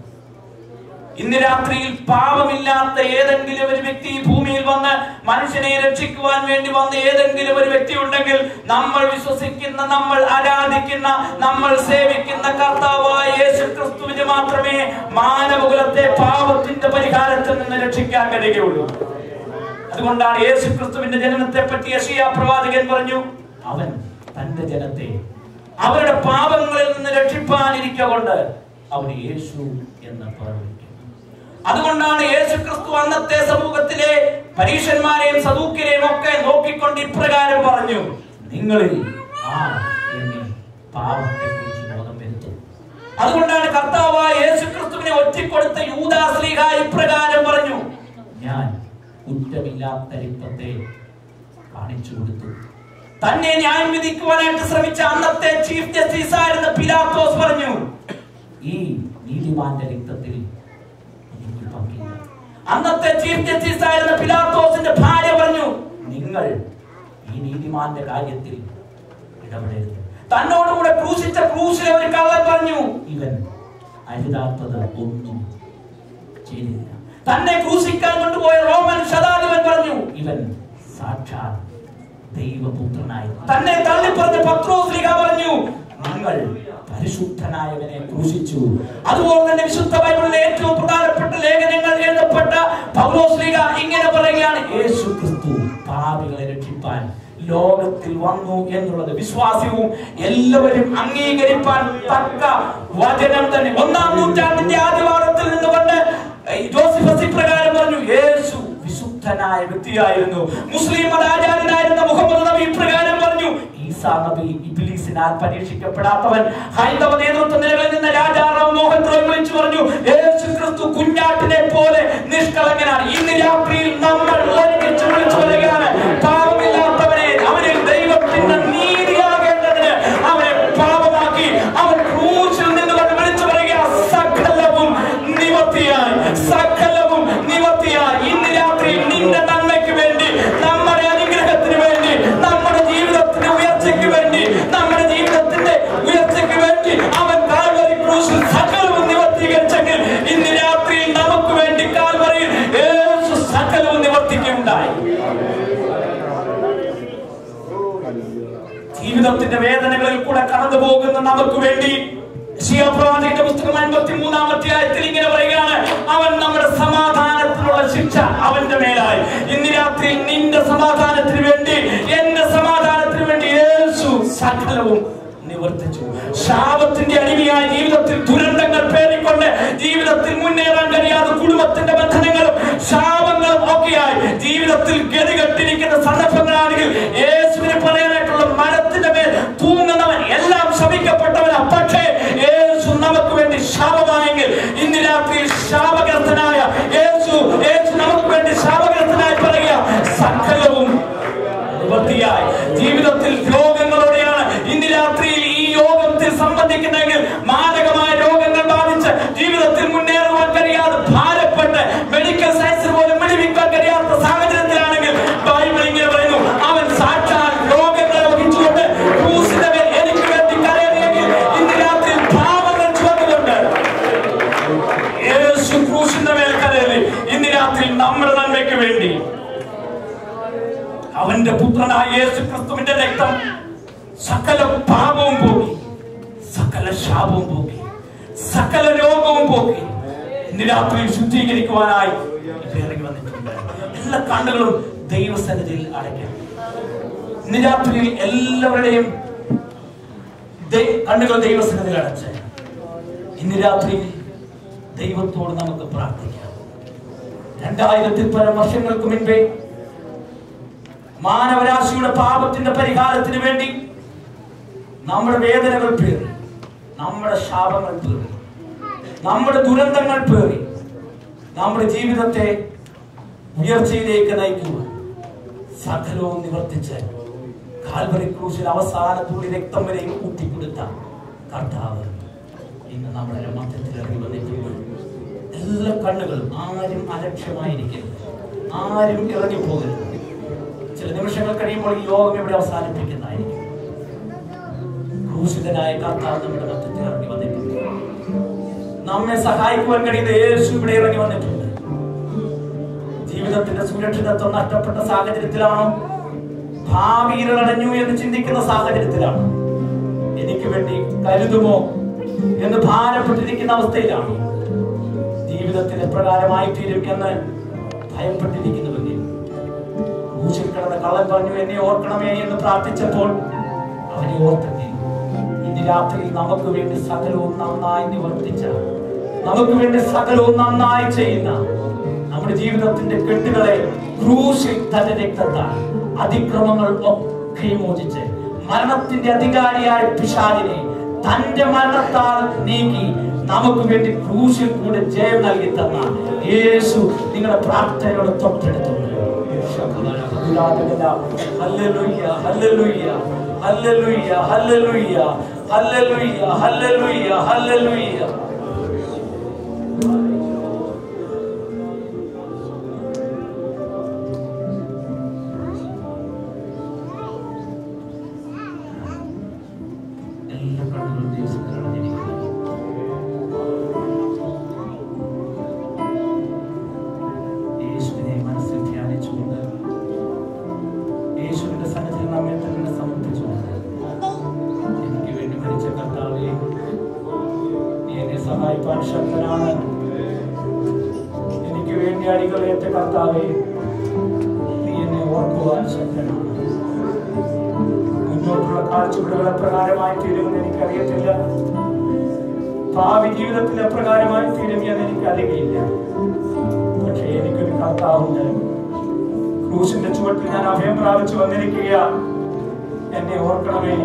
ഇന്ന് രാത്രിയിൽ പാപമില്ലാത്ത ഏതെങ്കിലും ഒരു വ്യക്തി ഭൂമിയിൽ വന്ന് മനുഷ്യനെ രക്ഷിക്കുവാൻ വേണ്ടി വന്ന ഏതെങ്കിലും ഒരു വ്യക്തി ഉണ്ടെങ്കിൽ, നമ്മൾ വിശ്വസിക്കുന്ന, നമ്മൾ ആരാധിക്കുന്ന, നമ്മൾ സേവിക്കുന്ന കർത്താവായ യേശു ക്രിസ്തുവിന് മാത്രമേ മാനവകുലത്തെ പാപത്തിന്റെ പരിഹാരത്തിൽ നിന്ന് രക്ഷിക്കാൻ കഴിയുകയുള്ളൂ. അതുകൊണ്ടാണ് യേശു ക്രിസ്തുവിന്റെ ജനനത്തെ പറ്റി യെശയ്യാ പ്രവാചകൻ പറഞ്ഞു, അവൻ തന്റെ ജനത്തെ അവരുടെ പാപങ്ങളിൽ നിന്ന് രക്ഷിപ്പാനിരിക്കൊണ്ട് അവൻ യേശു എന്ന് പറഞ്ഞു. അതുകൊണ്ടാണ് യേശു ക്രിസ്തു അന്നത്തെ സമൂഹത്തിലെ പരീശന്മാരെയും സദൂക്യരെയും ഒക്കെ നോക്കിക്കൊണ്ട് ഇപ്രകാരം പറഞ്ഞു, നിങ്ങളിൽ ആർ എന്നെ പാപത്തെക്കുറിച്ച് ബോധം വരുത്തും. അതുകൊണ്ടാണ് കർത്താവായ യേശു ക്രിസ്തുവിനെ ഒറ്റിക്കൊടുത്ത യൂദാസ് ശ്ലീഹ ഇപ്രകാരം പറഞ്ഞു, ഞാൻ കുറ്റമില്ലാത്ത രക്തത്തെ കാണിച്ചു കൊടുത്തു. തന്നെ ന്യായം വിധിക്കുവാനായിട്ട് ശ്രമിച്ച അന്നത്തെ ചീഫ് ജസ്റ്റിസ് ആയിരുന്ന പിലാത്തോസ് പറഞ്ഞു, ഈ നീതിമാന്റെ രക്തത്തിൽ പങ്കില്ല. അന്നത്തെ ചീഫ് ജസ്റ്റിസ് ആയിരുന്ന പിലാത്തോസിന്റെ ഭാര്യ പറഞ്ഞു, നിങ്ങൾ ഈ നീതിമാന്റെ കാര്യത്തിൽ ഇടപെടരുത്. തന്നോടുകൂടെ ക്രൂശിച്ച ക്രൂശിലെ ഒരു കള്ളൻ പറഞ്ഞു, ഇവൻ അരുതാത്തത് ഒന്നും ചെയ്തില്ല. തന്നെ ക്രൂശിക്കാൻ കൊണ്ടുപോയ റോമൻ ശതാധിപൻ പറഞ്ഞു, ഇവൻ സാക്ഷാൽ ദൈവപുത്രനായി. തന്നെ തള്ളിപ്പറഞ്ഞ പത്രോസ് ശ്ലീഹ പറഞ്ഞു, നിങ്ങൾ പരിശുദ്ധനായവനെ ക്രൂശിച്ചു. അതുപോലെ തന്നെ വിശുദ്ധ ബൈബിളിലെ ഏറ്റവും പ്രധാനപ്പെട്ട ലേഖനങ്ങൾ എഴുതപ്പെട്ട പൗലോസ് ശ്ലീഹ ഇങ്ങനെ പറയുകയാണ്, യേശു ക്രിസ്തു പാപികളെ രക്ഷിപ്പാൻ ലോകത്തിൽ വന്നു എന്നുള്ളത് വിശ്വാസവും എല്ലാവരും അംഗീകരിപ്പാൻ തക്ക വചനം തന്നെ. 1-ാം നൂറ്റാണ്ടിന്റെ ആദ്യവാരത്തിൽ നിന്നുകൊണ്ട് ജോസഫസ് ഇപ്രകാരം പറഞ്ഞു, യേശു വിശുദ്ധനായ വ്യക്തിയായിരുന്നു. മുസ്ലിം മതാചാര്യനായിരുന്ന മുഹമ്മദ് നബി ഇപ്രകാരം പറഞ്ഞു, ഈസാ നബി ഇബ്ലീസിനാൽ പരീക്ഷിക്കപ്പെടാത്തവൻ. ഹൈന്ദവ നേതൃത്വ നിലകളിൽ നിന്ന് രാജാറാം മോഹൻ റോയ് വിളിച്ചു പറഞ്ഞു, യേശു ക്രിസ്തു കുഞ്ഞാട്ടിനെ പോലെ നിഷ്കളങ്കനാണ്. ഇന്ന് രാത്രിയിൽ നമ്മൾ ഒരുമിച്ച് വിളിച്ചു പറയുകയാണ്, പാപമില്ലാത്തവനെ, അവനിൽ ദൈവത്തിന്റെ നീതിയാകേണ്ടതിന് അവനെ പാപമാക്കി അവൻ ക്രൂശിൽ നിന്നുകൊണ്ട് വിളിച്ചു പറയുക, സകലവും നിവർത്തിയായി, സകലവും നിവർത്തിയായി. ഇന്ന് രാത്രി നിന്റെ നന്മയ്ക്ക് വേണ്ടി, നമ്മുടെ അനുഗ്രഹത്തിന് വേണ്ടി, നമ്മുടെ ജീവിതത്തിന്റെ ഉയർച്ചയ്ക്ക് വേണ്ടി, നമ്മുടെ ജീവിതത്തിന്റെ ഉയർച്ചയ്ക്ക് വേണ്ടി അവൻ കാൽവരി ക്രൂശിൽ സകലവും നിവർത്തീകരിച്ചെങ്കിൽ, ഇന്ന് രാത്രിയിൽ നമുക്ക് വേണ്ടി കാൽവരിയിൽ യേശു സകലവും നിവർത്തിക്കുകയുണ്ടായി. ജീവിതത്തിന്റെ വേദനകളിൽ കൂടെ കടന്നു പോകുന്ന നമുക്ക് വേണ്ടി യെശയ്യാ പുസ്തകം 53-ാം അധ്യായത്തിൽ ഇങ്ങനെ പറയുകയാണ്, അവൻ നമ്മുടെ സമാധാനത്തിനുള്ള ശിക്ഷ അവന്റെ മേലായി. ഇന്ന് രാത്രി നിന്റെ സമാധാനത്തിന് വേണ്ടി, എന്റെ സമാധാനത്തിന് വേണ്ടി യേശു സകലവും നിവർത്തിച്ചു. ശാപത്തിന്റെ അടിമയായി ജീവിതത്തിൽ ദുരന്തങ്ങൾ പേറിക്കൊണ്ട് ജീവിതത്തിൽ മുന്നേറാൻ കഴിയാതെ കുടുംബത്തിന്റെ ബന്ധനങ്ങളും ശാപങ്ങളും ഒക്കെയായി ജീവിതത്തിൽ ഗതികെട്ടിരിക്കുന്ന സന്ദർഭങ്ങളാണെങ്കിൽ യേശുവിനെ പറയാനായിട്ടുള്ള മരത്തിന്റെ മേൽ തൂങ്ങുന്നവൻ എല്ലാം ശപിക്കപ്പെട്ടവനാ. പക്ഷേ യേശു നമുക്ക് വേണ്ടി ശാപമായെങ്കിൽ, ഇന്ന് രാത്രി ശാപഗ്രസ്തനായ യേശു നമുക്ക് വേണ്ടി ശാപഗ്രസ്തനായി പറയുക, സകലവും നിവർത്തിയായി. ജീവിതത്തിൽ രോഗങ്ങളോടെയാണ് ഇന്ന് രാത്രിയിൽ ഈ യോഗത്തിൽ സംബന്ധിക്കുന്നെങ്കിൽ, മാരകമായ രോഗങ്ങൾ ബാധിച്ച് ജീവിതത്തിൽ മുന്നേറുവാൻ കഴിയാതെ ഭാരപ്പെട്ട് മെഡിക്കൽ സയൻസ് പോലും വിടിവിക്കാൻ കഴിയാത്ത സാഹചര്യത്തിലാണെങ്കിൽ, ബൈബിൾ ഇങ്ങനെ പറയുന്നു, അവൻ സാക്ഷാൽ രോഗങ്ങളെ വഹിച്ചുകൊണ്ട് ക്രൂശിന്റെ മേൽ എനിക്ക് വേണ്ടി കരയണമെങ്കിൽ, ഇന്ന് രാത്രി പാപങ്ങൾ ചുവന്നുകൊണ്ട് യേശു ക്രൂശിന്റെ മേൽ കരയല്ലേ. ഇന്ന് രാത്രി നമ്മുടെ നന്മയ്ക്ക് വേണ്ടി അവന്റെ പുത്രനായ യേശു ക്രിസ്തുവിന്റെ രക്തം സകല പാപവും പോക്കി, സകല ശാപവും പോക്കി, സകല രോഗവും പോക്കി ഇന്ന് രാത്രിയിൽ ശുദ്ധീകരിക്കുവാനായി ഇറങ്ങി വന്നിട്ടുണ്ട്. എല്ലാ കണ്ണുകളും ദൈവസന്നിധിയിൽ അടയ്ക്കാം. ഇന്ന് രാത്രിയിൽ എല്ലാവരുടെയും കണ്ണുകൾ ദൈവസന്നിധിയിൽ അടച്ച് ഇന്ന് രാത്രിയിൽ ദൈവത്തോട് നമുക്ക് പ്രാർത്ഥിക്കാം. 2000-ൽ പരം വർഷങ്ങൾക്ക് മുൻപേ മാനവരാശിയുടെ പാപത്തിന്റെ പരിഹാരത്തിന് വേണ്ടി നമ്മുടെ വേദനകൾ പേറി, നമ്മുടെ ശാപങ്ങൾ പേറി, നമ്മുടെ ദുരന്തങ്ങൾ പേറി നമ്മുടെ ജീവിതത്തെ ഉയർച്ചയിലേക്ക് നയിക്കുക സകലവും നിവർത്തിച്ച് കാൽവരി ക്രൂശിൽ അവസാന തുള്ളി രക്തം വരെയും ഊറ്റിക്കൊടുത്ത കർത്താവ് ഇന്ന് നമ്മുടെ മധ്യത്തിൽ ഇറങ്ങി വന്നിട്ടുണ്ട്. എല്ലാ കണ്ണുകളും ആരും അലക്ഷ്യമായിരിക്കരുത്, ആരും ഇറങ്ങിപ്പോകരുത്. ചില നിമിഷങ്ങൾ കഴിയുമ്പോൾ ഈ യോഗം ഇവിടെ അവസാനിപ്പിക്കുന്നതായിരിക്കും. ക്രൂശിതനായ കർത്താവ് നമ്മുടെ മധ്യത്തിൽ ഇറങ്ങി വന്നിട്ടുണ്ട്. നമ്മെ സഹായിക്കുവാൻ കഴിയുന്ന യേശു ഇവിടെ ഇറങ്ങി വന്നിട്ടുണ്ട്. ജീവിതത്തിന്റെ സുരക്ഷിതത്വം നഷ്ടപ്പെട്ട സാഹചര്യത്തിലാണോ, ഭാവിയിലടഞ്ഞു എന്ന് ചിന്തിക്കുന്ന സാഹചര്യത്തിലാണോ, എനിക്ക് വേണ്ടി കരുതുമോ എന്ന് ഭാരപ്പെട്ടിരിക്കുന്ന അവസ്ഥയിലാണ്, ജീവിതത്തിൽ എപ്രകാരമായി തീരും എന്ന് ഭയപ്പെട്ടിരിക്കുന്നുവെങ്കിൽ, ക്രൂശിൽ കിടന്ന കള്ളൻ പറഞ്ഞു എന്നെ ഓർക്കണമേ എന്ന് പ്രാർത്ഥിച്ചപ്പോൾ അവനെ ഓർത്തെങ്കിൽ ഇന്ന് രാത്രി നമുക്ക് വേണ്ടി സകലവും നന്നായി നിവർത്തിച്ച, നമുക്ക് വേണ്ടി സകലവും നന്നായി ചെയ്യുന്ന, നമ്മുടെ ജീവിതത്തിന്റെ കെട്ടുകളെ ക്രൂശിൽ തന്റെ രക്തത്താൽ അതിക്രമങ്ങൾ ഒക്കെ മോചിച്ച് മരണത്തിന്റെ അധികാരിയായ പിശാചിനെ തന്റെ മരണത്താൽ നീക്കി നമുക്ക് വേണ്ടി ക്രൂശിൽ കൂടെ ജയം നൽകി തന്ന യേശു നിങ്ങളുടെ പ്രാർത്ഥനയോട് തൊട്ടടുത്തുണ്ട്. ഹല്ലേലൂയ, ഹല്ലേലൂയ, ഹല്ലേലൂയ, ഹല്ലേലൂയ, ഹല്ലേലൂയ, ഹല്ലേലൂയ, ഹല്ലേലൂയ. എനിക്ക് വേണ്ടി അടികളേറ്റ കർത്താവേ, നീ എന്നെ ഓർക്കുവാൻ ശക്തനാണ്. മുന്നോട്ടുള്ള കാഴ്ചപ്പാടുകൾ എപ്രകാരമായി തീരുമെന്ന് എനിക്കറിയത്തില്ല. ഭാവി ജീവിതത്തിൽ എപ്രകാരമായി തീരുമെന്ന് എനിക്കറിയില്ല. പക്ഷേ എനിക്കൊരു കർത്താവുണ്ട്. ക്രൂശിന്റെ ചുവട്ടിൽ ഞാൻ അഭയം പ്രാപിച്ചു വന്നിരിക്കുക. എന്നെ ഓർക്കണമേ,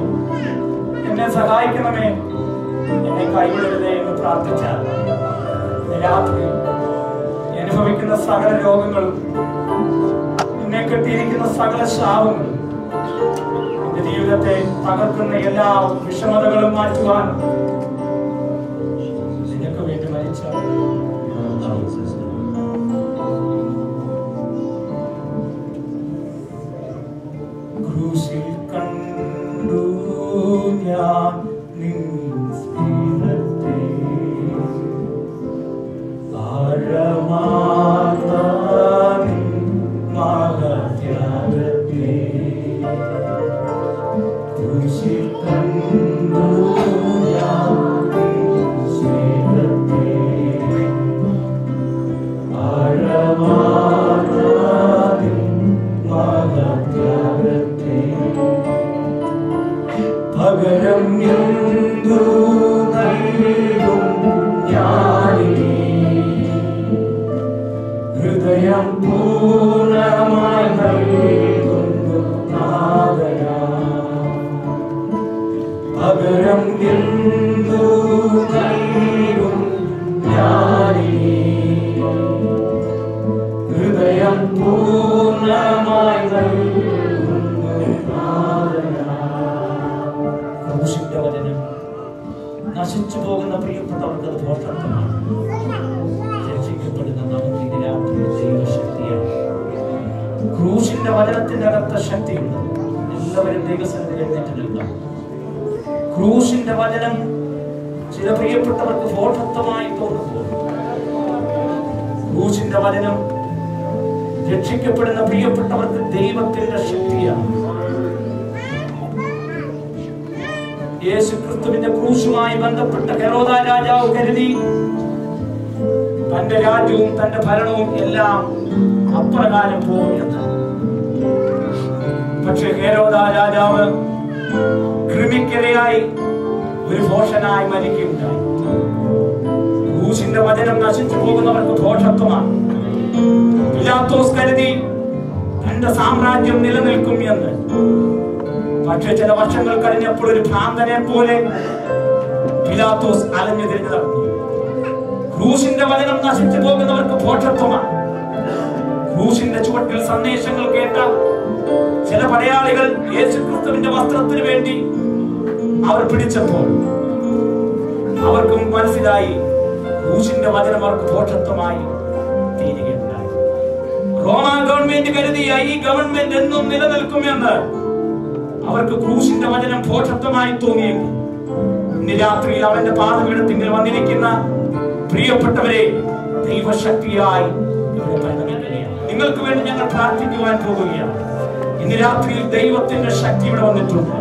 എന്നെ സഹായിക്കണമേ, എന്നെ കൈവിടരുതേ എന്ന് പ്രാർത്ഥിച്ചാൽ രാത്രി അനുഭവിക്കുന്ന സകല രോഗങ്ങളും, എന്നെ കെട്ടിയിരിക്കുന്ന സകല ശാപങ്ങളും, എന്റെ ജീവിതത്തെ തകർക്കുന്ന എല്ലാ വിഷമതകളും മാറ്റുവാൻ നിനക്ക് വേണ്ടി മരിച്ചാൽ ക്രൂശിൽ കണ്ടു ഞാൻ പകരം എന്തു നൽകും ഞാനീ ഹൃദയം പൂർണ്ണമായി നൽകുന്നു നാഥനാ. പകരം എന്തു നൽകും ഞാനീ ഹൃദയം പൂർണ്ണമായി നൽകുന്നു നാഥനാ. ക്രൂശിന്റെ വചനം നശിച്ചു പോകുന്ന പ്രിയപ്പെട്ടവർക്ക് അത് ദോഷമാണ്. രക്ഷിക്കപ്പെടുന്ന നമുക്ക് ഇതിനകത്ത് ദൈവശക്തിയാണ്. ക്രൂശിന്റെ വചനത്തിന്റെ അകത്ത ശക്തിയുണ്ട്. എല്ലാവരും ദൈവസന്നിധിയിൽ എഴുന്നേറ്റ് നിൽക്കാം. ക്രൂശിന്റെ വചനം ചില പ്രിയപ്പെട്ടവർക്ക് ദോഷത്വമായി തോന്നുമ്പോൾ, ക്രൂശിന്റെ വചനം രക്ഷിക്കപ്പെടുന്ന പ്രിയപ്പെട്ടവർക്ക് ദൈവത്തിന്റെ ശക്തിയാണ്. യേശു ക്രിസ്തുവിന്റെ ക്രൂശുമായി ബന്ധപ്പെട്ട ഹെരോദാ രാജാവ് കരുതി തന്റെ രാജ്യവും തന്റെ ഭരണവും എല്ലാം അപ്രകാരം പോകുമെന്ന്. പക്ഷെ ഹെരോദാ രാജാവ് കൃമിക്കിരയായി ഒരു ഭോഷനായി മരിക്കുകയുണ്ടായി. ക്രൂശിന്റെ വചനം നശിച്ചു പോകുന്നവർക്ക് ഭോഷത്വമാണ്. പിലാത്തോസ് കരുതി തന്റെ സാമ്രാജ്യം നിലനിൽക്കും എന്ന്. പക്ഷെ ചില വർഷങ്ങൾ കഴിഞ്ഞപ്പോൾ ഒരു ഭ്രാന്തനെ പോലെ പിലാത്തോസ് അലഞ്ഞു തിരിഞ്ഞു നടന്നു. ക്രൂശിന്റെ വചനം നശിച്ചു പോകുന്നവർക്ക് ഭോഷത്വമാണ്. ക്രൂശിന്റെ ചുവട്ടിൽ സന്ദേശങ്ങൾ കേട്ട ചില പടയാളികൾ യേശുക്രിസ്തുവിന്റെ വസ്ത്രത്തിന് വേണ്ടി അവർ പിടിച്ചപ്പോൾ അവർക്കും മനസ്സിലായി ക്രൂശിന്റെ വചനം അവർക്ക് പോഷത്വമായി തീരുകയുണ്ടായി. റോമ ഗവൺമെന്റ് കരുതിയ ഈ ഗവൺമെന്റ് എന്നും നിലനിൽക്കുമെന്ന് അവർക്ക് ക്രൂശിന്റെ വചനം പോഷത്വമായി തോന്നിയെങ്കിൽ ഇന്ന് രാത്രിയിൽ അവന്റെ പാദപീഠത്തിൽ വന്നിരിക്കുന്ന പ്രിയപ്പെട്ടവരെ, ദൈവശക്തിയായി ഇവിടെ പരിണമിക്കുകയാണ്. നിങ്ങൾക്ക് വേണ്ടി ഞങ്ങൾ പ്രാർത്ഥിക്കുവാൻ പോകുകയാണ്. ഇന്ന് രാത്രിയിൽ ദൈവത്തിന്റെ ശക്തി ഇവിടെ വന്നിട്ടുണ്ട്.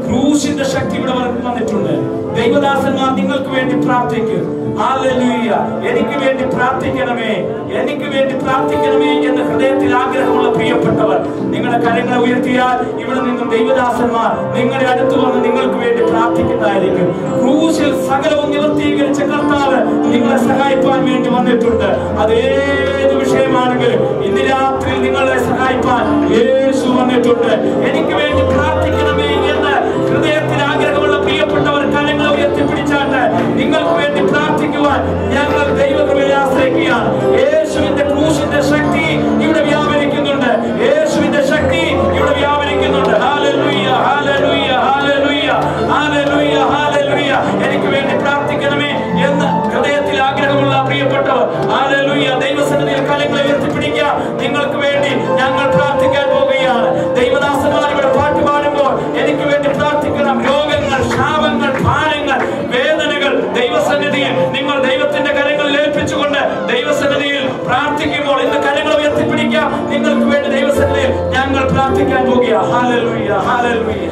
ക്രൂശിന്റെ ശക്തി ഇവിടെ വന്നിട്ടുണ്ട്. ദൈവദാസന്മാർ നിങ്ങൾക്ക് വേണ്ടി പ്രാർത്ഥിക്കും. ഹല്ലേലൂയ. എനിക്ക് വേണ്ടി പ്രാർത്ഥിക്കണമേ, എനിക്ക് വേണ്ടി പ്രാർത്ഥിക്കണമേ എന്ന് ഹൃദയത്തിൽ ആഗ്രഹമുള്ള പ്രിയപ്പെട്ടവർ നിങ്ങളുടെ കരങ്ങളെ ഉയർത്തിയാൽ ഇവിടെ നിന്നും ദൈവദാസന്മാർ നിങ്ങളുടെ അടുത്ത് വന്ന് നിങ്ങൾക്ക് വേണ്ടി പ്രാർത്ഥിക്കുന്നതായിരിക്കും. ക്രൂശിൽ സകലവും നിവർത്തീകരിച്ച കർത്താവ് നിങ്ങളെ സഹായിപ്പാൻ വേണ്ടി വന്നിട്ടുണ്ട്. അതേത് വിഷയമാണെങ്കിലും ഇന്ന് രാത്രി നിങ്ങളെ സഹായിപ്പാൻ യേശു വന്നിട്ടുണ്ട്. എനിക്ക് വേണ്ടി പ്രാർത്ഥിക്കണമേ എന്ന് ഹൃദയത്തിൽ ആഗ്രഹമുള്ള പ്രിയപ്പെട്ടവർ കരങ്ങളെ ഉയർത്തിപ്പിടിച്ചാട്ട് നിങ്ങൾക്ക് വേണ്ടി പ്രാർത്ഥിക്കുവാൻ ഞങ്ങൾ ദൈവകൃപയെ ആശ്രയിക്കുകയാണ്. യേശുവിന്റെ ക്രൂശിന്റെ ശക്തി ഇവിടെ വ്യാപരിക്കുന്നുണ്ട്. യേശുവിന്റെ ശക്തി ഇവിടെ വ്യാപരിക്കുന്നുണ്ട്. ഹല്ലേലൂയ, ഹല്ലേലൂയ, ഹല്ലേലൂയ, ഹല്ലേലൂയ, ഹല്ലേലൂയ. എനിക്ക് വേണ്ടി പ്രാർത്ഥിക്കണമേ എന്ന് ഹൃദയത്തിൽ ആഗ്രഹമുള്ള പ്രിയപ്പെട്ടവർ ഹല്ലേലൂയ ദൈവസന്നിധിയിൽ കരങ്ങളെ ഉയർത്തിപ്പിടിക്കുക. നിങ്ങൾക്ക് വേണ്ടി ഞങ്ങൾ പ്രാർത്ഥിക്കാൻ പോവുകയാണ്. ദൈവദാസന്മാർ ഇവിടെ പാട്ട് പാടുമ്പോൾ എനിക്ക് വേണ്ടി പ്രാർത്ഥിക്കണം. രോഗങ്ങൾ, ശാപങ്ങൾ, ഭാരങ്ങൾ, വേദനകൾ ദൈവസന്നിധിയിൽ നിങ്ങൾ ദൈവത്തിന്റെ കരങ്ങളിൽ ഏൽപ്പിച്ചുകൊണ്ട് ദൈവസന്നിധിയിൽ പ്രാർത്ഥിക്കുമ്പോൾ ഇന്ന് കരങ്ങൾ ഉയർത്തിപ്പിടിക്കാം. നിങ്ങൾക്ക് വേണ്ടി ദൈവസന്നിധിയിൽ ഞങ്ങൾ പ്രാർത്ഥിക്കാൻ പോകുക. Hallelujah, hallelujah.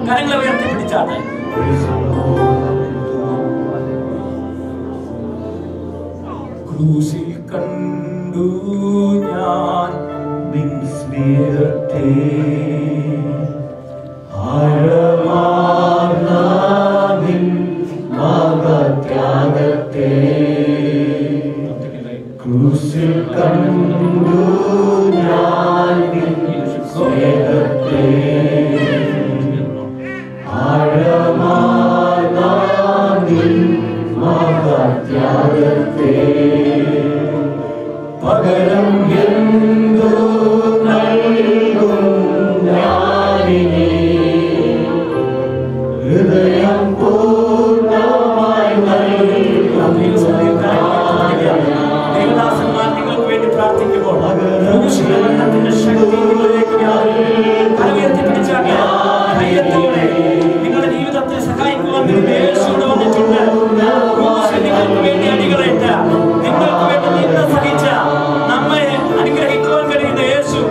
കരങ്ങൾ ഉയർത്തിപ്പിടിച്ചാട്ടെ. ക്രൂശിൽ കണ്ടു ഞാൻ നിൻ സ്നേഹത്തെ, ആഴമാർന്ന നിൻ മഹത്യാഗത്തെ. ക്രൂശിൽ കണ്ടു ഞാൻ നിൻ സ്നേഹത്തെ, ആഴമാർന്ന നിൻ മഹത്യാഗത്തെ. പകരം എന്തു നൽകും ഞാനിനി, ഹൃദയം പൂർണ്ണമായി നൽകും. ദേവദാസന്മാർ നിങ്ങൾക്ക് വേണ്ടി പ്രാർത്ഥിക്കുമ്പോൾ ക്രൂശിന്റെ ശക്തി നിങ്ങളിലേക്ക് ധൈര്യത്തോടെ നിങ്ങളുടെ ജീവിതത്തെ സഹായിക്കുവാൻ യേശുവിടെ വന്നിട്ടുണ്ട്. ക്രൂശ് നിങ്ങൾക്ക് വേണ്ടി അടികളേറ്റ, നിങ്ങൾക്ക് വേണ്ടി നിന്ന സഹിച്ച, നമ്മെ അനുഗ്രഹിക്കുവാൻ കഴിയുന്ന യേശു.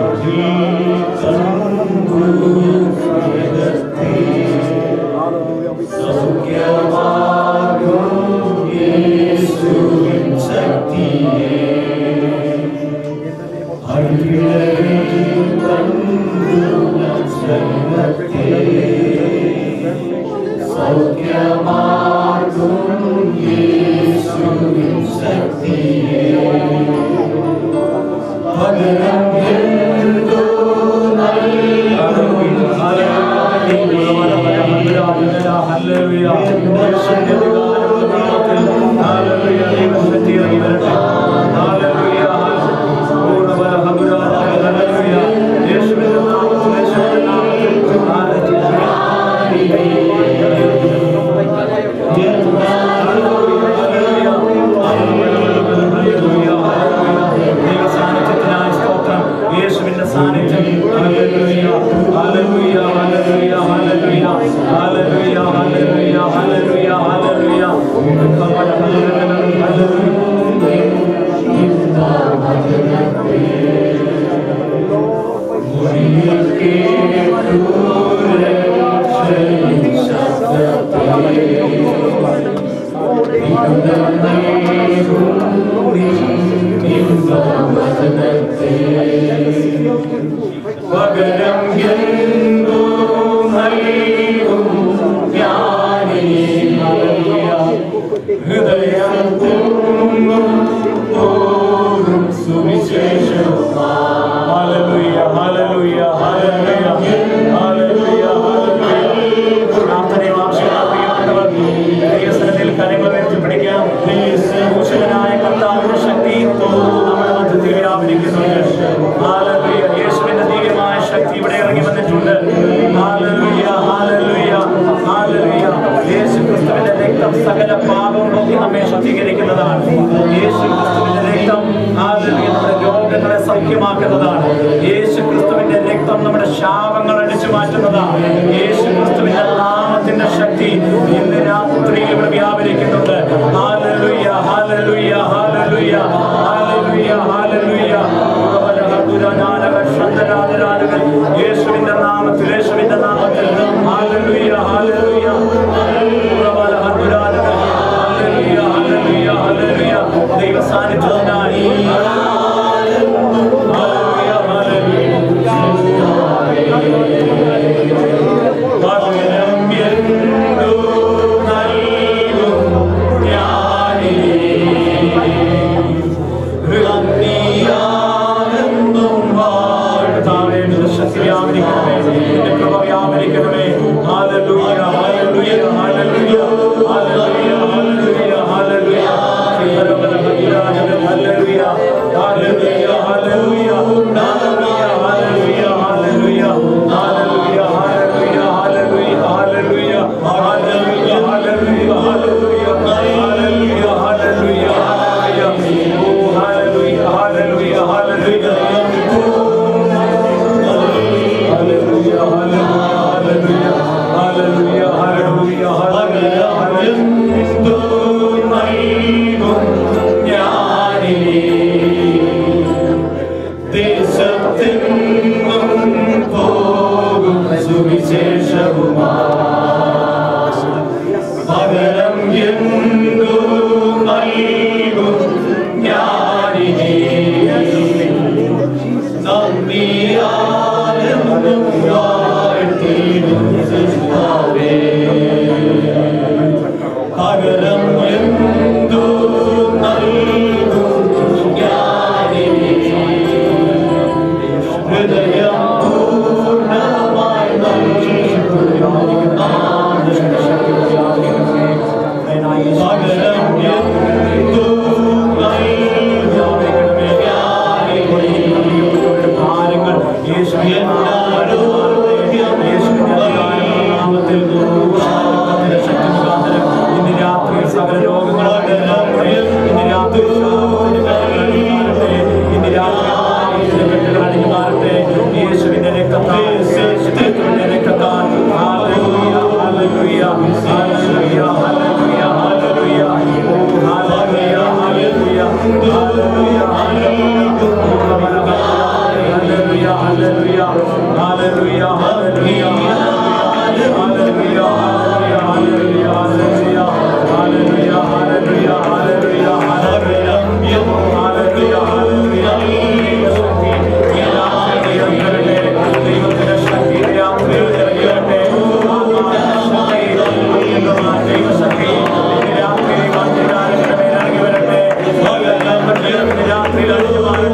യേശുവിന്റെ ദിവ്യമായ ശക്തി ആരാധകൻ യേശുവിന്റെ നാമത്തിൽ ഹല്ലേലൂയ ഹല്ലേലൂയ ഹല്ലേലൂയ ഹല്ലേലൂയ ഹല്ലേലൂയ ദൈവ സാന്നിധ്യത്തിനായി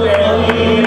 Hallelujah.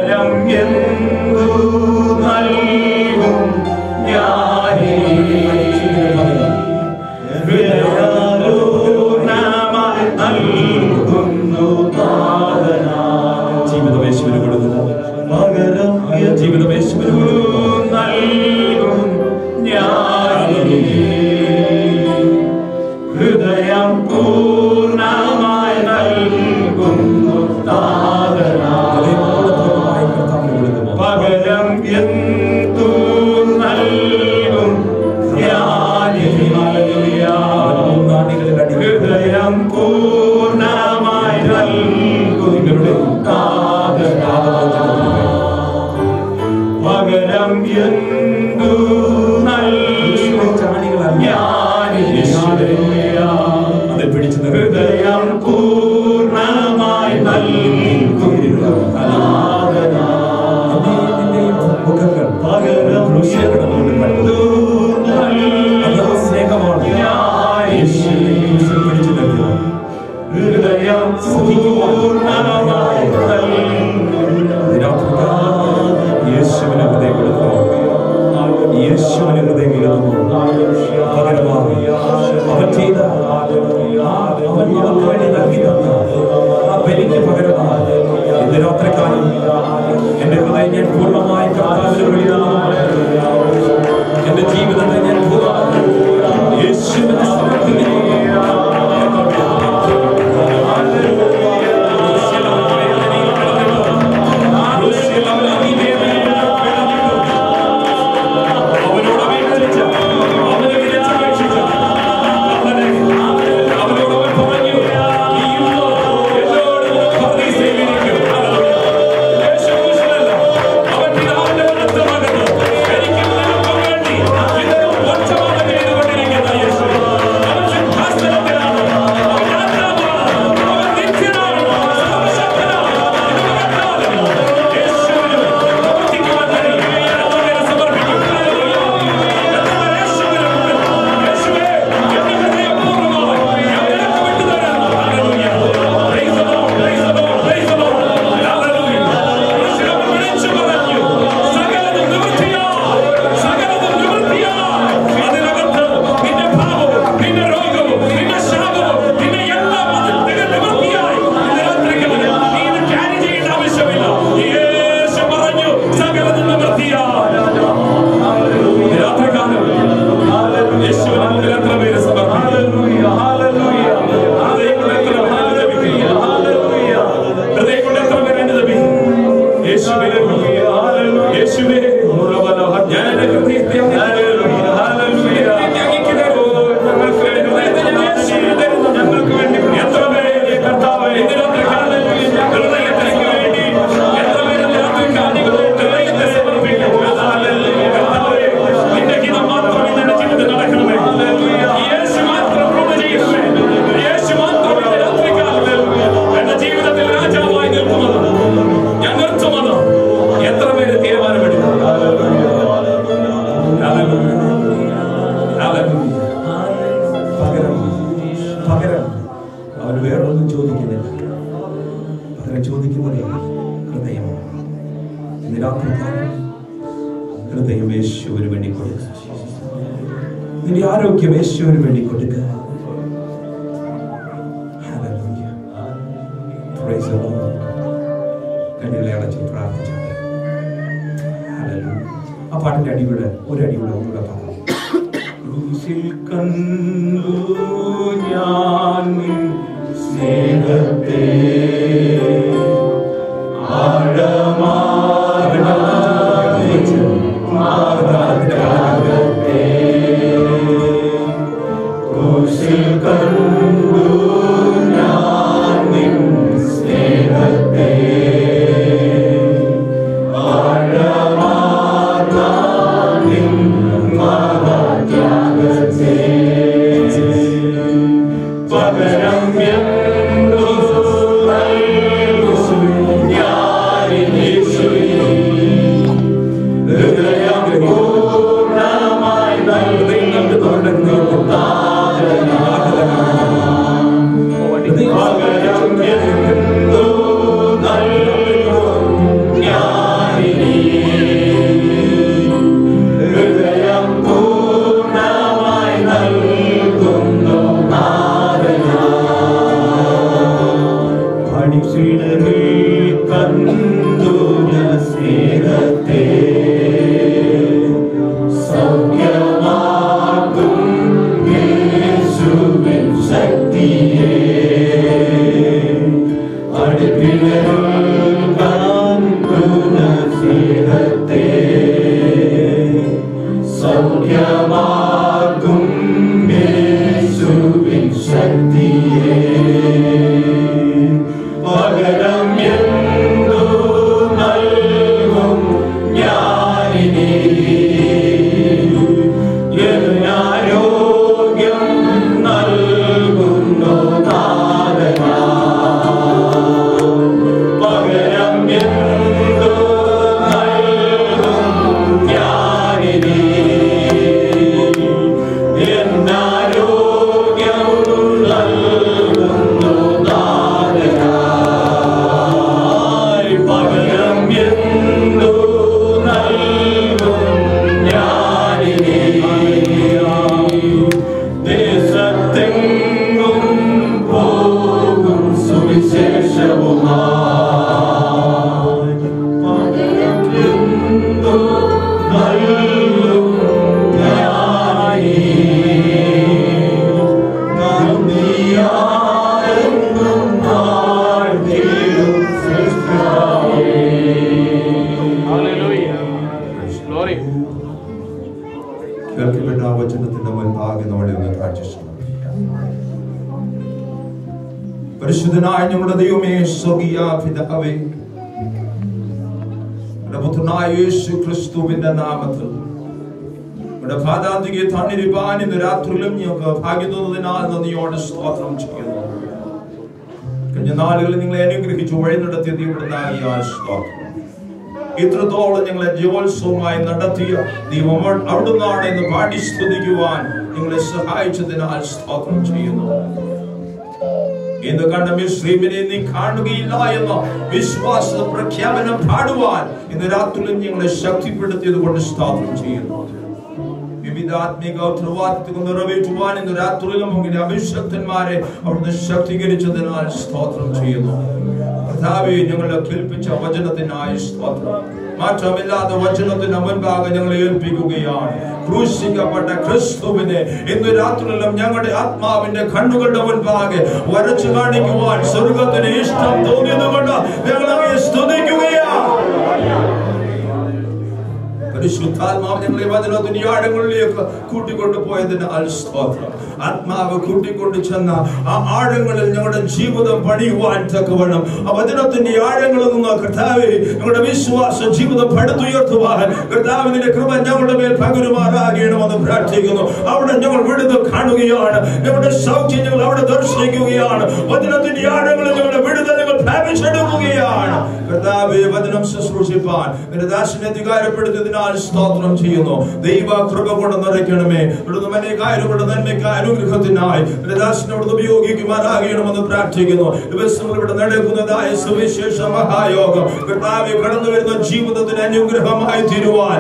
പകരം എന്തു നൽകും ഞാനേ ഹൃദയാലോചനമായി നൽകുന്നു നാഥനാ. ജീവിതം യേശുവിന് കൊടുക്കുന്നു. പകരം ജീവിതം യേശുവിന് നൽകും ഞാനേ ഹൃദയം പൂർണ്ണമായി നൽകുന്നു നാഥനാ. പകരം എന്തു നൽകും ഹൃദയം പൂർണ്ണമായി നൽകുന്നു നാഥനാ. പകരം എന്തു നൽകും അത് പിടിച്ചു ഹൃദയം പൂർണ്ണമായി നൽകുന്നു നാഥനാ. മുഖങ്ങൾ പകരം ഹൃദയം പൂർണ്ണമായി യേശുവിന് ഹൃദയം കൊടുക്കുന്നു. യേശുവിന് ഹൃദയം കൊടുക്കുന്നു. പകരമായി അവൻ ചെയ്ത അവൻ നമുക്ക് വേണ്ടി നൽകി തന്ന ആ ബലിക്ക് പകരമായി ഇന്ന് രാത്രിക്കാലം എന്റെ ഹൃദയം ഞാൻ പൂർണ്ണമായി കർത്താവിന് വിളിക്കുന്നു. എന്റെ ജീവിതത്തെ ഞാൻ പൂർണ്ണമായി യേശുവിനെ സമർപ്പിക്കുന്നു. ഹൃദയം യേശുവിന് വേണ്ടി കൊടുക്കുക. നിന്റെ ആരോഗ്യം യേശുവിന് വേണ്ടി കൊടുക്കുക. കണ്ണുകളെ അടച്ച് പ്രാർത്ഥിച്ചു. ആ പാട്ടിന്റെ അടിയുടെ ഒരു അടിയുടെ ഒന്നുകൂടെ പറഞ്ഞു. ക്രൂശിൽ കണ്ടു ഞാൻ നിൻ സ്നേഹത്തെ ക്രൂശിൽ കണ്ടു ഞാൻ നിൻ സ്നേഹത്തെ പകരം എന്തു കേൾക്കപ്പെട്ട ആ വചനത്തിന്റെ മുൻപാകെ നമ്മളെ ഒന്ന് കാഴ്ച പരിശുദ്ധനായ ഞങ്ങളുടെ ദൈവമേ, സ്വർഗീയ പിതാവേ, പുത്രനായ യേശു ക്രിസ്തുവിന്റെ നാമത്തിൽ നമ്മുടെ പാദാന്തികെ തന്നിരിപ്പാൻ ഇന്ന് രാത്രിയിലും ഞങ്ങൾക്ക് ഭാഗ്യം തോന്നുന്നതിനാൽ നന്ദിയോടെ സ്തോത്രം ചെയ്യുന്നു. കഴിഞ്ഞ നാളുകളിൽ നിങ്ങളെ അനുഗ്രഹിച്ചു വഴി നടത്തിയ ദൈവത്തിനായി സ്തോത്രം. ഇത്രത്തോളം ഞങ്ങളെ ജയോത്സവമായി നടത്തിയ ദൈവം അവിടുന്നാണ് എന്ന് പാടി സ്തുതിക്കുവാൻ നിങ്ങളെ സഹായിച്ചതിനാൽ സ്തോത്രം ചെയ്യുന്നു. ഇന്ന് കണ്ട മിസ്രൈമിനെ നീ കാണുകയില്ല എന്ന വിശ്വാസ പ്രഖ്യാപനം പാടുവാൻ ഇന്ന് രാത്രിയിലും ഞങ്ങളെ ശക്തിപ്പെടുത്തിയത് കൊണ്ട് സ്തോത്രം ചെയ്യുന്നു. വിവിധ ആത്മീക ഉത്തരവാദിത്വങ്ങൾ നിറവേറ്റുവാൻ ഇന്ന് രാത്രിയിലും അങ്ങനെ അഭിഷക്തന്മാരെ അവിടുന്ന് ശക്തീകരിച്ചതിനാൽ സ്തോത്രം ചെയ്യുന്നു. കർത്താവേ, ഞങ്ങളെ കേൾപ്പിച്ച വചനത്തിനായി സ്തോത്രം. മാറ്റമില്ലാത്ത വചനത്തിന് മുൻപാകെ ഞങ്ങളെ ഏൽപ്പിക്കുകയാണ്. ക്രൂശിക്കപ്പെട്ട ക്രിസ്തുവിനെ ഇന്ന് രാത്രിയിലും ഞങ്ങളുടെ ആത്മാവിന്റെ കണ്ണുകളുടെ മുൻപാകെ വരച്ചു കാണിക്കുവാൻ സ്വർഗത്തിന് ഇഷ്ടം തോന്നിയതുകൊണ്ട് ഞങ്ങളെ സ്തുതിക്കുകയാണ്. പരിശുദ്ധാത്മാവ് ഞങ്ങളെ വചനത്തിന്റെ ആഴങ്ങളിലേക്ക് കൂട്ടിക്കൊണ്ടുപോയതിനാൽ സ്തോത്രം. ആത്മാവ് കൂട്ടിക്കൊണ്ട് ചെന്ന ആ ആഴങ്ങളിൽ ഞങ്ങളുടെ ജീവിതം പണിയുവാൻ തക്കവണ്ണം ആ വചനത്തിന്റെ ആഴങ്ങളിൽ നിന്ന് കർത്താവേ ഞങ്ങളുടെ വിശ്വാസ ജീവിതം പടുത്തുയർത്തുവാൻ കർത്താവിന്റെ കൃപ ഞങ്ങളുടെ മേൽ പകരുമാറാകണമെന്ന് പ്രാർത്ഥിക്കുന്നു. അവിടെ ഞങ്ങൾ വിടുതൽ കാണുകയാണ്. ഞങ്ങളുടെ സൗഖ്യം ഞങ്ങൾ അവിടെ ദർശിക്കുകയാണ്. വചനത്തിന്റെ ആഴങ്ങളിൽ ഞങ്ങളുടെ വിടുതലുകൾ പ്രാപിച്ചെടുക്കുകയാണ്. കർത്താവേ, വചനം ശുശ്രൂഷിപ്പാൻ നിന്റെ ദാസനെ അധികാരപ്പെടുത്തിയതിനാൽ സ്തോത്രം ചെയ്യുന്നു. ദൈവ കൃപ കൊണ്ട് നിറയ്ക്കണമേ. ഇവിടുന്ന് കാര്യങ്ങളുടെ നന്മയ്ക്കായി അനുഗ്രഹത്തിനായി നിന്റെ ദാസനെ ഇവിടുന്ന് ഉപയോഗിക്കുമാറാകണമെന്ന് പ്രാർത്ഥിക്കുന്നു. ദിവസങ്ങൾ ഇവിടെ നടക്കുന്നതായ സുവിശേഷ മഹായോഗം കർത്താവേ കടന്നു വരുന്ന ജീവിതത്തിന് അനുഗ്രഹമായി തീരുവാൻ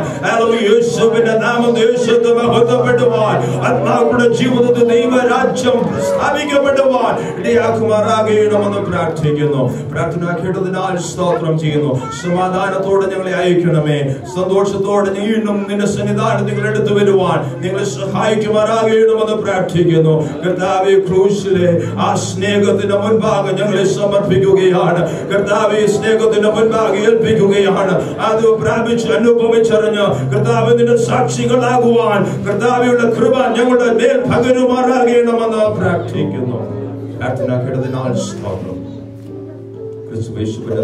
യേശുവിന്റെ നാമം ദേശത്ത് മഹത്വപ്പെടുവാൻ ആത്മാക്കളുടെ ജീവിതത്തിൽ ദൈവരാജ്യം സ്ഥാപിക്കപ്പെടുവാൻ ഇടയാക്കുമാറാകണമെന്ന് പ്രാർത്ഥിക്കുന്നു. പ്രാർത്ഥന കേട്ടതിനാൽ സ്തോത്രം ചെയ്യുന്നു. സമാധാനത്തോടെ ഞങ്ങളെ അയക്കണമേ. സന്തോഷത്തോടെ വീണ്ടും നിന്റെ സന്നിധാനത്തിൽ നിങ്ങൾ എടുത്തു വരുവാൻ നിങ്ങളെ സഹായിക്കുമാറാകണമെന്ന് പ്രാർത്ഥിക്കുന്നു. കർത്താവേ, ക്രൂശിലെ ആ സ്നേഹത്തിന്റെ മുൻപാകെ ഞങ്ങളെ സമർപ്പിക്കുകയാണ്. കർത്താവേ, സ്നേഹത്തിന്റെ മുൻപാകെ ഏൽപ്പിക്കുകയാണ്. അത് പ്രാപിച്ച് അനുഭവിച്ചറിഞ്ഞ് കർത്താവിന്റെ സാക്ഷികളാകുവാൻ കർത്താവിയുടെ കൃപ ഞങ്ങളുടെ മേൽ പകരുമാറാകണമെന്ന് പ്രാർത്ഥിക്കുന്നു. പ്രാർത്ഥന കേട്ടതിനാൽ സ്തോത്രം. ക്രിസ്തുയേശുവിന്റെ